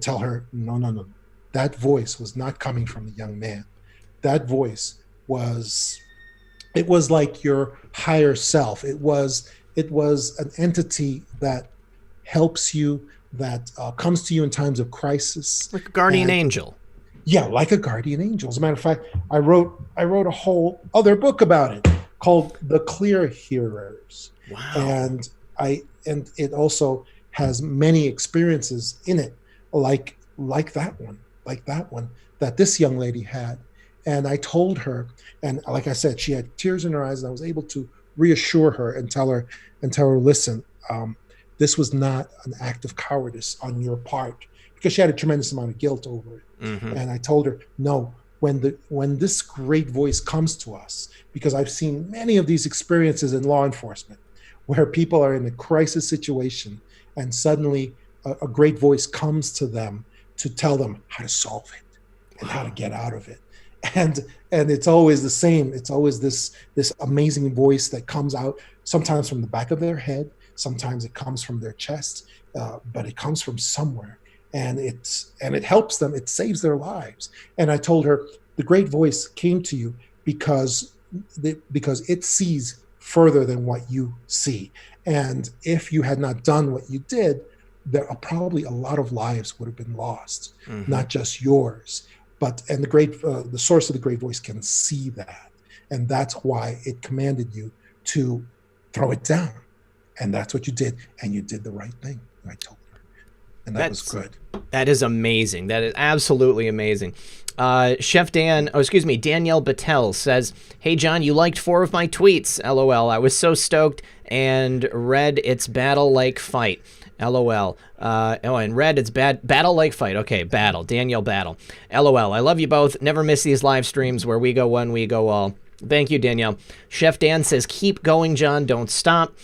tell her, no. That voice was not coming from the young man. That voice was like your higher self. It was an entity that helps you, that comes to you in times of crisis. Like a guardian angel. Yeah, like a guardian angel. As a matter of fact, I wrote a whole other book about it called The Clear Hearers. Wow. And it also has many experiences in it, like that one that this young lady had. And I told her, and like I said, she had tears in her eyes, and I was able to reassure her and tell her, listen, this was not an act of cowardice on your part, because she had a tremendous amount of guilt over it. Mm-hmm. And I told her, no, when this great voice comes to us, because I've seen many of these experiences in law enforcement where people are in a crisis situation and suddenly a great voice comes to them to tell them how to solve it and how to get out of it. And it's always the same. It's always this amazing voice that comes out, sometimes from the back of their head, sometimes it comes from their chest, but it comes from somewhere. And it helps them. It saves their lives. And I told her, the great voice came to you because it sees further than what you see. And if you had not done what you did, there are probably a lot of lives would have been lost, not just yours. And the source of the great voice can see that. And that's why it commanded you to throw it down. And that's what you did. And you did the right thing. I told her. And that was good. That is amazing. That is absolutely amazing. Danielle Battelle says, "Hey John, you liked 4 of my tweets. LOL. I was so stoked and read it's battle like fight. LOL. And read it's battle like fight. Okay, battle. Danielle Battle. LOL. I love you both. Never miss these live streams where we go one, we go all." Thank you, Danielle. Chef Dan says, "Keep going, John. Don't stop."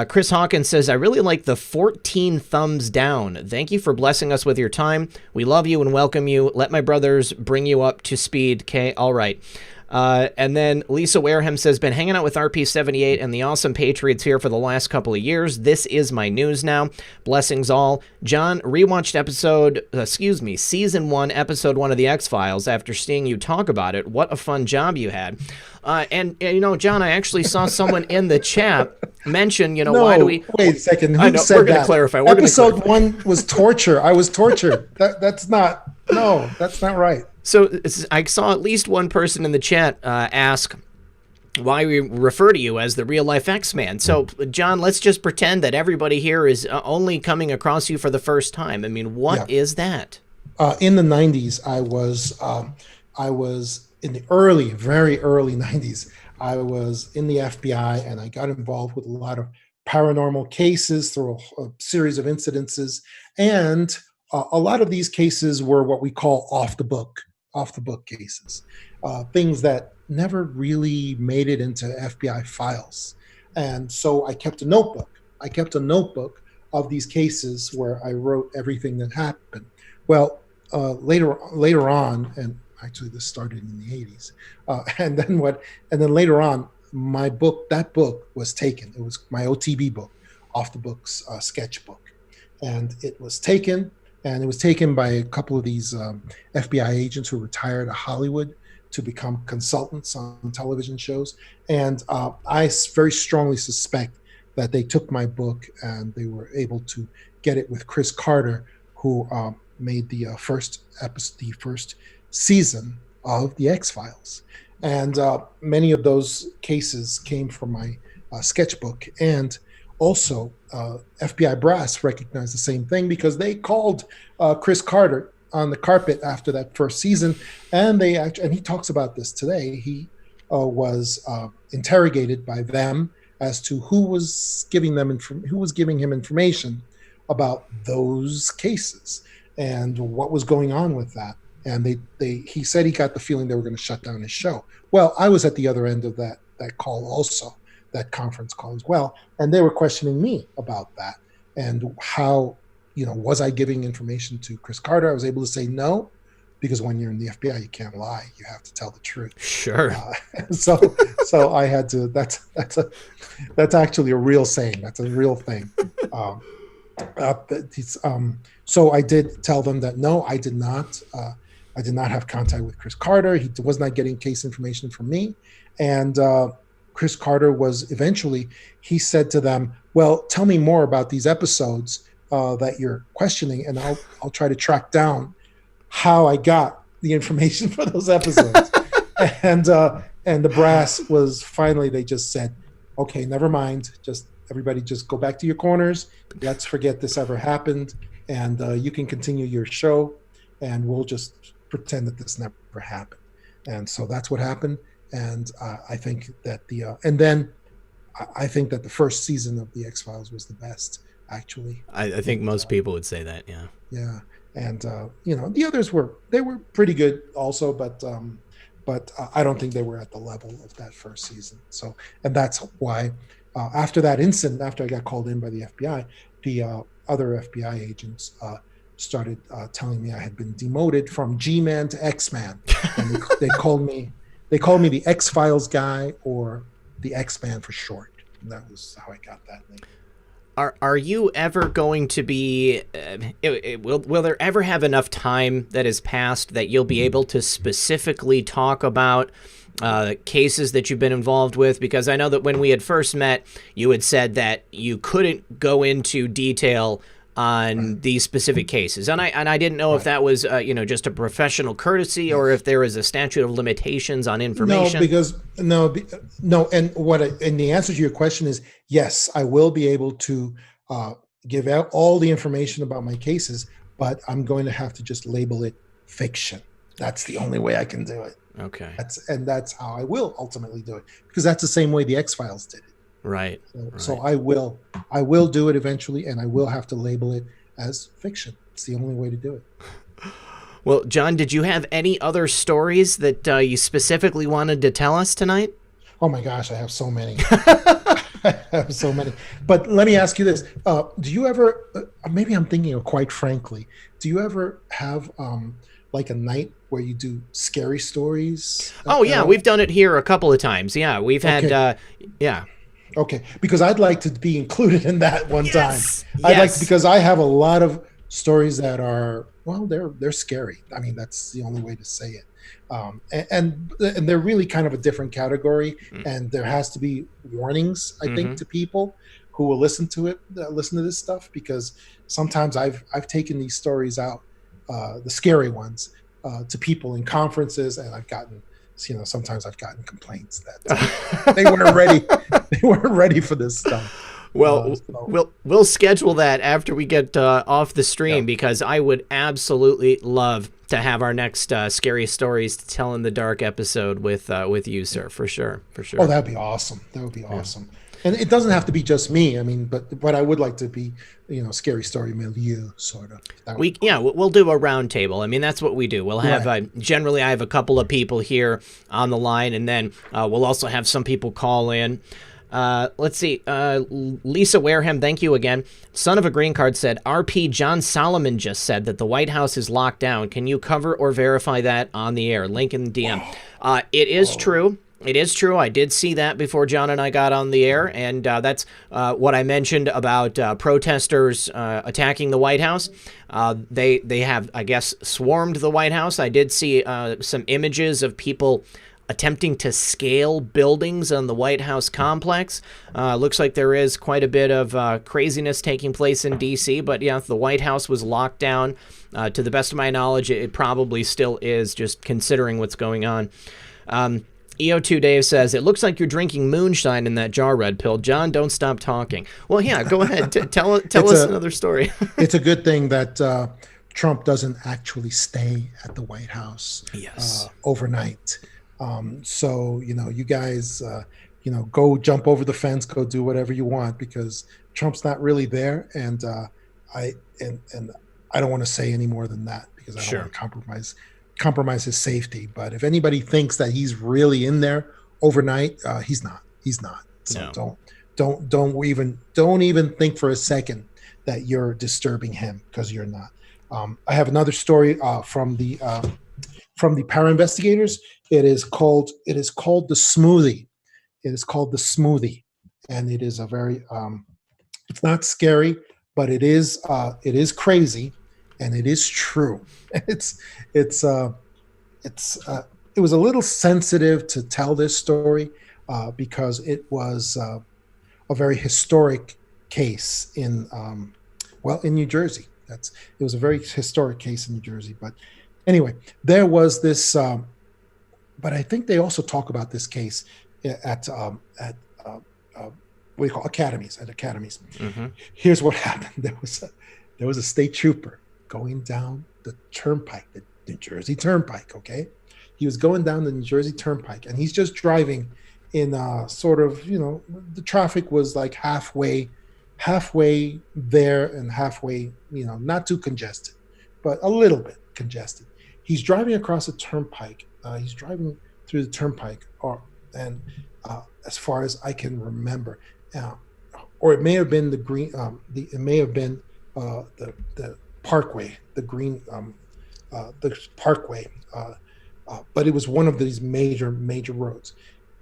Chris Hawkins says, "I really like the 14 thumbs down. Thank you for blessing us with your time. We love you and welcome you. Let my brothers bring you up to speed. Okay, all right." And then Lisa Wareham says, "Been hanging out with RP78 and the awesome Patriots here for the last couple of years. This is my news now. Blessings all. John, rewatched season 1, episode 1 of the X-Files after seeing you talk about it. What a fun job you had." And you know, John, I actually saw someone in the chat mention, why do we... Wait a second. I know, we're going to clarify. Episode 1 was torture. I was tortured. That's not right. So I saw at least one person in the chat ask why we refer to you as the real-life X-Man. So, John, let's just pretend that everybody here is only coming across you for the first time. I mean, what is that? In the 90s, I was in the very early 90s, I was in the FBI, and I got involved with a lot of paranormal cases through a series of incidences. And a lot of these cases were what we call off the book cases, things that never really made it into FBI files. And so I kept a notebook I kept a notebook of these cases where I wrote everything that happened. Well, later on, and actually this started in the 80s, and then later on, that book was taken. It was my OTB book, off the books sketchbook, and it was taken by a couple of these FBI agents who retired to Hollywood to become consultants on television shows. And I very strongly suspect that they took my book and they were able to get it with Chris Carter, who made the first season of the X-Files. And many of those cases came from my sketchbook. And also, FBI brass recognized the same thing because they called Chris Carter on the carpet after that first season, and he talks about this today. He was interrogated by them as to who was giving him information about those cases and what was going on with that. And he said he got the feeling they were going to shut down his show. Well, I was at the other end of that call also, that conference call as well, and they were questioning me about that and how, was I giving information to Chris Carter? I was able to say no, because when you're in the FBI, you can't lie. You have to tell the truth. Sure. So I had to. That's actually a real saying. That's a real thing. So I did tell them that no, I did not. I did not have contact with Chris Carter. He was not getting case information from me, and Chris Carter was eventually. He said to them, "Well, tell me more about these episodes that you're questioning, and I'll try to track down how I got the information for those episodes." and the brass was finally, they just said, "Okay, never mind. Everybody just go back to your corners. Let's forget this ever happened, and you can continue your show, and we'll just pretend that this never happened." And so that's what happened. And I think that I think that the first season of the X-Files was the best, actually. I think most people would say that, yeah. Yeah. And the others were pretty good also, but I don't think they were at the level of that first season. So, and that's why after that incident, after I got called in by the FBI, the other FBI agents started telling me I had been demoted from G-Man to X-Man, and they called me the X-Files guy, or the X-Man for short. And that was how I got that name. Are you ever going to be, will there ever have enough time that has passed that you'll be able to specifically talk about cases that you've been involved with? Because I know that when we had first met, you had said that you couldn't go into detail on these specific cases. And I didn't know if that was, just a professional courtesy, or if there is a statute of limitations on information. No. And the answer to your question is yes, I will be able to give out all the information about my cases, but I'm going to have to just label it fiction. That's the only way I can do it. Okay. That's how I will ultimately do it, because that's the same way the X-Files did it. Right. So I will do it eventually, and I will have to label it as fiction. It's the only way to do it. Well, John, did you have any other stories that you specifically wanted to tell us tonight? Oh my gosh, I have so many. I have so many. But let me ask you this. Do you ever, maybe I'm thinking of quite frankly, do you ever have like a night where you do scary stories? Oh, yeah. We've done it here a couple of times. Yeah, we've had, yeah. Okay, because I'd like to be included in that one time. I'd like to, because I have a lot of stories that are, well, they're scary. I mean, that's the only way to say it. And they're really kind of a different category, and there has to be warnings, I think, to people who will listen to this stuff, because sometimes I've taken these stories out, the scary ones, to people in conferences, and I've gotten, sometimes I've gotten complaints that they weren't ready. They weren't ready for this stuff. Well, we'll schedule that after we get off the stream, because I would absolutely love to have our next Scary Stories to Tell in the Dark episode with you, sir, for sure. Oh, that'd be awesome. That would be awesome. And it doesn't have to be just me. I mean, but I would like to be, scary story milieu sort of. We'll do a round table. I mean, that's what we do. We'll have generally I have a couple of people here on the line, and then we'll also have some people call in. Let's see. Lisa Wareham, thank you again. Son of a Green Card said, RP John Solomon just said that the White House is locked down. Can you cover or verify that on the air? Link in the DM. It is true. It is true. I did see that before John and I got on the air, and that's what I mentioned about protesters attacking the White House. They have, I guess, swarmed the White House. I did see some images of people attempting to scale buildings on the White House complex. Looks like there is quite a bit of craziness taking place in D.C., but yeah, the White House was locked down. To the best of my knowledge, it probably still is, just considering what's going on. EO2 Dave says, it looks like you're drinking moonshine in that jar, Red Pill. John, don't stop talking. Well, yeah, go ahead. Tell us another story. It's a good thing that Trump doesn't actually stay at the White House overnight. So, you guys, go jump over the fence, go do whatever you want, because Trump's not really there. And I don't want to say any more than that, because I don't want to compromise his safety. But if anybody thinks that he's really in there overnight, he's not. So don't even think for a second that you're disturbing him, because you're not. I have another story from the para investigators. It is called the smoothie. It is called the smoothie, and it is a very it's not scary, but it is crazy, and it is true. It was a little sensitive to tell this story because it was a very historic case in New Jersey. It was a very historic case in New Jersey. But anyway, there was this. But I think they also talk about this case at what do you call academies? At academies. Mm-hmm. Here's what happened. There was a state trooper going down the turnpike, the New Jersey Turnpike. Okay, he was going down the New Jersey Turnpike, and he's just driving in sort of, the traffic was like halfway there and halfway, not too congested, but a little bit congested. He's driving across a turnpike. He's driving through the turnpike, and as far as I can remember, or it may have been the green. It may have been the Parkway, the green, the Parkway. But it was one of these major roads,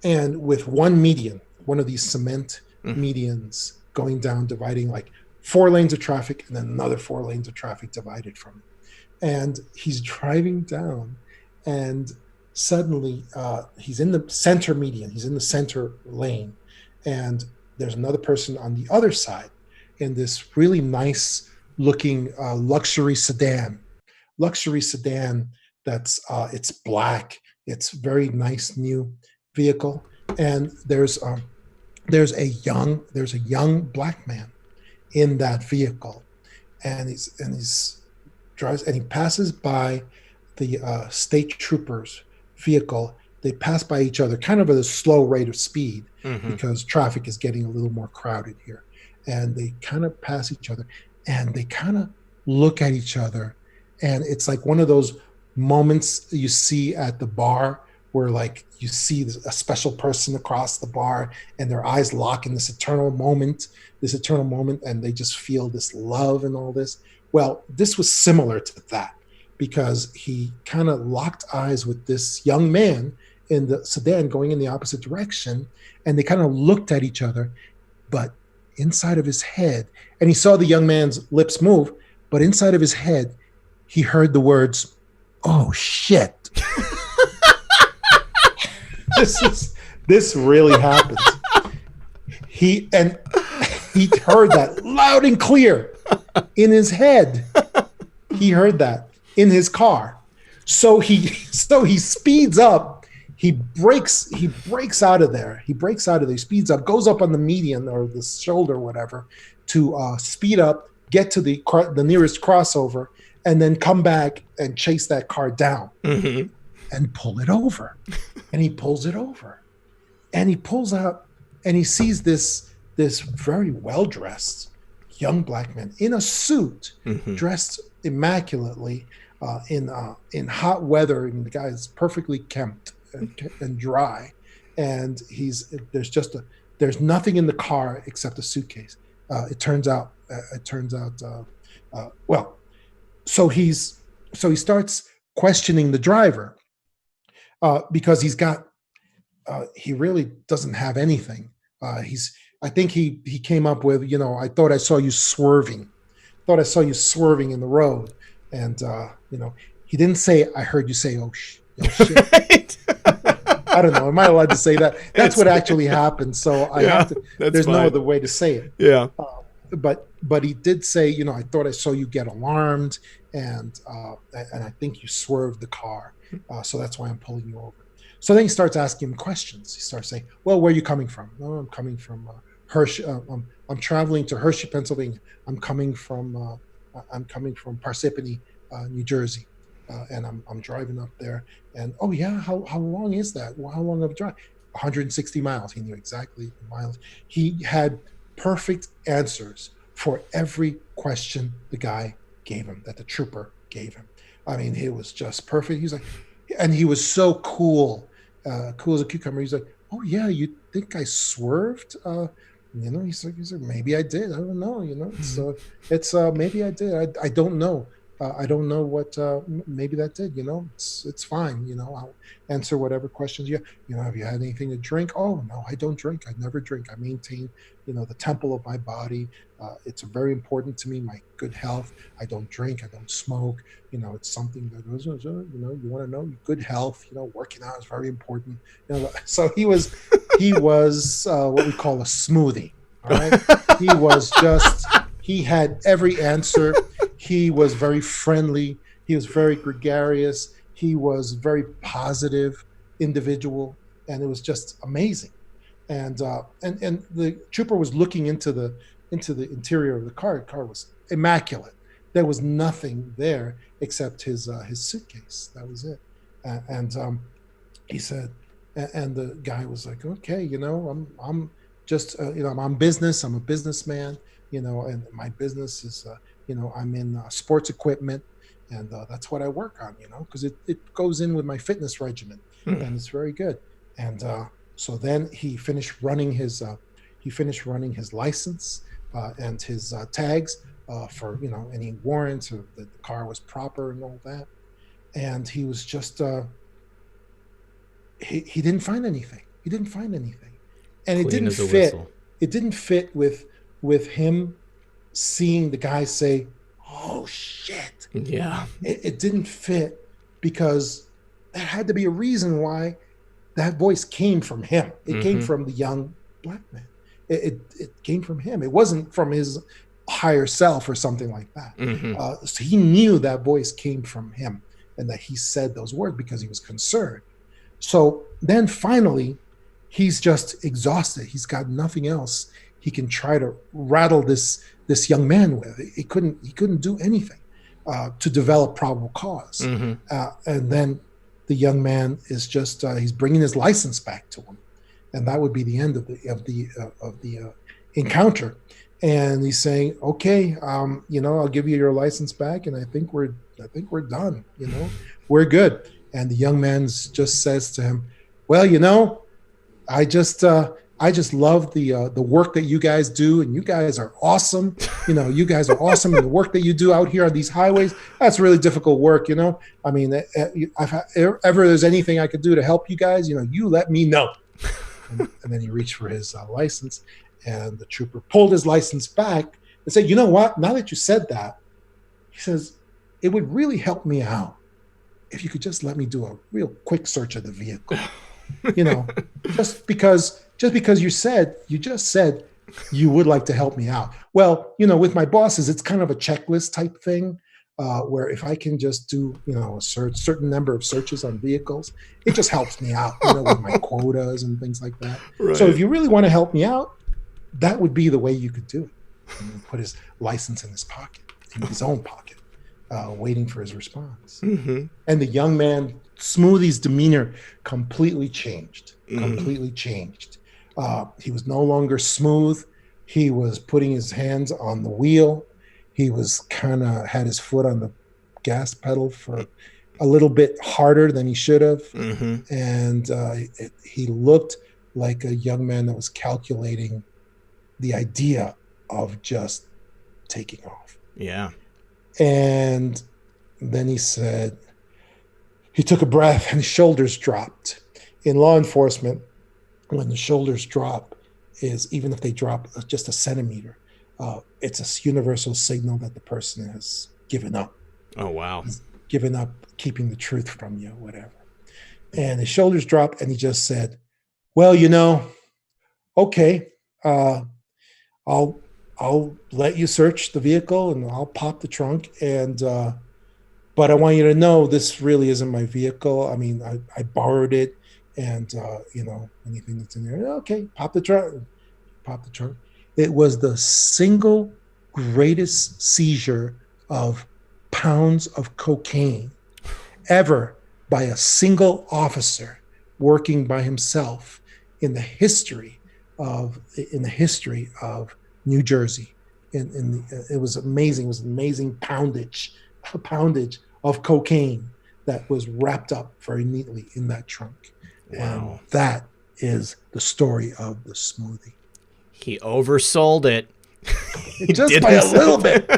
and with one median, one of these cement medians going down, dividing like 4 lanes of traffic, and then another 4 lanes of traffic divided from it. And he's driving down, and suddenly he's in the center median. He's in the center lane, and there's another person on the other side in this really nice looking luxury sedan that's it's black. It's very nice new vehicle, and there's a young black man in that vehicle, and he passes by the state troopers vehicle. They pass by each other kind of at a slow rate of speed because traffic is getting a little more crowded here, and they kind of pass each other, and they kind of look at each other, and it's like one of those moments you see at the bar where like you see a special person across the bar and their eyes lock in this eternal moment, and they just feel this love and all this. Well, this was similar to that, because he kind of locked eyes with this young man in the sedan going in the opposite direction, and they kind of looked at each other, but inside of his head, and he saw the young man's lips move, but inside of his head, he heard the words, "Oh shit." This really happened. He heard that loud and clear in his head. He heard that in his car. So he speeds up. He breaks out of there. He speeds up, goes up on the median or the shoulder, or whatever, to speed up, get to the nearest crossover, and then come back and chase that car down and pull it over. And he pulls it over, and he pulls out, and he sees this very well-dressed young black man in a suit, dressed immaculately, in hot weather, and the guy is perfectly kempt and dry, and there's just There's nothing in the car except a suitcase. It turns out. So he starts questioning the driver because he really doesn't have anything. I think he came up with, I thought I saw you swerving. Thought I saw you swerving in the road, and he didn't say, I heard you say, oh shit. Right. I don't know. Am I allowed to say that? That's what actually happened. So I have to. There's no other way to say it. Yeah. But he did say, I thought I saw you get alarmed, and I think you swerved the car, so that's why I'm pulling you over. So then he starts asking him questions. He starts saying, well, where are you coming from? No, I'm coming from Hershey. I'm traveling to Hershey, Pennsylvania. I'm coming from Parsippany, New Jersey, and I'm driving up there. And oh yeah, how long is that? Well, how long of a drive? 160 miles. He knew exactly the miles. He had perfect answers for every question the guy gave him, that the trooper gave him. I mean, he was just perfect. He's like, and he was so cool, cool as a cucumber. He's like, oh yeah, you think I swerved? He's like, maybe I did. I don't know. It's maybe I did. I don't know. I don't know what. Maybe that did. It's fine. I'll answer whatever questions you. Have you had anything to drink? Oh no, I don't drink. I never drink. I maintain, the temple of my body. It's very important to me. My good health. I don't drink. I don't smoke. It's something that goes. You want to know good health. Working out is very important. So he was what we call a smoothie. All right. He had every answer. He was very friendly. He was very gregarious. He was very positive individual, and it was just amazing. And the trooper was looking into the interior of the car. The car was immaculate. There was nothing there except his suitcase. That was it. And he said, and the guy was like, okay, I'm just I'm business. I'm a businessman. And my business is, I'm in sports equipment, and that's what I work on, because it goes in with my fitness regimen, and it's very good. And so then he finished running his license and his tags for any warrants or that the car was proper and all that. And he was just he didn't find anything. He didn't find anything, and it didn't fit. It didn't fit with him seeing the guy say, oh shit. Yeah. It didn't fit, because there had to be a reason why that voice came from him. It came from the young black man. It came from him. It wasn't from his higher self or something like that. So he knew that voice came from him, and that he said those words because he was concerned. So then finally, he's just exhausted. He's got nothing else he can try to rattle this young man with. He couldn't do anything to develop probable cause. And then the young man is just he's bringing his license back to him, and that would be the end of the encounter. And he's saying, okay, I'll give you your license back, and I think we're done. We're good. And the young man just says to him, well, I just love the work that you guys do, and you guys are awesome. You guys are awesome in the work that you do out here on these highways. That's really difficult work. I mean, if ever there's anything I could do to help you guys, you let me know. And then he reached for his license, and the trooper pulled his license back and said, you know what? Now that you said that, he says, it would really help me out if you could just let me do a real quick search of the vehicle. Just because you just said you would like to help me out. Well, with my bosses, it's kind of a checklist type thing, where if I can just do, a certain number of searches on vehicles, it just helps me out, with my quotas and things like that. Right. So if you really want to help me out, that would be the way you could do it. And he put his license in his pocket, in his own pocket, waiting for his response. And the young man, Smoothie's demeanor completely changed. He was no longer smooth. He was putting his hands on the wheel. He was kind of had his foot on the gas pedal for a little bit harder than he should have. And he looked like a young man that was calculating the idea of just taking off. Yeah. And then he said, he took a breath and his shoulders dropped. In law enforcement, when the shoulders drop, is even if they drop just a centimeter, it's a universal signal that the person has given up. Oh, wow. He's given up keeping the truth from you, whatever. And his shoulders dropped and he just said, well, okay, I'll let you search the vehicle and I'll pop the trunk. And, but I want you to know this really isn't my vehicle. I mean, I borrowed it and, anything that's in there. Okay, pop the trunk. It was the single greatest seizure of pounds of cocaine ever by a single officer working by himself in the history of New Jersey. It was amazing. It was amazing poundage of cocaine that was wrapped up very neatly in that trunk. Wow. And that is the story of the smoothie. He oversold it. Just by a little bit.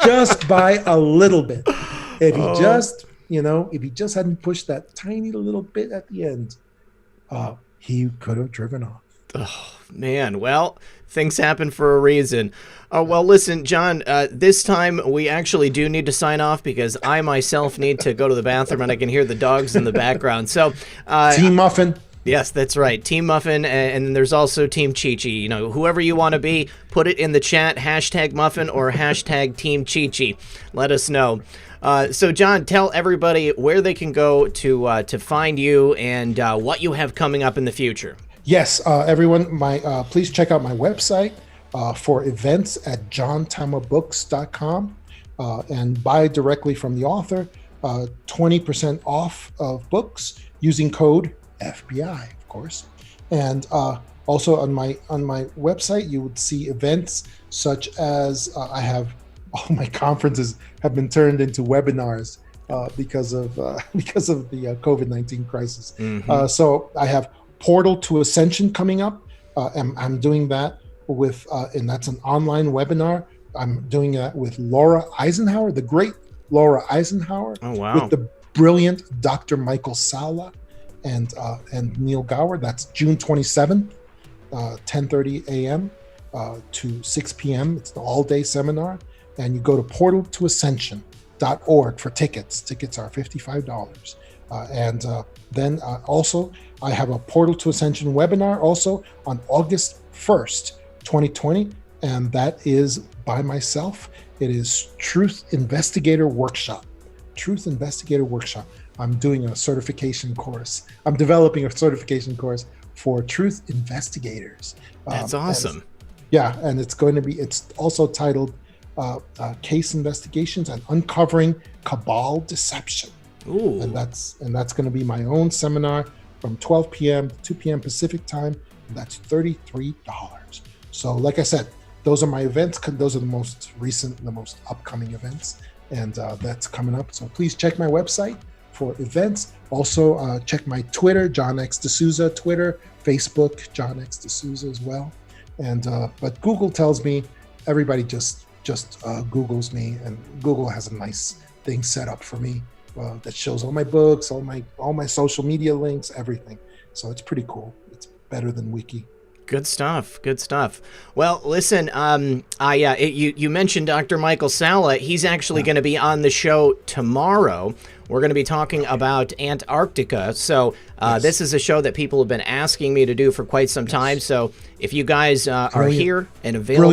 Just by a little bit. If he just hadn't pushed that tiny little bit at the end, he could have driven off. Oh, man. Well, things happen for a reason. Well, listen, John, this time we actually do need to sign off because I myself need to go to the bathroom and I can hear the dogs in the background. So, Team Muffin. Yes, that's right. Team Muffin, and there's also Team Chi-Chi. Whoever you want to be, put it in the chat, #Muffin or #Team Chi-Chi. Let us know. So, John, tell everybody where they can go to find you and what you have coming up in the future. Yes, everyone, please check out my website for events at johnthamabooks.com and buy directly from the author, 20% off of books using code FBI, of course. And also on my website, you would see events such as I have all my conferences have been turned into webinars because of the COVID-19 crisis. Mm-hmm. So I have Portal to Ascension coming up. I'm doing that with, and that's an online webinar. I'm doing that with Laura Eisenhower, the great Laura Eisenhower. Oh, wow. With the brilliant Dr. Michael Sala and Neil Gower. That's June 27th, 10:30 a.m. To 6 p.m. It's the all-day seminar. And you go to portaltoascension.org for tickets. Tickets are $55. Then also, I have a Portal to Ascension webinar also on August 1st, 2020, and that is by myself. It is Truth Investigator Workshop. Truth Investigator Workshop. I'm doing a certification course. I'm developing a certification course for truth investigators. That's awesome. And it's also titled Case Investigations and Uncovering Cabal Deception. Ooh. And that's going to be my own seminar from 12 p.m. to 2 p.m. Pacific time. And that's $33. So like I said, those are my events. Those are the most recent, the most upcoming events. And that's coming up. So please check my website for events. Also check my Twitter, John X DeSouza, Twitter, Facebook, John X DeSouza as well. And but Google tells me everybody just Googles me, and Google has a nice thing set up for me that shows all my books, all my social media links, everything. So it's pretty cool. It's better than Wiki. Good stuff. Good stuff. Well, listen, you mentioned Dr. Michael Sala. He's actually going to be on the show tomorrow. We're going to be talking about Antarctica. So this is a show that people have been asking me to do for quite some time. So if you guys are here and available.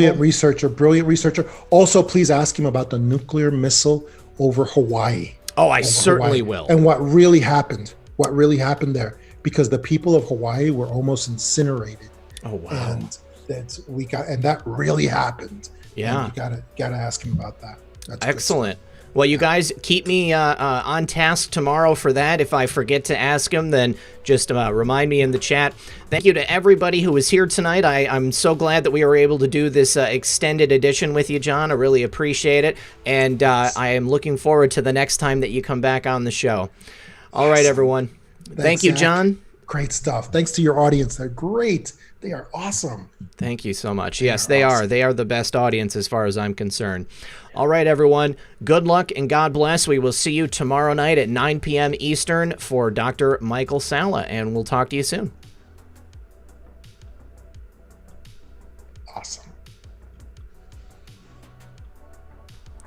Brilliant researcher. Also, please ask him about the nuclear missile over Hawaii. Oh, I certainly will. And what really happened there, because the people of Hawaii were almost incinerated. Oh, wow. And that really happened. Yeah. And you gotta ask him about that. That's excellent. Well, you guys keep me on task tomorrow for that. If I forget to ask him, then just remind me in the chat. Thank you to everybody who was here tonight. I'm so glad that we were able to do this extended edition with you, John. I really appreciate it. And I am looking forward to the next time that you come back on the show. All right, everyone. Thank you, Zach. John. Great stuff. Thanks to your audience. They're great. They are awesome. Thank you so much. Yes, they are. They are the best audience as far as I'm concerned. All right, everyone. Good luck and God bless. We will see you tomorrow night at 9 p.m. Eastern for Dr. Michael Salla, and we'll talk to you soon. Awesome.